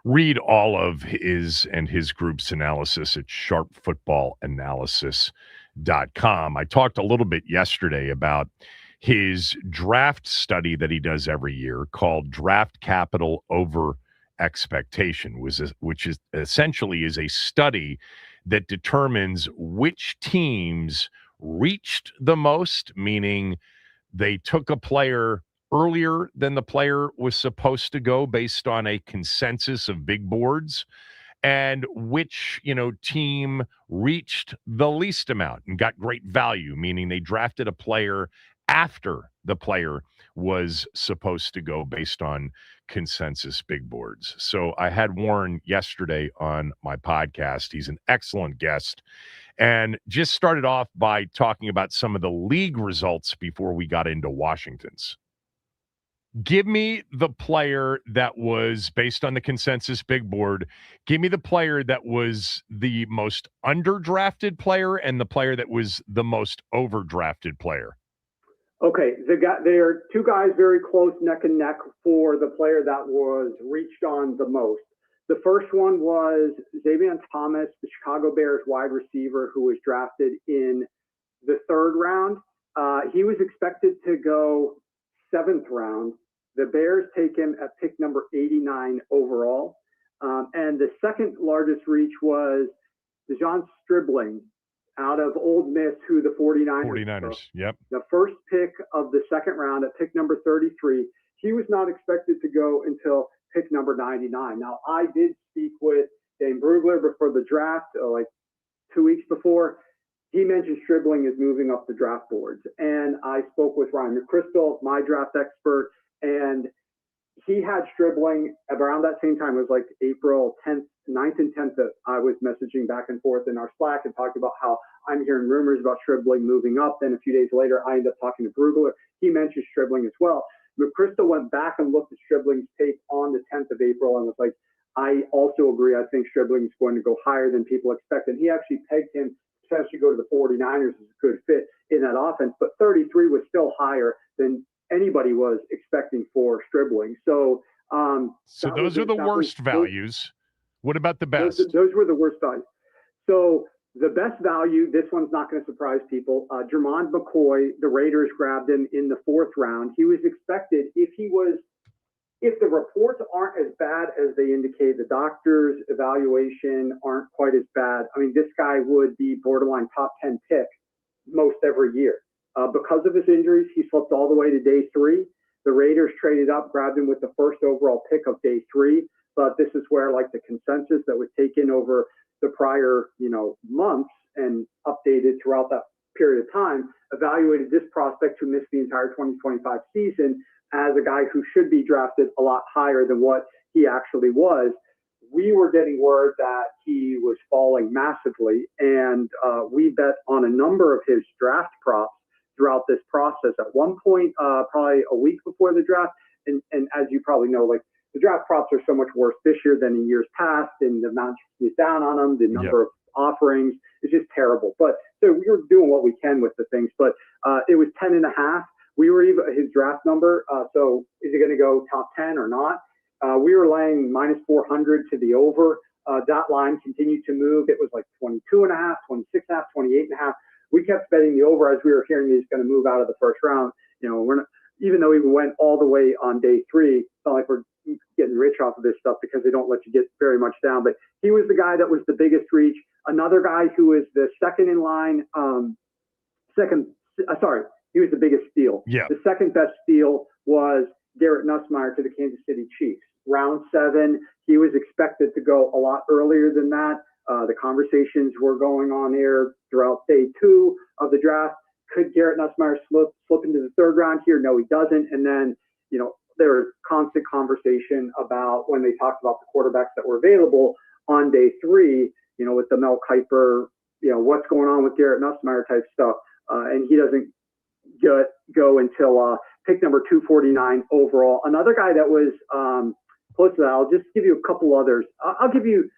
[SPEAKER 1] read all of his and his group's analysis at sharpfootballanalysis.com. I talked a little bit yesterday about his draft study that he does every year called Draft Capital Over Expectation, which is essentially is a study that determines which teams reached the most, meaning they took a player earlier than the player was supposed to go based on a consensus of big boards, and which, team reached the least amount and got great value, meaning they drafted a player after the player was supposed to go based on consensus big boards. So I had Warren yesterday on my podcast. He's an excellent guest, and just started off by talking about some of the league results before we got into Washington's. Give me the player that was based on the consensus big board. Give me the player that was the most underdrafted player and the player that was the most overdrafted player.
[SPEAKER 9] Okay, there are two guys very close neck and neck for the player that was reached on the most. The first one was Xavier Thomas, the Chicago Bears wide receiver who was drafted in the 3rd round. He was expected to go 7th round. The Bears take him at pick number 89 overall. And the second largest reach was DeJon Stribling out of Ole Miss, who the 49ers.
[SPEAKER 1] Yep.
[SPEAKER 9] The first pick of the 2nd round at pick number 33. He was not expected to go until pick number 99. Now, I did speak with Dane Brugler before the draft, like 2 weeks before. He mentioned Stribling is moving up the draft boards. And I spoke with Ryan McChrystal, my draft expert, and he had Stribling around that same time. It was like April 10th, 9th and 10th that I was messaging back and forth in our Slack and talking about how I'm hearing rumors about Stribling moving up. Then a few days later, I ended up talking to Brugler. He mentioned Stribling as well. McChrystal went back and looked at Stribling's tape on the 10th of April and was like, I also agree. I think Stribling is going to go higher than people expect. And he actually pegged him to potentially go to the 49ers as a good fit in that offense. But 33 was still higher than anybody was expecting for Stribling. So
[SPEAKER 1] those are the worst values. What about the best?
[SPEAKER 9] Those were the worst values. So the best value, this one's not going to surprise people. Jermond McCoy, the Raiders grabbed him in the 4th round. He was expected, if the reports aren't as bad as they indicate, the doctor's evaluation aren't quite as bad. I mean, this guy would be borderline top 10 pick most every year. Because of his injuries, he slipped all the way to day 3. The Raiders traded up, grabbed him with the 1st overall pick of day 3. But this is where, like, the consensus that was taken over the prior, months and updated throughout that period of time, evaluated this prospect who missed the entire 2025 season as a guy who should be drafted a lot higher than what he actually was. We were getting word that he was falling massively, and we bet on a number of his draft props throughout this process. At one point, probably a week before the draft, and as you probably know, like, the draft props are so much worse this year than in years past, and the amount is down on them, the number of offerings is just terrible. But so we were doing what we can with the things, but it was 10.5. We were even his draft number. So is he going to go top 10 or not? We were laying -400 to the over. That line continued to move. It was like 22.5, 26.5, 28.5. We kept betting the over as we were hearing he's going to move out of the 1st round. We're not, even though we went all the way on day 3, it's not like we're getting rich off of this stuff because they don't let you get very much down. But he was the guy that was the biggest reach. Another guy who was the second in line, he was the biggest steal.
[SPEAKER 1] Yeah.
[SPEAKER 9] The second best steal was Garrett Nussmeier to the Kansas City Chiefs. Round 7, he was expected to go a lot earlier than that. The conversations were going on here throughout day 2 of the draft. Could Garrett Nussmeier slip into the 3rd round here? No, he doesn't. And then, there was constant conversation about when they talked about the quarterbacks that were available on day 3, with the Mel Kiper, what's going on with Garrett Nussmeier type stuff. And he doesn't go until pick number 249 overall. Another guy that was close to that, I'll just give you a couple others. I'll give you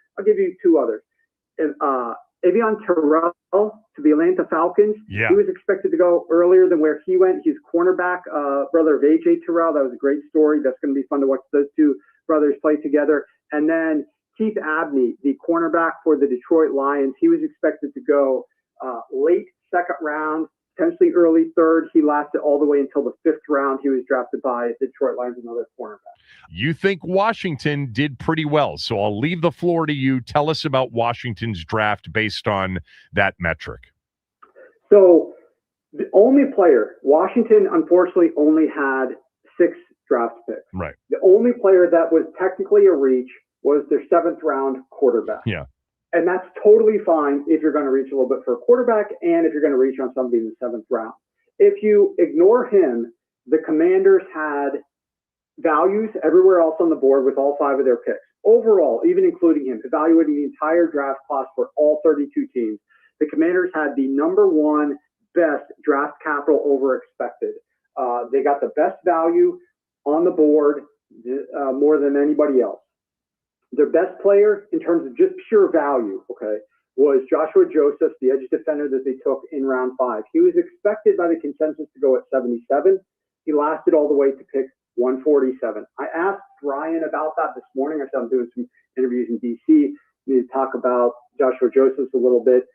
[SPEAKER 9] 2 others. And Avion Terrell to the Atlanta Falcons.
[SPEAKER 1] Yeah.
[SPEAKER 9] He was expected to go earlier than where he went. He's cornerback, brother of AJ Terrell. That was a great story. That's going to be fun to watch those two brothers play together. And then Keith Abney, the cornerback for the Detroit Lions. He was expected to go late second round, potentially early third. He lasted all the way until the fifth round. He was drafted by the Detroit Lions, another cornerback.
[SPEAKER 1] You think Washington did pretty well, so I'll leave the floor to you. Tell us about Washington's draft based on that metric.
[SPEAKER 9] So the only player, Washington unfortunately only had 6 draft picks.
[SPEAKER 1] Right.
[SPEAKER 9] The only player that was technically a reach was their 7th round quarterback.
[SPEAKER 1] Yeah.
[SPEAKER 9] And that's totally fine if you're going to reach a little bit for a quarterback and if you're going to reach on somebody in the 7th round. If you ignore him, the Commanders had values everywhere else on the board with all 5 of their picks. Overall, even including him, evaluating the entire draft class for all 32 teams, the Commanders had the number 1 best draft capital over expected. They got the best value on the board more than anybody else. Their best player in terms of just pure value, was Joshua Joseph, the edge defender that they took in round 5. He was expected by the consensus to go at 77. He lasted all the way to pick 147. I asked Ryan about that this morning. I said I'm doing some interviews in DC. We need to talk about Joshua Joseph a little bit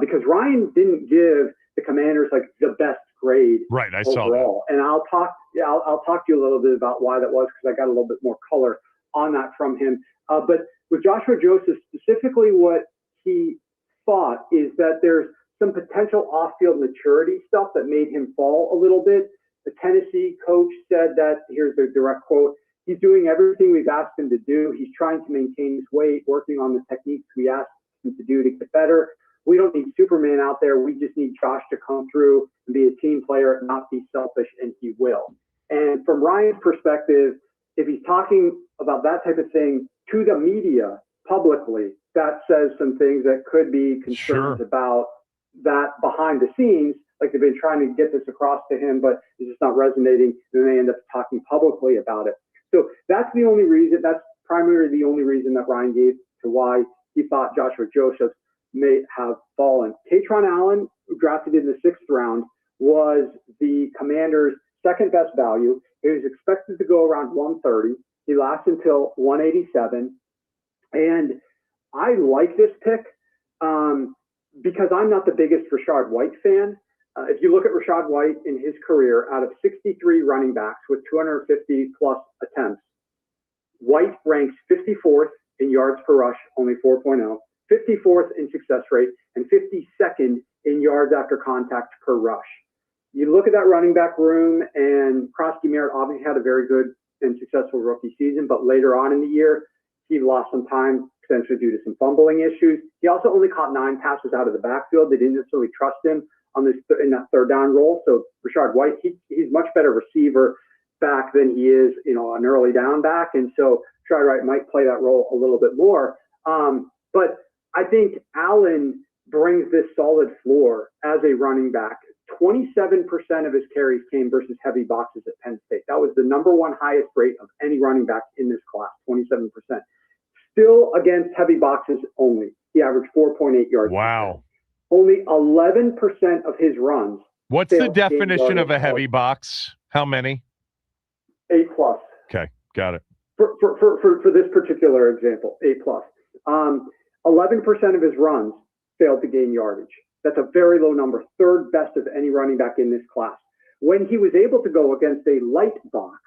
[SPEAKER 9] because Ryan didn't give the Commanders like the best grade.
[SPEAKER 1] Right, I
[SPEAKER 9] overall.
[SPEAKER 1] saw that.
[SPEAKER 9] And I'll talk to you a little bit about why that was because I got a little bit more color on that from him. But with Joshua Joseph, specifically what he thought is that there's some potential off-field maturity stuff that made him fall a little bit. The Tennessee coach said that, here's the direct quote, he's doing everything we've asked him to do. He's trying to maintain his weight, working on the techniques we asked him to do to get better. We don't need Superman out there. We just need Josh to come through and be a team player, not be selfish, and he will. And from Ryan's perspective, if he's talking about that type of thing to the media publicly, that says some things that could be concerns about that behind the scenes. Like they've been trying to get this across to him, but it's just not resonating. And then they end up talking publicly about it. So that's the only reason, that's primarily the only reason that Ryan gave to why he thought Joshua Joseph may have fallen. Katron Allen, who drafted in the 6th round, was the Commanders' 2nd best value. He was expected to go around 130. He lasted until 187. And I like this pick because I'm not the biggest Rachaad White fan. If you look at Rachaad White in his career, out of 63 running backs with 250 plus attempts, White ranks 54th in yards per rush, only 4.0, 54th in success rate, and 52nd in yards after contact per rush. You look at that running back room, and Krosky Merritt obviously had a very good and successful rookie season, but later on in the year, he lost some time, potentially due to some fumbling issues. He also only caught 9 passes out of the backfield. They didn't necessarily trust him on this in that 3rd down role. So Rachaad White, he's much better receiver back than he is, an early down back. And so Rachaad White might play that role a little bit more. But I think Allen brings this solid floor as a running back. 27% of his carries came versus heavy boxes at Penn State. That was the number 1 highest rate of any running back in this class, 27%. Still against heavy boxes only. He averaged 4.8 yards.
[SPEAKER 1] Wow.
[SPEAKER 9] Only 11% of his runs.
[SPEAKER 1] What's the definition of a heavy box? How many?
[SPEAKER 9] 8+.
[SPEAKER 1] Okay, got it.
[SPEAKER 9] For this particular example, 8+. 11% of his runs failed to gain yardage. That's a very low number, 3rd best of any running back in this class. When he was able to go against a light box,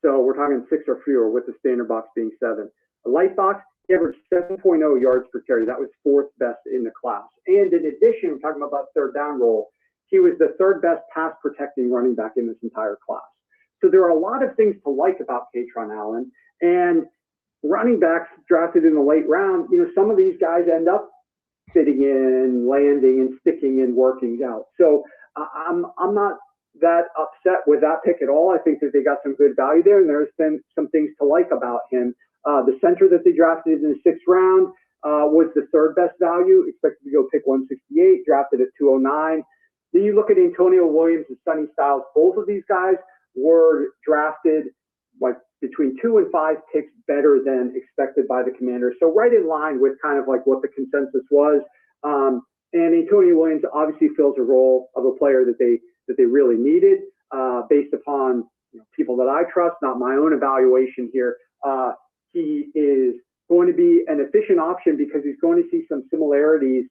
[SPEAKER 9] so we're talking 6 or fewer with the standard box being 7, a light box, he averaged 7.0 yards per carry. That was 4th best in the class. And in addition, we're talking about that 3rd down role, he was the 3rd best pass protecting running back in this entire class. So there are a lot of things to like about Katron Allen. And running backs drafted in the late round, some of these guys end up fitting in, landing, and sticking and working out. So I'm not that upset with that pick at all. I think that they got some good value there, and there's been some things to like about him. The center that they drafted in the 6th round was the 3rd best value, expected to go pick 168, drafted at 209. Then you look at Antonio Williams and Sonny Styles. Both of these guys were drafted like between 2 and 5 picks better than expected by the Commanders. So right in line with kind of like what the consensus was. And Antonio Williams obviously fills a role of a player that they really needed, based upon people that I trust, not my own evaluation here. He is going to be an efficient option because he's going to see some similarities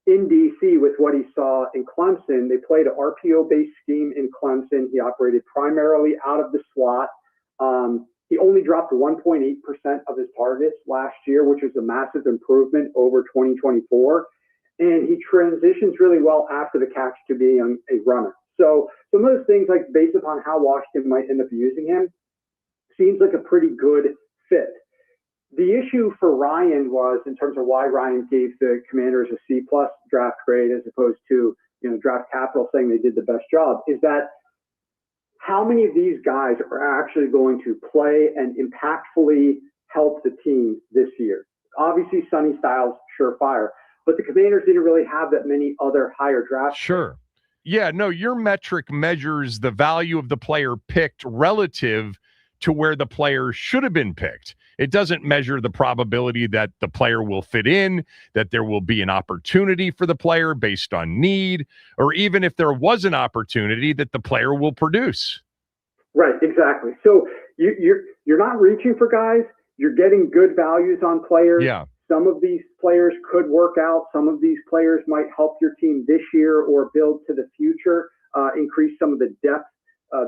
[SPEAKER 9] in DC with what he saw in Clemson. They played an RPO-based scheme in Clemson. He operated primarily out of the slot. He only dropped 1.8% of his targets last year, which was a massive improvement over 2024. And he transitions really well after the catch to being a runner. So some of those things, like based upon how Washington might end up using him, seems like a pretty good fit. The issue for Ryan was, in terms of why Ryan gave the Commanders a C+ draft grade as opposed to draft capital saying they did the best job, is that how many of these guys are actually going to play and impactfully help the team this year? Obviously, Sonny Styles, surefire, but the Commanders didn't really have that many other higher drafts.
[SPEAKER 1] Sure. Yeah, no, your metric measures the value of the player picked relative to where the player should have been picked. It doesn't measure the probability that the player will fit in, that there will be an opportunity for the player based on need, or even if there was an opportunity that the player will produce.
[SPEAKER 9] Right, exactly. So you're not reaching for guys. You're getting good values on players.
[SPEAKER 1] Yeah.
[SPEAKER 9] Some of these players could work out. Some of these players might help your team this year or build to the future, increase some of the depth,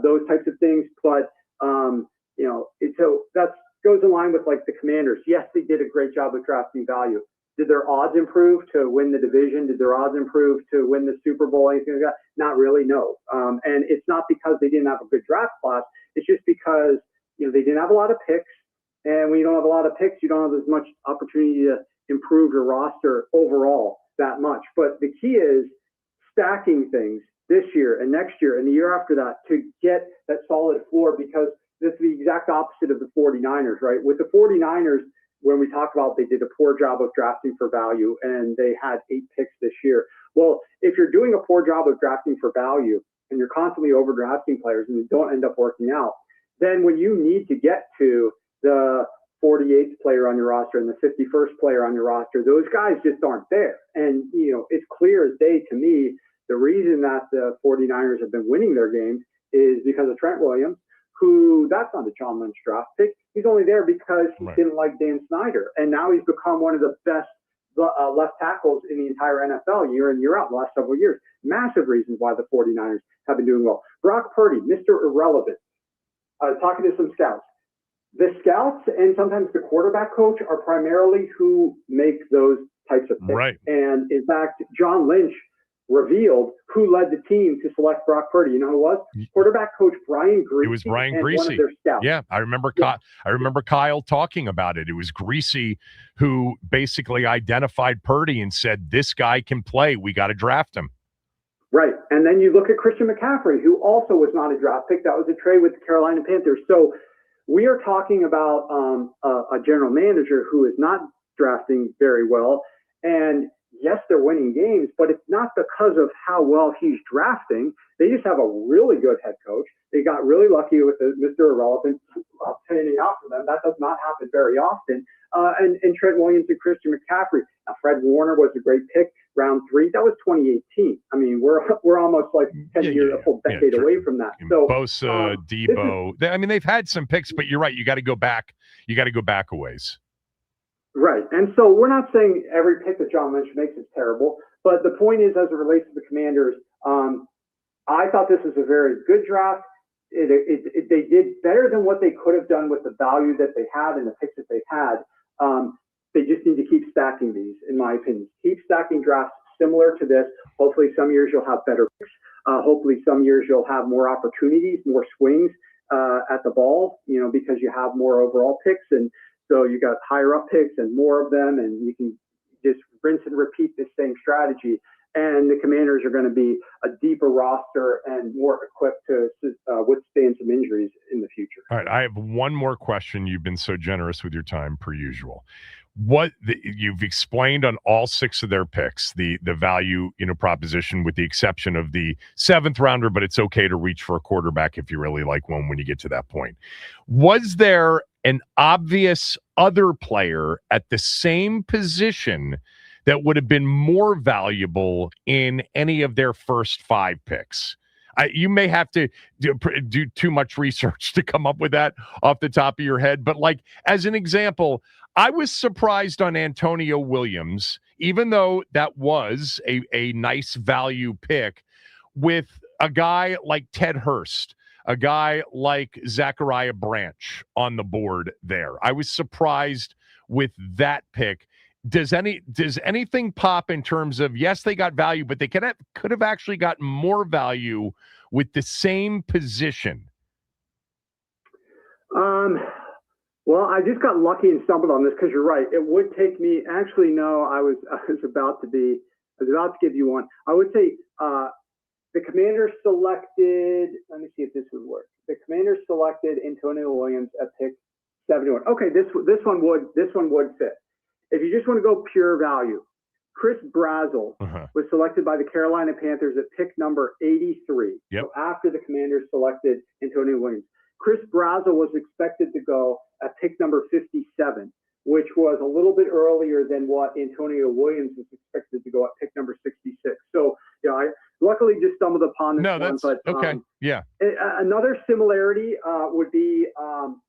[SPEAKER 9] those types of things. But so that goes in line with like the Commanders. Yes, they did a great job of drafting value. Did their odds improve to win the division? Did their odds improve to win the Super Bowl? Anything like that? Not really, no. And it's not because they didn't have a good draft class. It's just because they didn't have a lot of picks. And when you don't have a lot of picks, you don't have as much opportunity to improve your roster overall that much. But the key is stacking things this year and next year and the year after that to get that solid floor, because that's the exact opposite of the 49ers, right? With the 49ers, when we talk about they did a poor job of drafting for value and they had 8 picks this year. Well, if you're doing a poor job of drafting for value and you're constantly overdrafting players and you don't end up working out, then when you need to get to the 48th player on your roster and the 51st player on your roster, those guys just aren't there. And, it's clear as day to me, the reason that the 49ers have been winning their games is because of Trent Williams, who that's not a John Lynch draft pick. He's only there because he didn't like Dan Snyder. And now he's become one of the best left tackles in the entire NFL year in, year out the last several years. Massive reasons why the 49ers have been doing well. Brock Purdy, Mr. Irrelevant. Talking to some scouts. The scouts and sometimes the quarterback coach are primarily who make those types of picks.
[SPEAKER 1] Right.
[SPEAKER 9] And in fact, John Lynch revealed who led the team to select Brock Purdy. You know who it was? Quarterback coach Brian Greasy.
[SPEAKER 1] It was Brian
[SPEAKER 9] and
[SPEAKER 1] Greasy.
[SPEAKER 9] One of their scouts.
[SPEAKER 1] Yeah, I remember. I remember Kyle talking about it. It was Greasy who basically identified Purdy and said, "This guy can play. We got to draft him."
[SPEAKER 9] Right, and then you look at Christian McCaffrey, who also was not a draft pick. That was a trade with the Carolina Panthers. So we are talking about a general manager who is not drafting very well. And yes, they're winning games, but it's not because of how well he's drafting. They just have a really good head coach. They got really lucky with Mr. Irrelevant panning out for them. That does not happen very often. And Trent Williams and Christian McCaffrey. Now, Fred Warner was a great pick, round 3. That was 2018. I mean, we're almost like 10 years, a full decade away from that. So
[SPEAKER 1] Bosa, Debo. They've had some picks, but you're right. You got to go back. You got to go back a ways.
[SPEAKER 9] Right. And so we're not saying every pick that John Lynch makes is terrible, but the point is, as it relates to the Commanders, I thought this was a very good draft. They did better than what they could have done with the value that they had and the picks that they had. They just need to keep stacking these, in my opinion. Keep stacking drafts similar to this. Hopefully some years you'll have better picks. Hopefully some years you'll have more opportunities, more swings at the ball, because you have more overall picks. And so you got higher up picks and more of them, and you can just rinse and repeat this same strategy. And the Commanders are going to be a deeper roster and more equipped to withstand some injuries in the future.
[SPEAKER 1] All right, I have one more question. You've been so generous with your time, per usual. You've explained on all 6 of their picks, the value proposition, with the exception of the 7th rounder, but it's okay to reach for a quarterback if you really like one when you get to that point. Was there an obvious other player at the same position that would have been more valuable in any of their first 5 picks? You may have to do too much research to come up with that off the top of your head. But like, as an example, I was surprised on Antonio Williams, even though that was a nice value pick, with a guy like Ted Hurst, a guy like Zachariah Branch on the board there. I was surprised with that pick. Does anything pop in terms of, yes, they got value, but they could have actually gotten more value with the same position?
[SPEAKER 9] Well, I just got lucky and stumbled on this because you're right. It would take me. Actually, no, I was about to give you one. I would say the Commanders selected. Let me see if this would work. The Commanders selected Antonio Williams at pick 71. Okay, this one would fit. If you just want to go pure value, Chris Brazel was selected by the Carolina Panthers at pick number 83.
[SPEAKER 1] Yep.
[SPEAKER 9] So after the Commanders selected Antonio Williams. Chris Brazel was expected to go at pick number 57, which was a little bit earlier than what Antonio Williams was expected to go at pick number 66. So, I luckily just stumbled upon this one. But,
[SPEAKER 1] okay, yeah.
[SPEAKER 9] Another similarity would be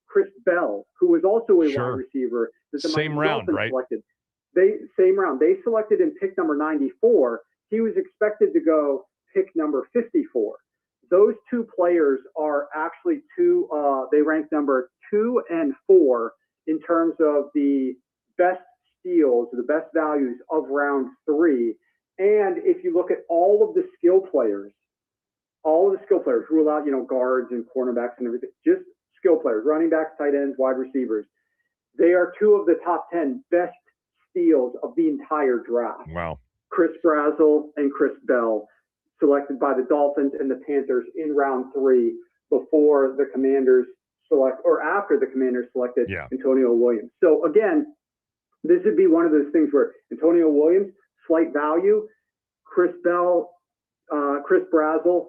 [SPEAKER 9] Chris Bell, who was also a wide receiver.
[SPEAKER 1] Same round, right?
[SPEAKER 9] Same round. They selected in pick number 94. He was expected to go pick number 54. Those 2 players are actually they rank number 2 and 4 in terms of the best steals, the best values of round 3. And if you look at all of the skill players, rule out, guards and cornerbacks and everything, just skill players, running backs, tight ends, wide receivers. They are 2 of the top 10 best steals of the entire draft.
[SPEAKER 1] Wow.
[SPEAKER 9] Chris Brazel and Chris Bell, selected by the Dolphins and the Panthers in round 3 before the Commanders after the Commanders selected Antonio Williams. So again, this would be one of those things where Antonio Williams, slight value, Chris Bell, Chris Brazel,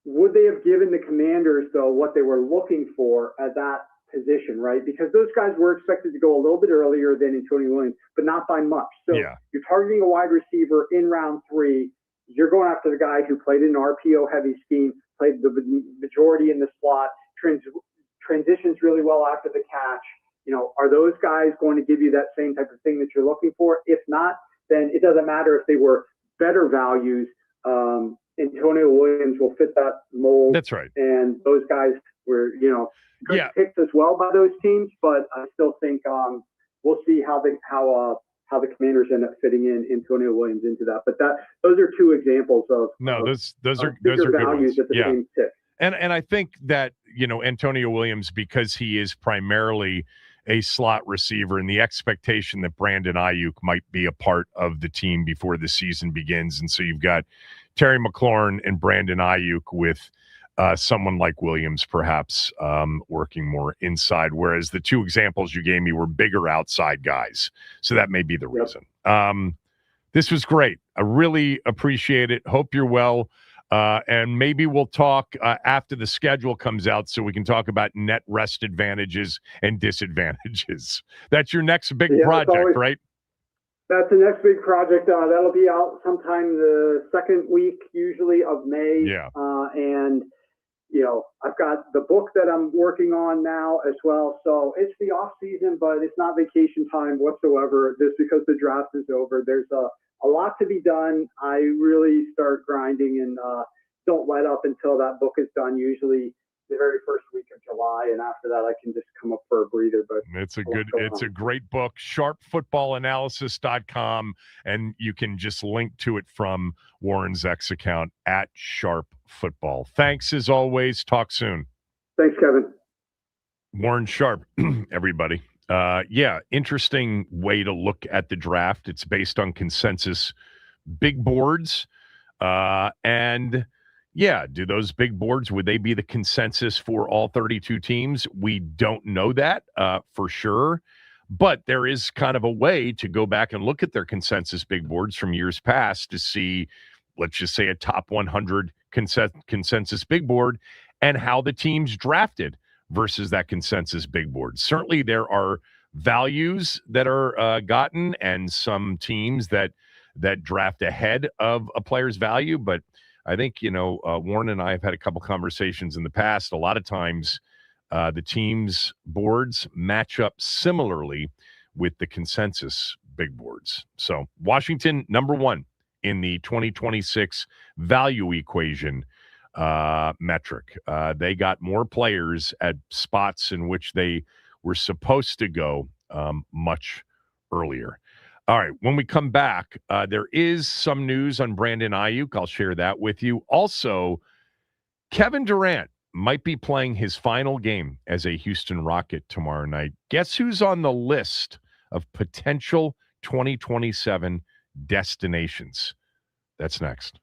[SPEAKER 9] would they have given the Commanders, though, what they were looking for at that position, right? Because those guys were expected to go a little bit earlier than Antonio Williams, but not by much. So you're targeting a wide receiver in round 3. You're going after the guy who played in an RPO-heavy scheme, played the majority in the slot, transitions really well after the catch. Are those guys going to give you that same type of thing that you're looking for? If not, then it doesn't matter if they were better values. Antonio Williams will fit that mold.
[SPEAKER 1] That's right.
[SPEAKER 9] And those guys were, good picks as well by those teams. But I still think we'll see how the Commanders end up fitting in Antonio Williams into that. But those are 2 examples of
[SPEAKER 1] those are good
[SPEAKER 9] values
[SPEAKER 1] ones.
[SPEAKER 9] at the same pick.
[SPEAKER 1] And I think that, Antonio Williams, because he is primarily a slot receiver, and the expectation that Brandon Ayuk might be a part of the team before the season begins. And so you've got Terry McLaurin and Brandon Ayuk with someone like Williams perhaps working more inside, whereas the 2 examples you gave me were bigger outside guys. So that may be the reason. This was great. I really appreciate it. Hope you're well. And maybe we'll talk after the schedule comes out so we can talk about net rest advantages and disadvantages. That's your next big project, right?
[SPEAKER 9] That's the next big project. That'll be out sometime the second week, usually, of May.
[SPEAKER 1] Yeah.
[SPEAKER 9] And, I've got the book that I'm working on now as well. So it's the off season, but it's not vacation time whatsoever. Just because the draft is over, there's a lot to be done. I really start grinding and don't let up until that book is done, usually the very first week of July. And after that, I can just come up for a breather. But
[SPEAKER 1] it's a great book, sharpfootballanalysis.com. And you can just link to it from Warren's X account at Sharp Football. Thanks as always. Talk soon.
[SPEAKER 9] Thanks, Kevin.
[SPEAKER 1] Warren Sharp, everybody. Interesting way to look at the draft. It's based on consensus big boards. Do those big boards, would they be the consensus for all 32 teams? We don't know that for sure. But there is kind of a way to go back and look at their consensus big boards from years past to see, let's just say, a top 100 consensus big board and how the teams drafted versus that consensus big board. Certainly there are values that are gotten and some teams that that draft ahead of a player's value. But I think, Warren and I have had a couple conversations in the past. A lot of times the teams' boards match up similarly with the consensus big boards. So Washington, number one in the 2026 value equation metric. They got more players at spots in which they were supposed to go much earlier. All right, when we come back, there is some news on Brandon Ayuk. I'll share that with you. Also, Kevin Durant might be playing his final game as a Houston Rocket tomorrow night. Guess who's on the list of potential 2027 destinations? That's next.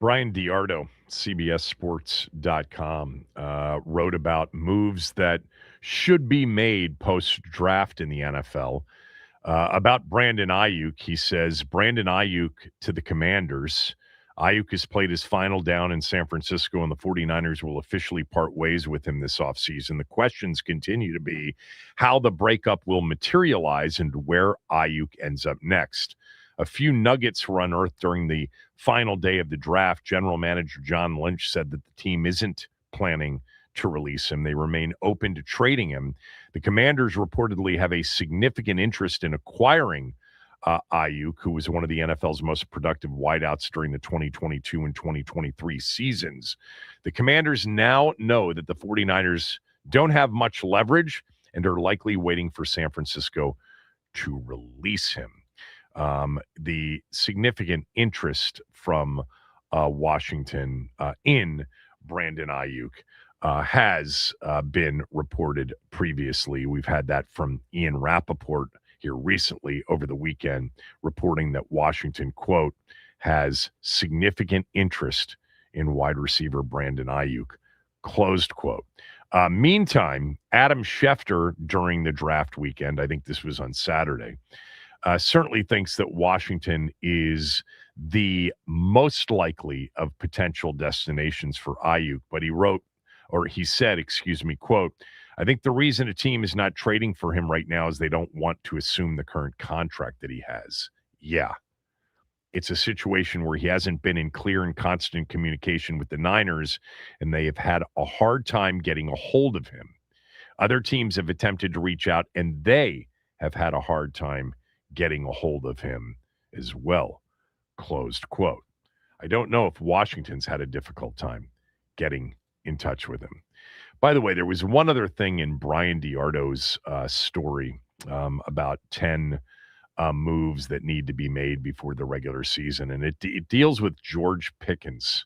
[SPEAKER 1] Brian DiArdo, CBSSports.com, wrote about moves that should be made post-draft in the NFL. About Brandon Ayuk, he says, Brandon Ayuk to the Commanders. Ayuk has played his final down in San Francisco, and the 49ers will officially part ways with him this offseason. The questions continue to be how the breakup will materialize and where Ayuk ends up next. A few nuggets were unearthed during the final day of the draft. General Manager John Lynch said that the team isn't planning to release him. They remain open to trading him. The Commanders reportedly have a significant interest in acquiring Ayuk, who was one of the NFL's most productive wideouts during the 2022 and 2023 seasons. The Commanders now know that the 49ers don't have much leverage and are likely waiting for San Francisco to release him. The significant interest from Washington in Brandon Ayuk has been reported previously. We've had that from Ian Rappaport here recently over the weekend, reporting that Washington, quote, has significant interest in wide receiver Brandon Ayuk, closed quote. Meantime, Adam Schefter during the draft weekend, I think this was on Saturday, certainly thinks that Washington is the most likely of potential destinations for Ayuk, but he said, quote, I think the reason a team is not trading for him right now is they don't want to assume the current contract that he has. Yeah. It's a situation where he hasn't been in clear and constant communication with the Niners, and they have had a hard time getting a hold of him. Other teams have attempted to reach out, and they have had a hard time getting a hold of him as well, closed quote. I don't know if Washington's had a difficult time getting in touch with him. By the way, there was one other thing in Brian DiArdo's story about 10 moves that need to be made before the regular season, and it deals with George Pickens,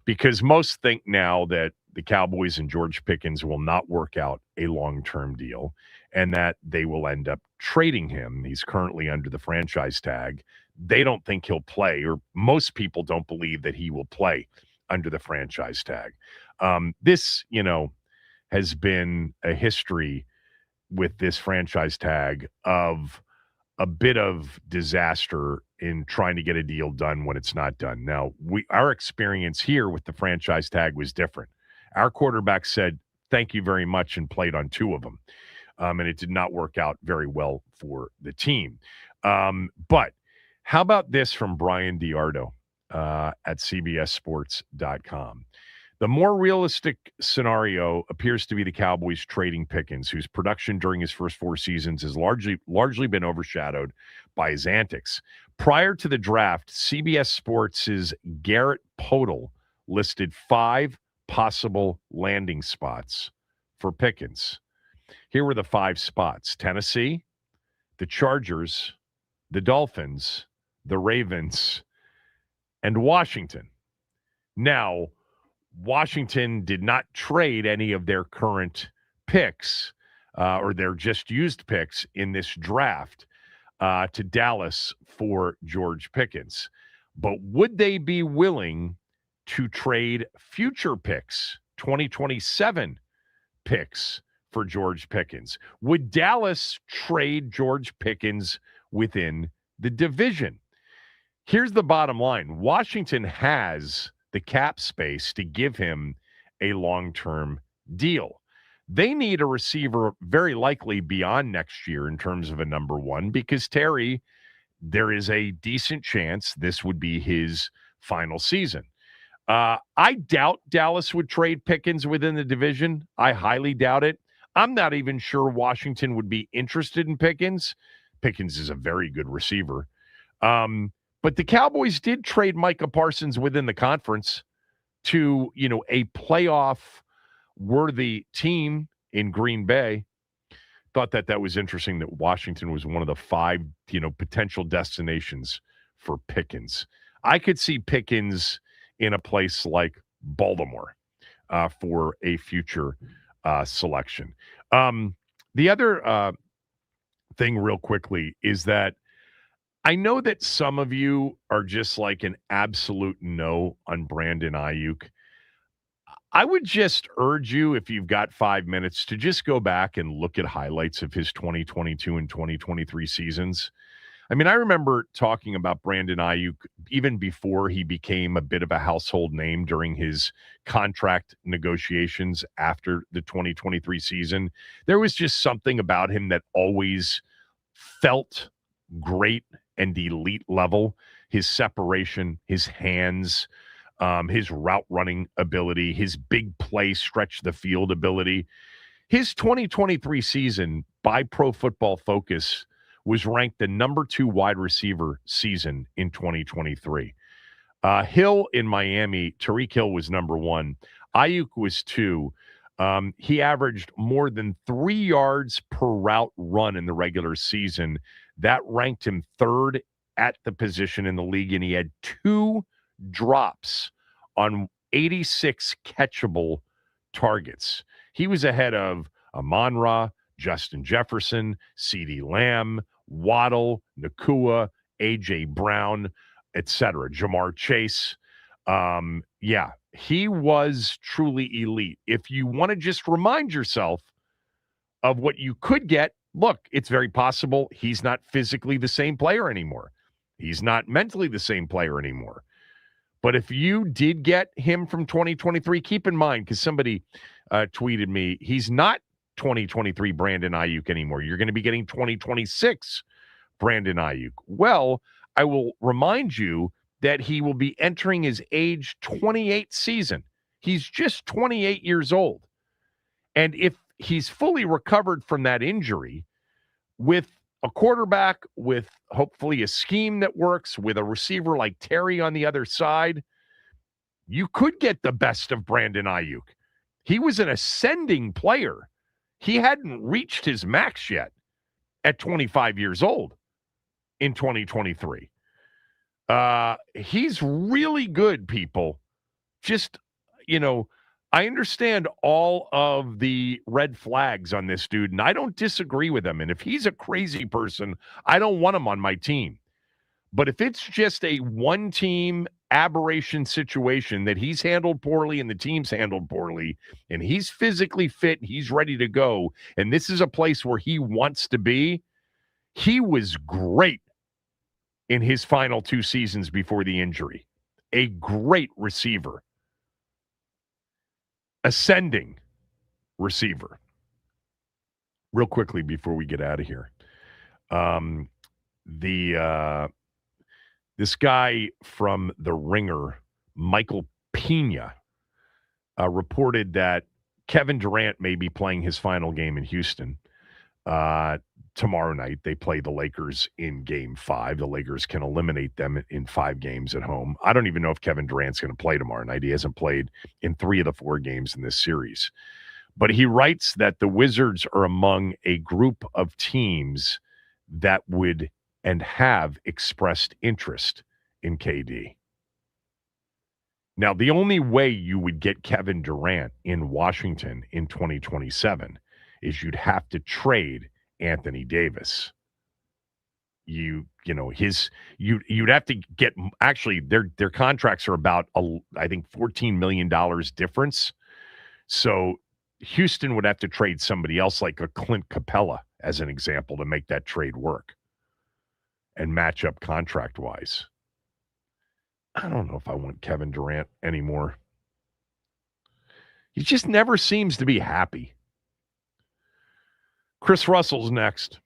[SPEAKER 1] because most think now that the Cowboys and George Pickens will not work out a long-term deal and that they will end up trading him. He's currently under the franchise tag. They don't think he'll play, or most people don't believe that he will play under the franchise tag. This, has been a history with this franchise tag of a bit of disaster in trying to get a deal done when it's not done. Now, our experience here with the franchise tag was different. Our quarterback said, thank you very much, and played on 2 of them. And it did not work out very well for the team. But how about this from Brian DiArdo at CBSSports.com? The more realistic scenario appears to be the Cowboys trading Pickens, whose production during his first 4 seasons has largely been overshadowed by his antics. Prior to the draft, CBS Sports' Garrett Podol listed 5 possible landing spots for Pickens. Here were the 5 spots: Tennessee, the Chargers, the Dolphins, the Ravens, and Washington. Now, Washington did not trade any of their current picks or their just used picks in this draft to Dallas for George Pickens. But would they be willing to trade future picks, 2027 picks, for George Pickens? Would Dallas trade George Pickens within the division? Here's the bottom line. Washington has the cap space to give him a long-term deal. They need a receiver very likely beyond next year in terms of a number 1, because Terry, there is a decent chance this would be his final season. I doubt Dallas would trade Pickens within the division. I highly doubt it. I'm not even sure Washington would be interested in Pickens. Pickens is a very good receiver. But the Cowboys did trade Micah Parsons within the conference to, a playoff-worthy team in Green Bay. Thought that was interesting that Washington was one of the 5, potential destinations for Pickens. I could see Pickens in a place like Baltimore for a future selection. The other thing real quickly is that I know that some of you are just like an absolute no on Brandon Ayuk. I would just urge you, if you've got 5 minutes, to just go back and look at highlights of his 2022 and 2023 seasons. I mean, I remember talking about Brandon Ayuk even before he became a bit of a household name during his contract negotiations after the 2023 season. There was just something about him that always felt great and elite level. His separation, his hands, his route running ability, his big play stretch the field ability. His 2023 season by Pro Football Focus was ranked the number 2 wide receiver season in 2023. Hill in Miami, Tariq Hill was number 1. Ayuk was 2. He averaged more than 3 yards per route run in the regular season. That ranked him 3rd at the position in the league, and he had 2 drops on 86 catchable targets. He was ahead of Amon-Ra, Justin Jefferson, CeeDee Lamb, Waddle, Nakua, A.J. Brown, etc., Jamar Chase. Yeah, he was truly elite. If you want to just remind yourself of what you could get, look, it's very possible he's not physically the same player anymore. He's not mentally the same player anymore. But if you did get him from 2023, keep in mind, because somebody tweeted me, he's not 2023 Brandon Ayuk anymore. You're going to be getting 2026 Brandon Ayuk. Well, I will remind you that he will be entering his age 28 season. He's just 28 years old. And if he's fully recovered from that injury, with a quarterback, with hopefully a scheme that works, with a receiver like Terry on the other side, you could get the best of Brandon Ayuk. He was an ascending player. He hadn't reached his max yet at 25 years old in 2023. He's really good, people. Just, I understand all of the red flags on this dude, and I don't disagree with him. And if he's a crazy person, I don't want him on my team. But if it's just a one-team aberration situation that he's handled poorly and the team's handled poorly, and he's physically fit, he's ready to go, and this is a place where he wants to be, he was great in his final 2 seasons before the injury. A great receiver. Ascending receiver. Real quickly before we get out of here. This guy from The Ringer, Michael Pena, reported that Kevin Durant may be playing his final game in Houston tomorrow night. They play the Lakers in Game 5. The Lakers can eliminate them in 5 games at home. I don't even know if Kevin Durant's going to play tomorrow night. He hasn't played in 3 of the 4 games in this series. But he writes that the Wizards are among a group of teams that would and have expressed interest in KD. Now, the only way you would get Kevin Durant in Washington in 2027 is you'd have to trade Anthony Davis. You'd have to get, actually their contracts are about I think $14 million difference. So Houston would have to trade somebody else like a Clint Capella as an example to make that trade work and match up contract wise. I don't know if I want Kevin Durant anymore. He just never seems to be happy. Chris Russell's next.